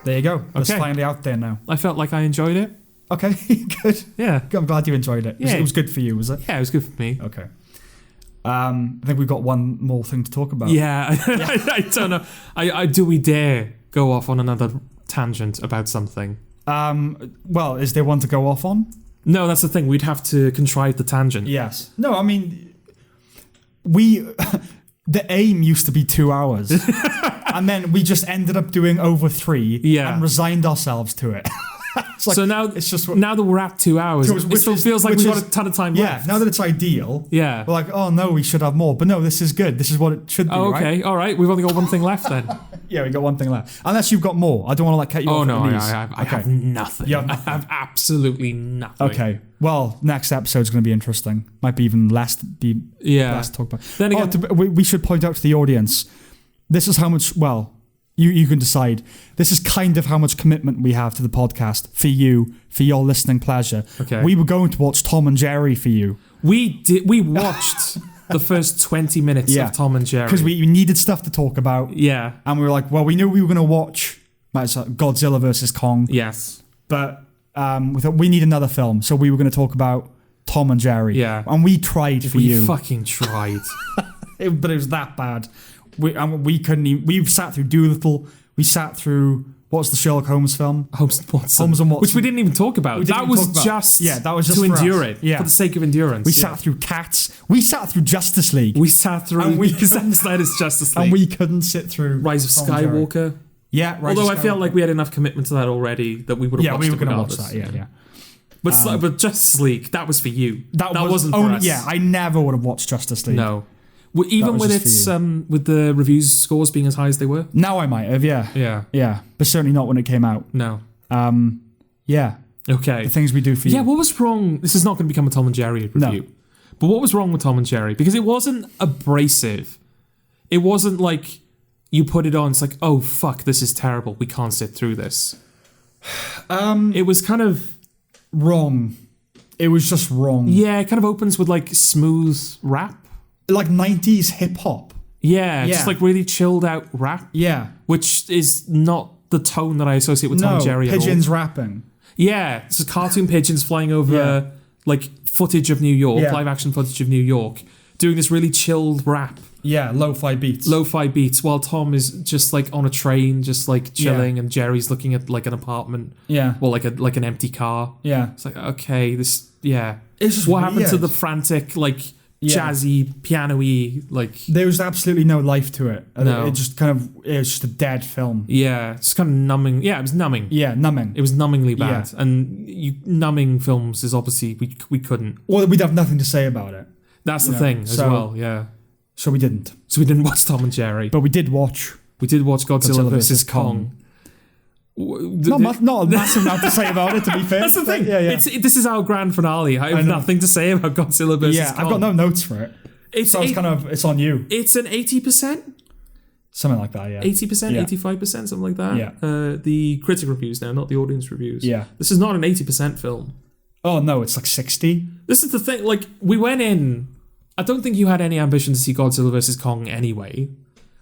There you go. It's Okay. finally out there now. I felt like I enjoyed it. Okay, good. Yeah. I'm glad you enjoyed it. Yeah. It was good for you, was it? Yeah, it was good for me. Okay. I think we've got one more thing to talk about. Yeah, I don't know. Do we dare go off on another tangent about something? Well, is there one to go off on? No, that's the thing. We'd have to contrive the tangent. Yes. No, I mean, the aim used to be 2 hours. And then we just ended up doing over 3 and resigned ourselves to it. It's so now it's just now that we're at 2 hours, it still feels like we've got a ton of time left. Yeah, now that it's ideal, we're like, oh no, we should have more. But no, this is good. This is what it should be, okay. right? All right. We've only got one thing left then. Yeah, we got one thing left. Unless you've got more. I don't want to cut you off. Oh no, I have nothing. You have nothing. I have absolutely nothing. Okay. Well, next episode's going to be interesting. Might be even less to talk about. Then again, we should point out to the audience, this is how much, well, you can decide. This is kind of how much commitment we have to the podcast for you, for your listening pleasure. Okay. We were going to watch Tom and Jerry for you. We watched the first 20 minutes of Tom and Jerry. Because we needed stuff to talk about. Yeah. And we were like, well, we knew we were going to watch Godzilla versus Kong. Yes. But we thought we need another film. So we were going to talk about Tom and Jerry. Yeah. And we tried for you. We fucking tried. But it was that bad. We couldn't even... We sat through Doolittle. We sat through... What's the Sherlock Holmes film? Holmes and Watson. Holmes and Watson. Which we didn't even talk about. That was just to endure it. Yeah. For the sake of endurance. We sat through Cats. We sat through Justice League. We sat through Zack Snyder's Justice League. And we couldn't sit through Rise of Skywalker. Yeah, Although I felt like we had enough commitment to that already that we would have watched it regardless. Yeah, we were going to watch that, yeah. But Justice League, that was for you. That wasn't for us. Yeah, I never would have watched Justice League. No. Even with its with the reviews scores being as high as they were? Now I might have, yeah. Yeah. Yeah, but certainly not when it came out. No. Yeah. Okay. The things we do for you. Yeah, what was wrong? This is not going to become a Tom and Jerry review. No. But what was wrong with Tom and Jerry? Because it wasn't abrasive. It wasn't like you put it on, it's like, oh, fuck, this is terrible. We can't sit through this. It was kind of... wrong. It was just wrong. Yeah, it kind of opens with like smooth rap. Like 90s hip-hop. Yeah, just like really chilled out rap. Yeah. Which is not the tone that I associate with Tom and Jerry at all. pigeons rapping. Yeah, it's cartoon pigeons flying over like footage of New York, live action footage of New York, doing this really chilled rap. Yeah, lo-fi beats. Lo-fi beats, while Tom is just like on a train, just like chilling, and Jerry's looking at like an apartment. Yeah. Well, like an empty car. Yeah. It's like, okay, this, yeah. It's just what happened to the frantic, like, jazzy, piano-y, like... There was absolutely no life to it. No. It just kind of... It was just a dead film. Yeah, it's kind of numbing. Yeah, it was numbing. Yeah, numbing. It was numbingly bad. Yeah. And numbing films is obviously... We couldn't. Well, we'd have nothing to say about it. That's the thing as well, yeah. So we didn't. So we didn't watch Tom and Jerry. But we did watch... We did watch Godzilla versus Kong. Not a massive amount to say about it, to be fair. That's the thing. Yeah. This is our grand finale. I have nothing to say about Godzilla versus Kong. I've got no notes for it. It's on you. It's an 80%? Something like that, yeah. 80%, 85%, something like that. Yeah. The critic reviews now, not the audience reviews. Yeah. This is not an 80% film. Oh, no, it's like 60. This is the thing. Like, we went in... I don't think you had any ambition to see Godzilla versus Kong anyway.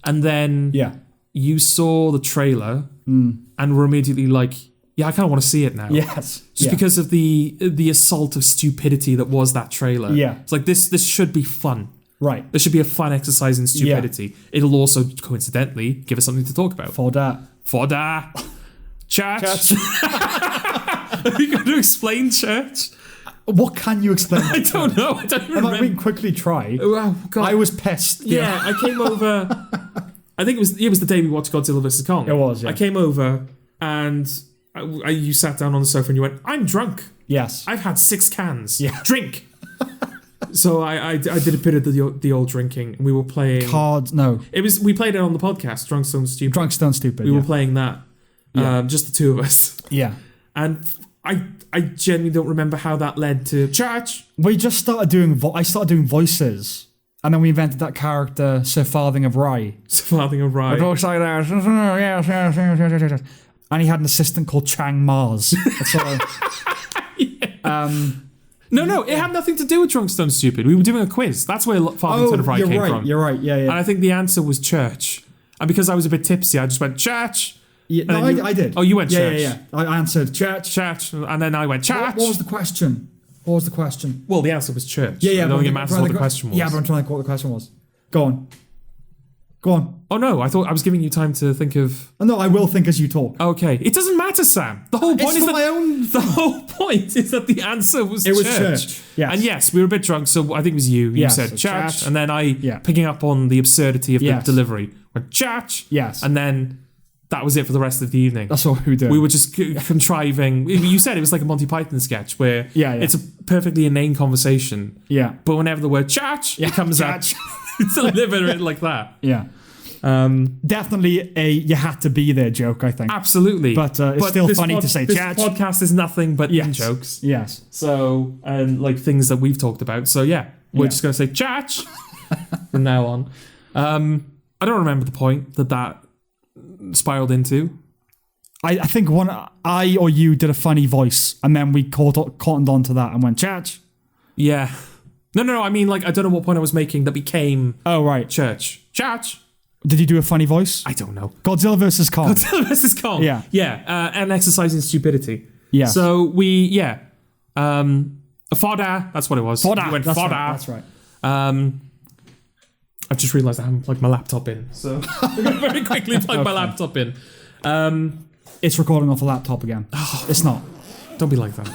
And then... Yeah. You saw the trailer and were immediately like, yeah, I kind of want to see it now. Yes. Just because of the assault of stupidity that was that trailer. Yeah. It's like, this should be fun. Right. This should be a fun exercise in stupidity. Yeah. It'll also, coincidentally, give us something to talk about. Fodder. Church. Are you going to explain church? What can you explain? I don't know. I don't remember. We can quickly try. Oh, God. I was pissed. Yeah, I came over... I think it was the day we watched Godzilla vs. Kong. It was, yeah. I came over and you sat down on the sofa and you went, I'm drunk. Yes. I've had 6 cans. Yeah. Drink. So I did a bit of the old drinking. And we were playing... Cards, no. We played it on the podcast, Drunk Stone Stupid. Drunk Stone Stupid, We were playing that. Just the two of us. Yeah. And I genuinely don't remember how that led to church. We just started doing... I started doing voices. And then we invented that character, Sir Farthing of Rye. Sir Farthing of Rye. It looks like that. And he had an assistant called Chang Mars. That's all. No, it had nothing to do with Drunk Stone Stupid. We were doing a quiz. That's where Farthington of Rye came from. You're right, yeah. And I think the answer was church. And because I was a bit tipsy, I just went, church. Yeah, no, I did. Oh, you went church. Yeah. I answered church. And then I went church. What was the question? Well, the answer was church. Yeah. I don't think it matters what the question was. Yeah, but I'm trying to think what the question was. Go on. Oh, no, I thought I was giving you time to think of... Oh, no, I will think as you talk. Okay. It doesn't matter, Sam. The whole point The whole point is that the answer was church. It was church, yes. And yes, we were a bit drunk, so I think it was you. You said church, and then I, picking up on the absurdity of the delivery, went church. Yes. And then... That was it for the rest of the evening. That's what we did. We were just contriving. You said it was like a Monty Python sketch where it's a perfectly inane conversation. Yeah. But whenever the word church comes out, deliver it like that. Yeah. Definitely a you had to be there joke, I think. Absolutely. But it's still funny to say church. This podcast is nothing but in-jokes. Yes. So, and like things that we've talked about. So yeah, we're just going to say church from now on. I don't remember the point that spiraled into. I think I or you did a funny voice and then we cottoned on to that and went church. Yeah. No. I mean, like, I don't know what point I was making that became Oh, right. Church. Did he do a funny voice? I don't know. Godzilla versus Kong. Godzilla versus Kong. Yeah. And exercising stupidity. Yeah. So Fodder. That's what it was. Fodder. We went That's Fodder. right. That's right. I've just realised I haven't plugged my laptop in, so I'm going to very quickly plug my laptop in. It's recording off a laptop again. It's not. Don't be like that.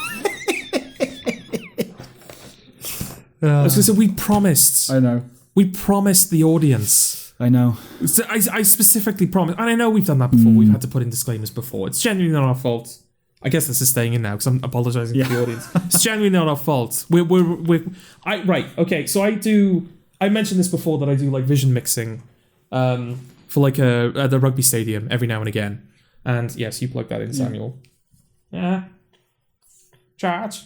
I was going to say, we promised. I know. We promised the audience. I know. So I specifically promised, and I know we've done that before. We've had to put in disclaimers before. It's genuinely not our fault. I guess this is staying in now because I'm apologising to the audience. It's genuinely not our fault. Right. Okay. So I mentioned this before that I do like vision mixing, for like the rugby stadium every now and again. And yes, you plug that in, Samuel. Yeah. Church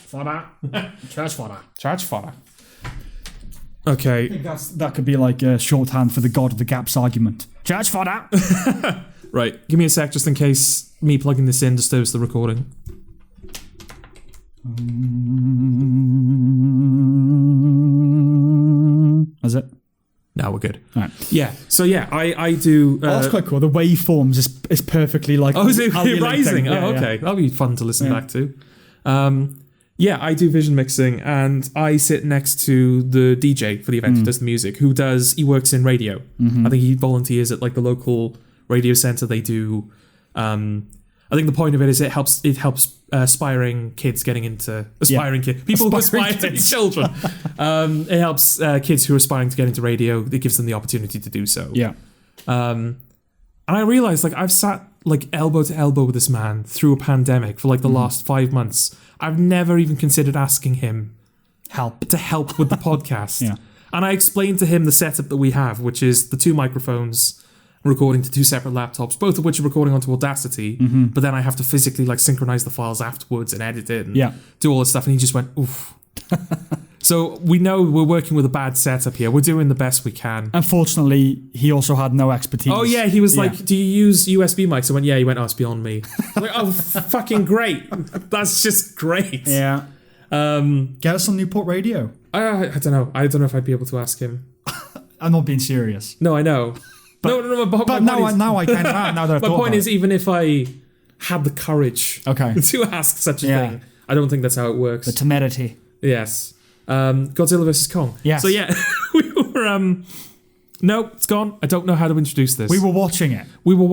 fodder. Church fodder. Okay. I think that could be like a shorthand for the God of the Gaps argument. Church fodder. Right. Give me a sec just in case me plugging this in disturbs the recording. Is it? Now we're good. All right. Yeah. So I do. That's quite cool. The waveforms is perfectly like. Oh, is it undulating. rising? Yeah, Oh, okay. That'll be fun to listen back to. I do vision mixing, and I sit next to the DJ for the event who does the music. He works in radio. I think he volunteers at like the local radio center. They do. I think the point of it is it helps aspiring kids getting into people who aspire to be children. It helps kids who are aspiring to get into radio. It gives them the opportunity to do so. Yeah. And I realized like I've sat like elbow to elbow with this man through a pandemic for like the last 5 months. I've never even considered asking him to help with the podcast. Yeah. And I explained to him the setup that we have, which is the 2 microphones recording to 2 separate laptops, both of which are recording onto Audacity, but then I have to physically like synchronize the files afterwards and edit it and do all this stuff. And he just went, oof. So we know we're working with a bad setup here. We're doing the best we can. Unfortunately, he also had no expertise. Oh yeah, he was like, do you use USB mics? I went, yeah. He went, oh, it's beyond me. I'm like, oh, fucking great. That's just great. Yeah. Get us on Newport Radio. I don't know. I don't know if I'd be able to ask him. I'm not being serious. No, I know. No. But now I kind of am. Now that I've my thought point about is, even if I had the courage to ask such a thing, I don't think that's how it works. the temerity. Yes. Godzilla versus Kong. Yes. So yeah, we were. No, it's gone. I don't know how to introduce this. We were watching it. We were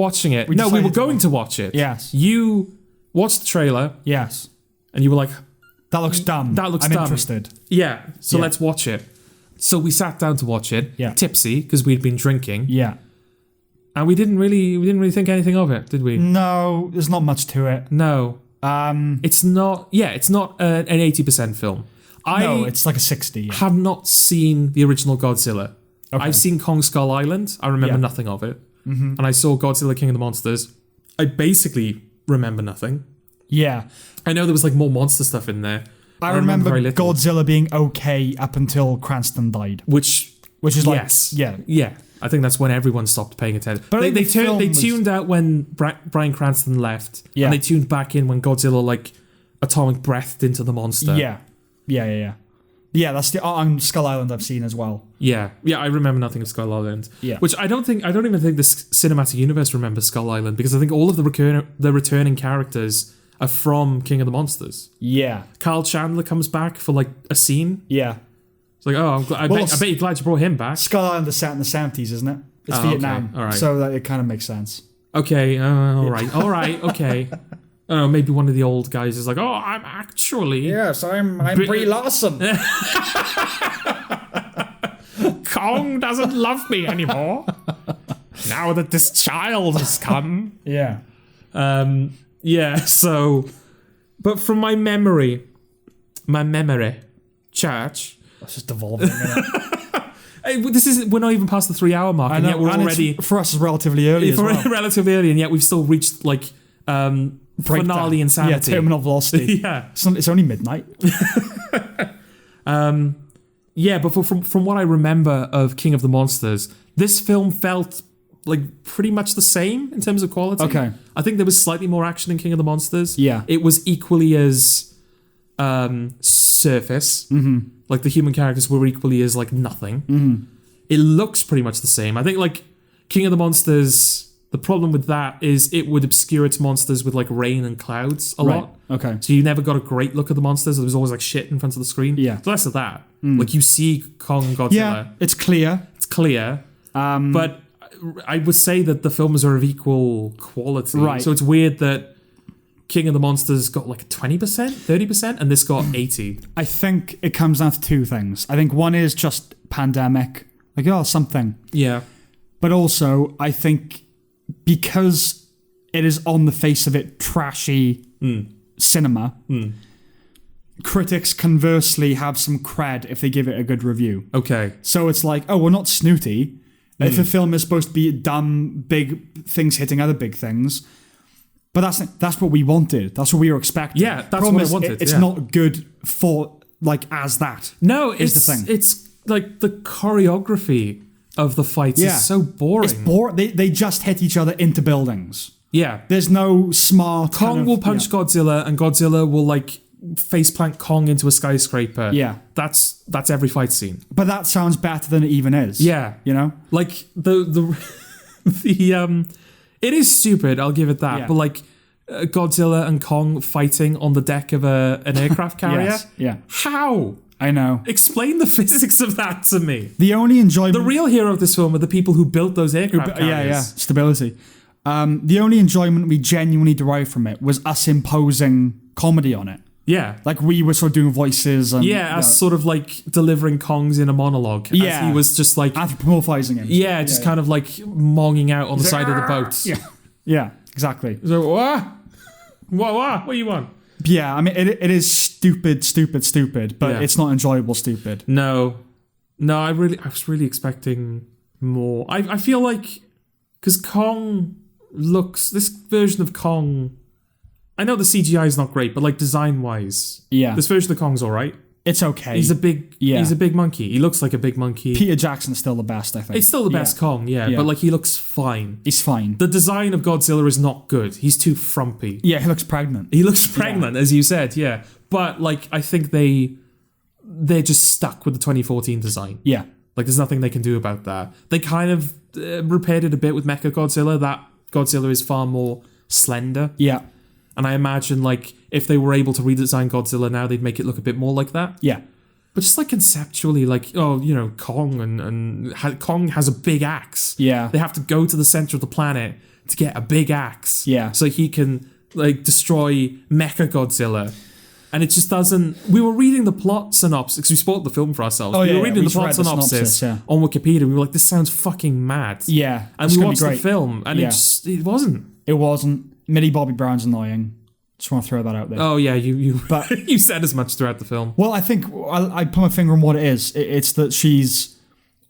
going to watch it. Yes. You watched the trailer. Yes. And you were like, that looks dumb. I'm dumb. Interested. Yeah. So let's watch it. So we sat down to watch it. Yeah. Tipsy because we'd been drinking. Yeah. And we didn't really think anything of it, did we? No, there's not much to it. No. It's not. Yeah, it's not an 80% film. No, it's like a 60. Yeah. Have not seen the original Godzilla. Okay. I've seen Kong Skull Island. I remember nothing of it. And I saw Godzilla King of the Monsters. I basically remember nothing. Yeah. I know there was like more monster stuff in there. I remember Godzilla being okay up until Cranston died. Which is like... Yes. Yeah. Yeah. I think that's when everyone stopped paying attention. But they tuned out when Bryan Cranston left. Yeah. And they tuned back in when Godzilla like atomic breathed into the monster. Yeah. Yeah, that's the on Skull Island I've seen as well. Yeah, I remember nothing of Skull Island. Yeah, which I don't even think the cinematic universe remembers Skull Island because I think all of the returning characters are from King of the Monsters. Yeah, Kyle Chandler comes back for like a scene. Yeah, it's like I bet you're glad you brought him back. Skull Island is set in the 70s, isn't it? It's Vietnam, okay. All right. So that it kind of makes sense. Okay, all right, okay. Maybe one of the old guys is like, oh, I'm actually... Yes, I'm Brie Larson. Kong doesn't love me anymore. Now that this child has come. Yeah. So... But from my memory, church... That's just devolving, isn't it? We're not even past the 3-hour mark, and yet we're already... For us, it's relatively early as well. Relatively early, and yet we've still reached, like... finale insanity. Yeah, terminal velocity. Yeah. It's only midnight. But from what I remember of King of the Monsters, this film felt like pretty much the same in terms of quality. Okay. I think there was slightly more action in King of the Monsters. Yeah. It was equally as surface. Like the human characters were equally as like nothing. It looks pretty much the same. I think like King of the Monsters, the problem with that is it would obscure its monsters with like rain and clouds a lot. Okay. So you never got a great look at the monsters. There was always like shit in front of the screen. Yeah. So less of that. Like you see Kong and Godzilla. Yeah, it's clear. It's clear. But I would say that the films are of equal quality. Right. So it's weird that King of the Monsters got like 20%, 30%, and this got 80%. I think it comes down to two things. I think one is just pandemic. Like, oh, something. Yeah. But also, I think because it is on the face of it trashy cinema, critics conversely have some cred if they give it a good review. Okay. So it's like, oh, we're not snooty. If a film is supposed to be dumb, big things hitting other big things. But that's what we wanted. That's what we were expecting. Yeah, that's Problem what I is, wanted. It's not good for, like, as that. No, is it's the thing. It's like the choreography of the fights is so boring. It's boring. They just hit each other into buildings. Yeah. There's no smart Kong will punch Godzilla, and Godzilla will like faceplant Kong into a skyscraper. Yeah. That's every fight scene. But that sounds better than it even is. Yeah. You know? Like the it is stupid, I'll give it that. Yeah. But like Godzilla and Kong fighting on the deck of an aircraft carrier. Yes. Yeah. How? I know. Explain the physics of that to me. The only enjoyment... The real hero of this film are the people who built those aircraft carriers. Yeah. Stability. The only enjoyment we genuinely derived from it was us imposing comedy on it. Yeah. Like we were sort of doing voices and... Yeah, as sort of like delivering Kongs in a monologue. Yeah. As he was just like... Anthropomorphizing him. Yeah, just kind of like monging out on the side of the boat. Yeah, exactly. So, what do you want? Yeah, I mean, it is stupid, but it's not enjoyable stupid. No, I was really expecting more. I feel like, because Kong looks, this version of Kong, I know the CGI is not great, but like design-wise, this version of Kong's alright. It's okay. He's a big monkey. He looks like a big monkey. Peter Jackson's still the best, I think. It's still the best Kong, but like he looks fine. He's fine. The design of Godzilla is not good. He's too frumpy. Yeah, he looks pregnant. He looks pregnant, as you said, yeah. But like, I think they're just stuck with the 2014 design. Yeah. Like, there's nothing they can do about that. They kind of repaired it a bit with Mechagodzilla. That Godzilla is far more slender. Yeah. And I imagine, like, if they were able to redesign Godzilla now, they'd make it look a bit more like that. Yeah. But just, like, conceptually, like, oh, you know, Kong Kong has a big axe. Yeah. They have to go to the center of the planet to get a big axe. Yeah. So he can, like, destroy Mechagodzilla. And it just doesn't... We were reading the plot synopsis, because we spoiled the film for ourselves. We were reading the plot synopsis on Wikipedia. We were like, this sounds fucking mad. Yeah. And we watched the film, and it wasn't. It wasn't. Millie Bobby Brown's annoying. Just want to throw that out there. Oh, yeah, but you said as much throughout the film. Well, I think I put my finger on what it is. It's that she's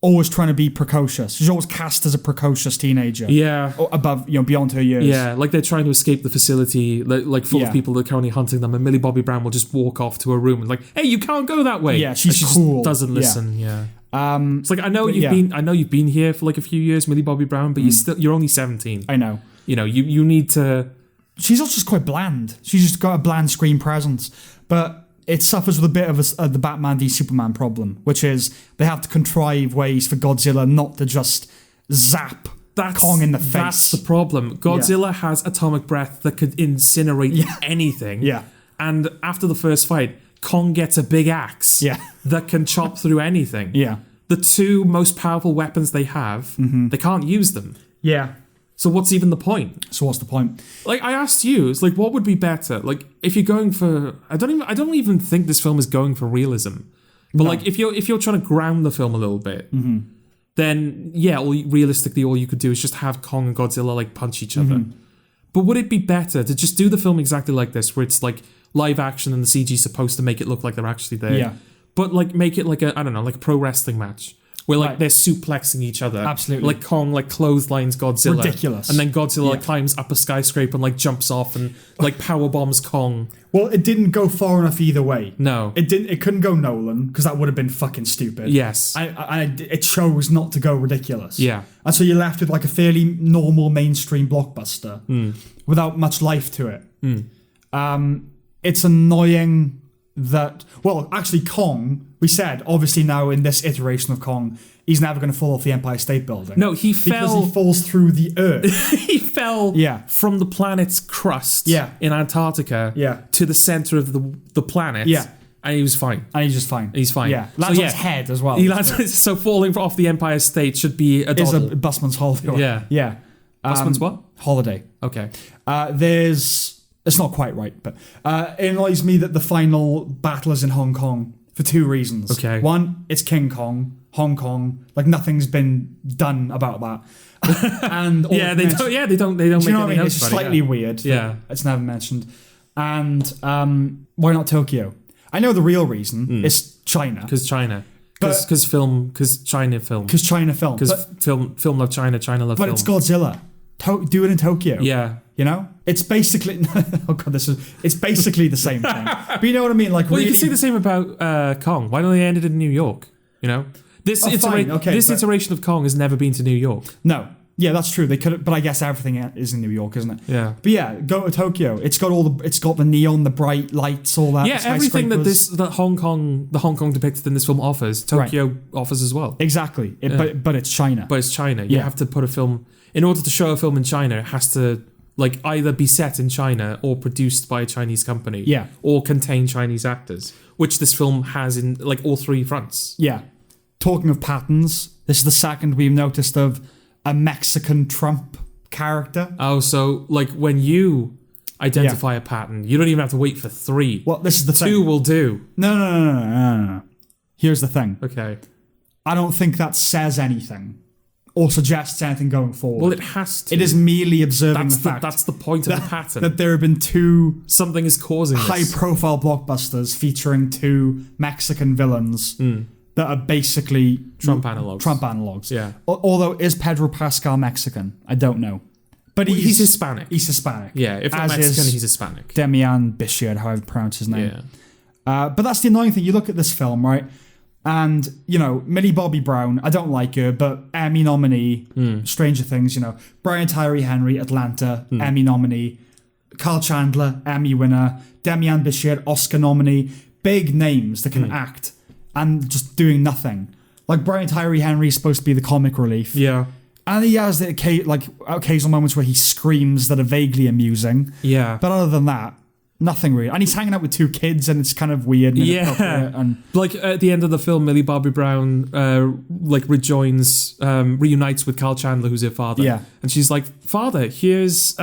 always trying to be precocious. She's always cast as a precocious teenager. Yeah. Above, beyond her years. Yeah, like they're trying to escape the facility, like full of people that are currently hunting them, and Millie Bobby Brown will just walk off to her room and like, hey, you can't go that way. Yeah, she's she cool. Just doesn't listen. Yeah. It's like I know you've been here for like a few years, Millie Bobby Brown, but you're only 17. I know. You know, you need to. She's also just quite bland. She's just got a bland screen presence, but it suffers with a bit of the Batman v Superman problem, which is they have to contrive ways for Godzilla not to just zap Kong in the face. That's the problem. Godzilla has atomic breath that could incinerate anything. Yeah. And after the first fight, Kong gets a big axe that can chop through anything. Yeah. The two most powerful weapons they have, they can't use them. Yeah. So what's even the point? So what's the point? Like, I asked you, it's like, what would be better? Like, if you're going for... I don't even think this film is going for realism. But like, if you're trying to ground the film a little bit, then realistically, all you could do is just have Kong and Godzilla like punch each other. But would it be better to just do the film exactly like this, where it's like live action and the CG's supposed to make it look like they're actually there? Yeah. But like make it like a pro wrestling match. Where like they're suplexing each other. Absolutely. Like Kong like clotheslines Godzilla. Ridiculous. And then Godzilla like climbs up a skyscraper and like jumps off and like power bombs Kong. Well, it didn't go far enough either way. No. It couldn't go Nolan, because that would have been fucking stupid. Yes. It chose not to go ridiculous. Yeah. And so you're left with like a fairly normal mainstream blockbuster without much life to it. It's annoying that, well, actually Kong, we said, obviously now in this iteration of Kong, he's never going to fall off the Empire State Building. No, he fell... Because he falls through the Earth. He fell from the planet's crust in Antarctica to the center of the planet. Yeah. And he was fine. And he's just fine. He's fine. Yeah. Lands on his head as well. He lands, so falling off the Empire State should be a Is doddle. a busman's holiday. Yeah. Yeah. Busman's what? Holiday. Okay. It's not quite right, but it annoys me that the final battle is in Hong Kong for two reasons. Okay. One, it's King Kong, Hong Kong. Like nothing's been done about that. And they don't. Yeah, they don't. They don't. Do you make know what I any mean? It's notes about slightly it, weird. Yeah. It's never mentioned. And why not Tokyo? I know the real reason. It's China. Because China. Because China film. Because China film. Because film love China. China love film. But it's Godzilla. Do it in Tokyo. Yeah. You know, it's basically it's basically the same thing. But you know what I mean? Like, well, really, you can say the same about Kong. Why don't they end it in New York? You know, this iteration of Kong has never been to New York. No, yeah, that's true. They could, but I guess everything is in New York, isn't it? Yeah. But yeah, go to Tokyo. It's got the neon, the bright lights, all that. Yeah, everything that Hong Kong depicted in this film offers, Tokyo offers as well. Exactly. But it's China. But it's China. You have to put a film in order to show a film in China. It has to either be set in China or produced by a Chinese company. Yeah. Or contain Chinese actors, which this film has in all three fronts. Yeah. Talking of patterns, this is the second we've noticed of a Mexican Trump character. Oh, so when you identify a pattern, you don't even have to wait for three. Well, this is the thing. Two will do. No. Here's the thing. Okay. I don't think that says anything or suggests anything going forward. Well, it has to. It is merely observing the fact. That's the point of the pattern. That there have been two... Something is causing this. High-profile blockbusters featuring two Mexican villains that are basically... Trump analogs. Yeah. Although, is Pedro Pascal Mexican? I don't know. But he's Hispanic. He's Hispanic. Yeah, if not Mexican, he's Hispanic. Demian Bichir, however you pronounce his name. Yeah. But that's the annoying thing. You look at this film, right? And, Millie Bobby Brown, I don't like her, but Emmy nominee, Stranger Things, Brian Tyree Henry, Atlanta, Emmy nominee, Carl Chandler, Emmy winner, Demian Bichir, Oscar nominee, big names that can act and just doing nothing. Like Brian Tyree Henry is supposed to be the comic relief. Yeah. And he has the occasional moments where he screams that are vaguely amusing. Yeah. But other than that, nothing really. And he's hanging out with two kids and it's kind of weird and inappropriate. And at the end of the film, Millie Bobby Brown reunites with Carl Chandler, who's her father. Yeah. And she's like, "Father, here's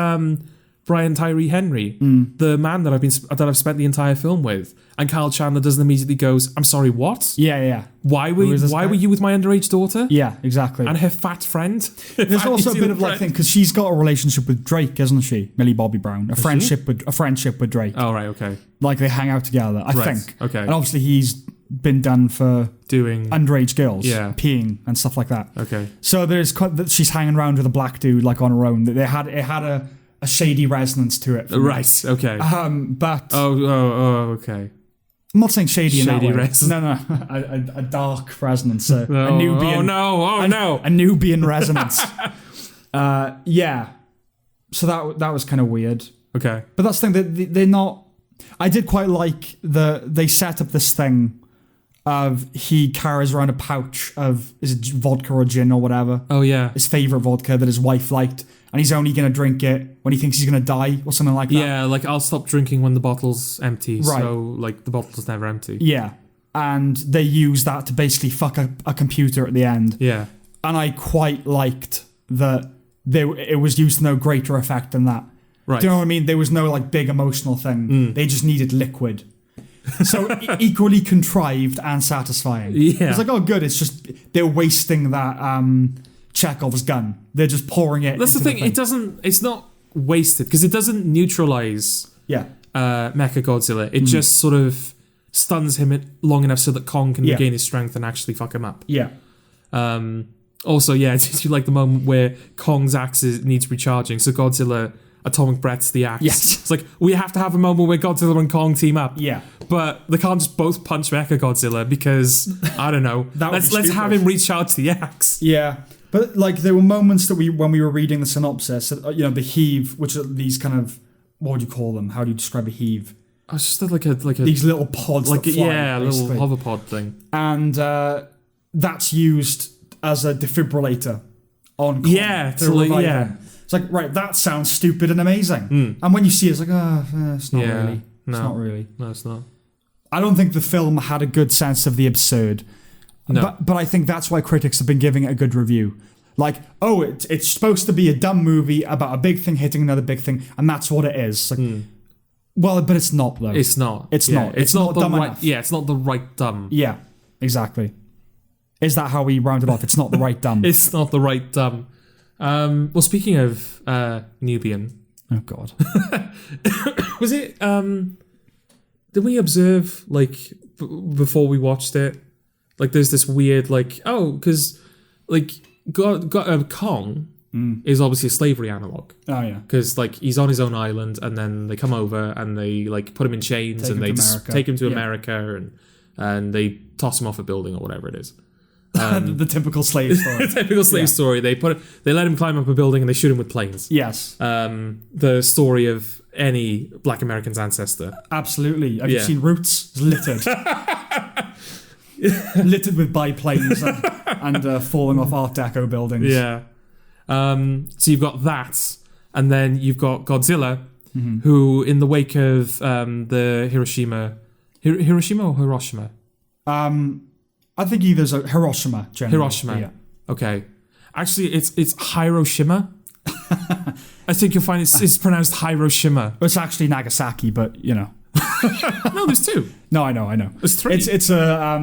Brian Tyree Henry, the man that I've spent the entire film with." And Carl Chandler doesn't immediately goes, "I'm sorry, what?" Yeah. Why were you with my underage daughter? Yeah, exactly. And her fat friend. There's also a bit of thing because she's got a relationship with Drake, isn't she? Millie Bobby Brown, a friendship with Drake. Oh right, okay. Like they hang out together, I think. Okay. And obviously he's been done for doing underage girls, peeing and stuff like that. Okay. So she's hanging around with a black dude on her own. It had a shady resonance to it. Right. Okay. But okay. I'm not saying shady in that way. Resonance. No. A dark resonance. A no. Nubian. A Nubian resonance. Yeah. So that was kind of weird. Okay. But that's the thing that they're not. I did quite like they set up this thing of he carries around a pouch of is it vodka or gin or whatever. Oh yeah. His favorite vodka that his wife liked. And he's only going to drink it when he thinks he's going to die or something like that. Yeah, I'll stop drinking when the bottle's empty. Right. So, the bottle's never empty. Yeah. And they use that to basically fuck a computer at the end. Yeah. And I quite liked that it was used to no greater effect than that. Right. Do you know what I mean? There was no, big emotional thing. They just needed liquid. So, equally contrived and satisfying. Yeah. It's oh, good. It's just, they're wasting that... Chekhov's gun. They're just pouring it. That's the thing. It's not wasted because it doesn't neutralize. Yeah. Mecha Godzilla. It just sort of stuns him long enough so that Kong can regain his strength and actually fuck him up. Yeah. Also, did you like the moment where Kong's axe needs recharging? So Godzilla atomic breaths the axe. Yes. It's we have to have a moment where Godzilla and Kong team up. Yeah. But they can't just both punch Mecha Godzilla because I don't know. let's have him recharge the axe. Yeah. But there were moments that when we were reading the synopsis, the heave, which are these kind of, what would you call them? How do you describe a heave? I was just like a these little pods, like that fly, a little basically. hover pod thing. And that's used as a defibrillator on Kong to revive him. It's like, right, that sounds stupid and amazing. And when you see it, it's like, it's not really. It's not really. No, it's not. I don't think the film had a good sense of the absurd. No. But I think that's why critics have been giving it a good review. Like, it's supposed to be a dumb movie about a big thing hitting another big thing, and that's what it is. Like, well, but it's not, though. It's not. It's not. It's not the dumb right. enough. Yeah, it's not the right dumb. Yeah, exactly. Is that how we round it off? It's not the right dumb. It's not the right dumb. Well, speaking of Nubian, oh God, was it? Did we observe before we watched it? Like, there's this weird because Kong is obviously a slavery analog. Oh yeah, because he's on his own island, and then they come over and they put him in chains and they take him to America and they toss him off a building or whatever it is. The typical slave story. The typical slave story. They let him climb up a building and they shoot him with planes. Yes. The story of any Black American's ancestor. Absolutely. Have you seen Roots? It's littered. Littered with biplanes and falling off Art Deco buildings. Yeah. So you've got that, and then you've got Godzilla, who, in the wake of the Hiroshima or Hiroshima? I think either's a Hiroshima. Generally. Hiroshima. Yeah. Okay. Actually, it's Hiroshima. I think you'll find it's pronounced Hiroshima. It's actually Nagasaki, but you know. No, there's two. No, I know. There's three. It's a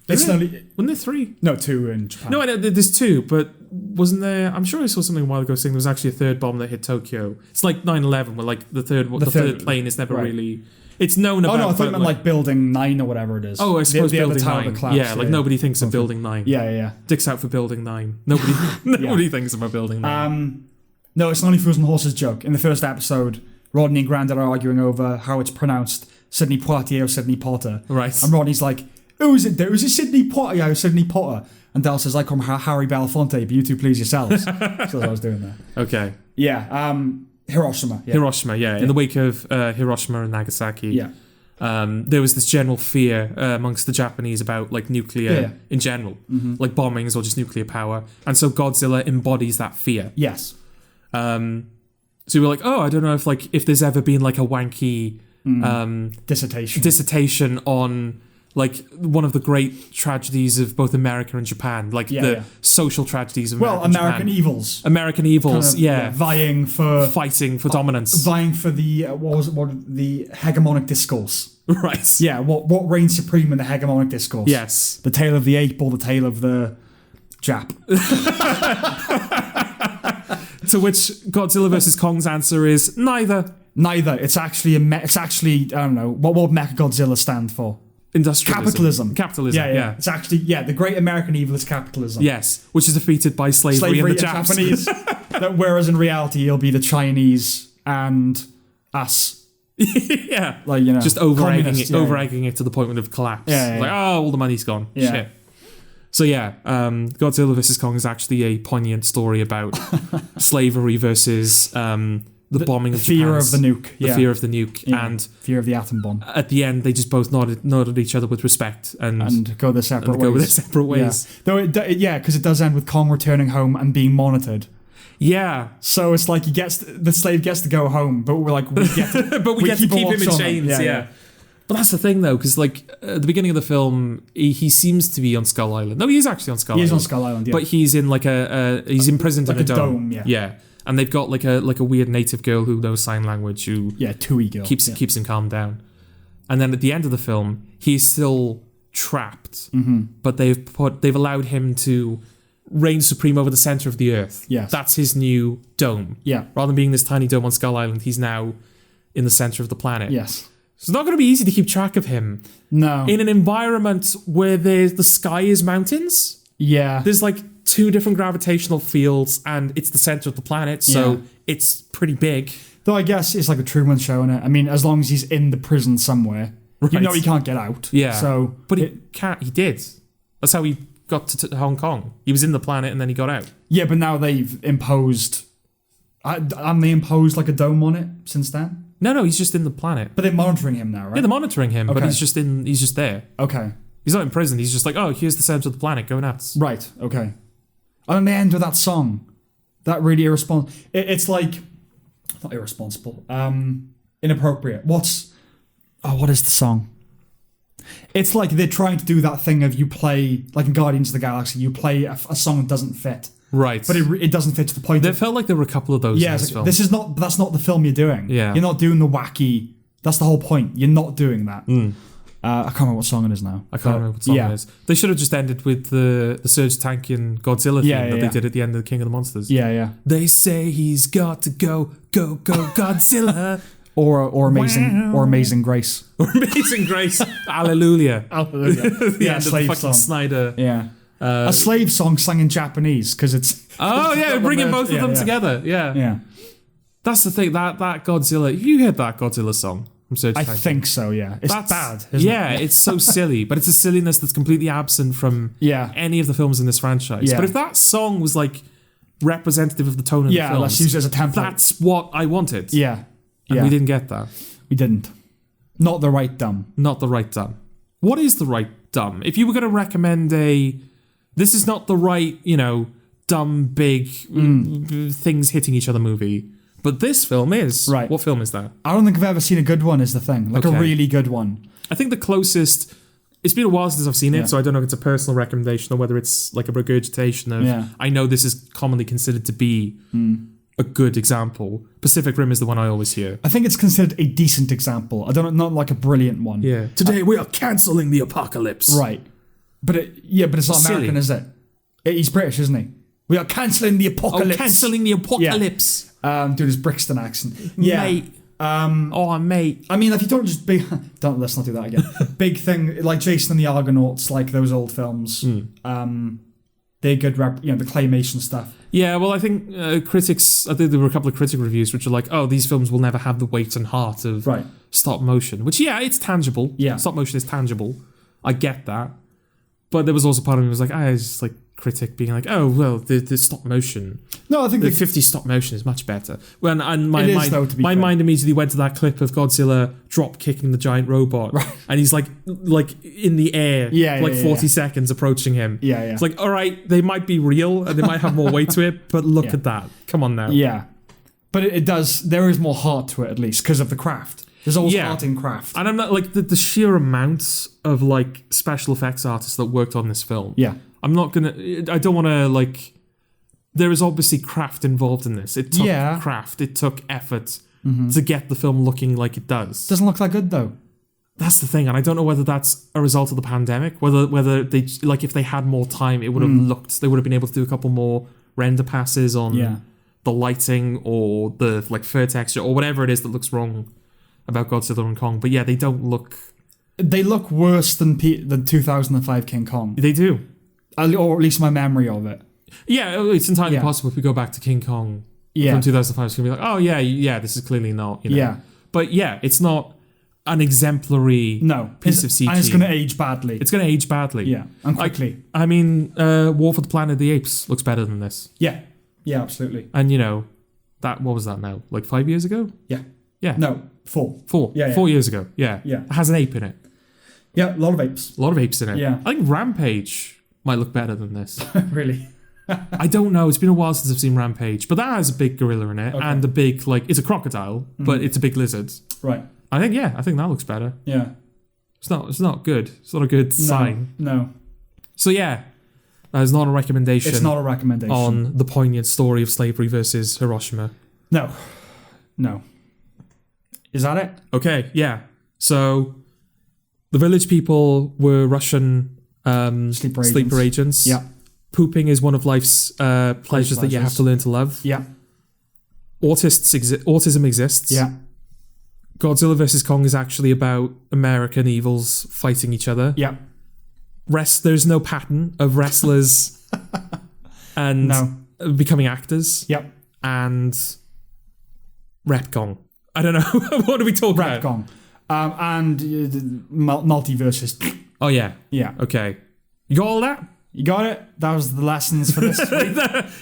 Wasn't there three? No, two in Japan. No, I know there's two, but wasn't there? I'm sure I saw something a while ago saying there was actually a third bomb that hit Tokyo. It's like 9/11, where the third plane is never really. It's known about. Oh no, I thought it meant Building 9 or whatever it is. Oh, I suppose Building 9. Collapsed, yeah, nobody thinks of Building 9. Yeah. Dick's out for Building 9. Nobody thinks about Building 9. No, it's an Only Fools and Horses joke. In the first episode, Rodney and Grandad are arguing over how it's pronounced Sidney Poitier or Sidney Potter. Right. And Rodney's like, is it Sidney Poitier or Sidney Potter? And Dal says, I call him Harry Belafonte, but you two please yourselves. So that's what I was doing there. Okay. Yeah, Hiroshima. Yeah. Hiroshima, yeah. In the wake of Hiroshima and Nagasaki. Yeah. There was this general fear amongst the Japanese about nuclear in general, like bombings or just nuclear power, and so Godzilla embodies that fear. Yes. So we were like, I don't know if there's ever been a wanky dissertation on one of the great tragedies of both America and Japan, social tragedies of America and American Japan. evils. American evils, fighting for dominance, vying for the the hegemonic discourse. Right. Yeah. What reigns supreme in the hegemonic discourse? Yes. The tail of the ape or the tail of the Jap. To which Godzilla vs. Kong's answer is neither. Neither. It's actually I don't know what would Mechagodzilla stand for. Industrialism. Capitalism. Yeah. It's actually the great American evil is capitalism. Yes, which is defeated by slavery and the Japanese. Whereas in reality, it'll be the Chinese and us. Yeah, just over-egging it to the point of collapse. Yeah. All the money's gone. Yeah. Shit. So Godzilla vs. Kong is actually a poignant story about slavery versus the bombing of Japan. Fear of the nuke. The fear of the nuke and fear of the atom bomb. At the end, they just both nodded each other with respect and go their separate ways. Though because it does end with Kong returning home and being monitored. Yeah. So it's the slave gets to go home, but we're like we get to, but we get to keep him in chains. Yeah. But that's the thing, though, because at the beginning of the film, he seems to be on Skull Island. No, he is actually on Skull Island. He is on Skull Island, yeah. But he's in he's imprisoned in a dome. Yeah. And they've got a weird native girl who knows sign language who Tui girl keeps him calmed down. And then at the end of the film, he's still trapped, but they've allowed him to reign supreme over the center of the earth. Yes. That's his new dome. Yeah. Rather than being this tiny dome on Skull Island, he's now in the center of the planet. Yes. So it's not going to be easy to keep track of him. No. In an environment where the sky is mountains. Yeah. There's 2 different gravitational fields and it's the center of the planet, so it's pretty big. Though I guess it's like a Truman Show, innit? I mean, as long as he's in the prison somewhere, you know he can't get out. Yeah. So, but he can't. He did. That's how he got to Hong Kong. He was in the planet and then he got out. Yeah, but now they've imposed. And they imposed a dome on it since then. No, he's just in the planet. But they're monitoring him now, right? Yeah, they're monitoring him, but Okay. he's just there. Okay. He's not in prison. He's just like, oh, here's the center of the planet. Go nuts. Right. Okay. And then they end with that song. That really irresponsible. It's like, not irresponsible. Inappropriate. What is the song? It's like they're trying to do that thing of you play, like in Guardians of the Galaxy, you play a song that doesn't fit. Right. But it doesn't fit to the point. There felt like there were a couple of those in this film. That's not the film you're doing. Yeah. You're not doing the wacky. That's the whole point. You're not doing that. I can't remember what song it is now. I can't remember what song it is. They should have just ended with the Serge Tankian Godzilla theme they did at the end of the King of the Monsters. Yeah. They say he's got to go Godzilla. or Amazing Grace. Or Amazing Grace. Hallelujah. Hallelujah. The end of the slave fucking song. Snyder. Yeah. A slave song sung in Japanese because it's. Oh yeah, bringing both of them together. Yeah. Yeah. That's the thing. That Godzilla. Have you heard that Godzilla song from Serge I Tankian? think so. Yeah. It's bad. Isn't it? It's so silly, but it's a silliness that's completely absent from any of the films in this franchise. Yeah. But if that song was like representative of the tone of the films, let's use it as a template. That's what I wanted. Yeah. And we didn't get that. We didn't. Not the right dumb. Not the right dumb. What is the right dumb? If you were going to recommend this is not the right, dumb, big things hitting each other movie, but this film is. Right. What film is that? I don't think I've ever seen a good one, is the thing. Like a really good one. I think the closest. It's been a while since I've seen it, so I don't know if it's a personal recommendation or whether it's like a regurgitation of. Yeah. I know this is commonly considered to be a good example. Pacific Rim is the one I always hear. I think it's considered a decent example. I don't know, not like a brilliant one. Yeah. Today we are cancelling the apocalypse. Right. But it's not American, is it? He's British, isn't he? We are cancelling the apocalypse. Oh, cancelling the apocalypse. Dude, his Brixton accent. Yeah. Mate. Mate. I mean, if you don't just let's not do that again. Big thing, like Jason and the Argonauts, like those old films. They're good, the claymation stuff. Yeah, well, I think critics, I think there were a couple of critic reviews which are like, oh, these films will never have the weight and heart of stop motion, which, it's tangible. Yeah. Stop motion is tangible. I get that. But there was also part of me was like, it's just like critic being like, oh, well, the stop motion. No, I think the 50 stop motion is much better. Well, and my fair. mind immediately went to that clip of Godzilla drop kicking the giant robot, and he's like in the air, 40 seconds approaching him. Yeah. It's like, all right, they might be real and they might have more weight to it, but look at that. Come on now. Yeah, but it does. There is more heart to it, at least, because of the craft. There's always heart in craft. And I'm not like the sheer amount of like special effects artists that worked on this film. Yeah. I don't want to there is obviously craft involved in this. It took craft. It took effort to get the film looking like it does. Doesn't look that good though. That's the thing. And I don't know whether that's a result of the pandemic, whether they, if they had more time, it would have they would have been able to do a couple more render passes on the lighting or the fur texture or whatever it is that looks wrong about Godzilla and Kong. But they don't look... They look worse than 2005 King Kong. They do. Or at least my memory of it. Yeah, it's entirely possible if we go back to King Kong from 2005, it's going to be like, oh, this is clearly not, Yeah. But it's not an exemplary piece of CG. And it's going to age badly. It's going to age badly. Yeah, and quickly. I mean, War for the Planet of the Apes looks better than this. Yeah. Yeah, absolutely. And, what was that now? 5 years ago? Yeah. Yeah. No, 4. 4. Yeah, 4 years ago. Yeah. Yeah. It has an ape in it. Yeah, a lot of apes. A lot of apes in it. Yeah. I think Rampage might look better than this. Really? I don't know. It's been a while since I've seen Rampage, but that has a big gorilla in it and a big it's a crocodile, but it's a big lizard. Right. I think that looks better. Yeah. It's not good. It's not a good sign. No. So that is not a recommendation. It's not a recommendation on the poignant story of slavery versus Hiroshima. No. Is that it? Okay. Yeah. So the village people were Russian sleeper agents. Yeah. Pooping is one of life's pleasures that you have to learn to love. Yeah. Autism exists. Yeah. Godzilla vs. Kong is actually about American evils fighting each other. Yeah. There's no pattern of wrestlers and becoming actors. Yep. And Repcon. I don't know. What are we talking about? Repcon. And multiverses. Oh, yeah. Yeah. Okay. You got all that? You got it? That was the lessons for this week.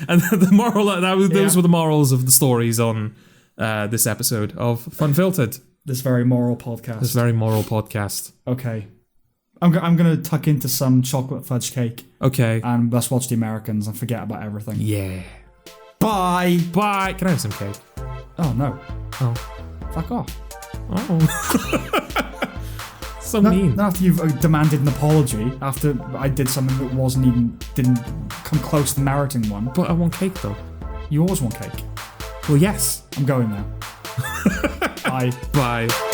And the moral, those were the morals of the stories on this episode of Funfiltered. This very moral podcast. This very moral podcast. Okay. I'm going to tuck into some chocolate fudge cake. Okay. And let's watch The Americans and forget about everything. Yeah. Bye. Bye. Can I have some cake? Oh, no. Oh. Fuck off. Oh. So mean. Not after you've demanded an apology, after I did something that didn't come close to meriting one. But I want cake, though. You always want cake. Well, yes. I'm going now. Bye. Bye.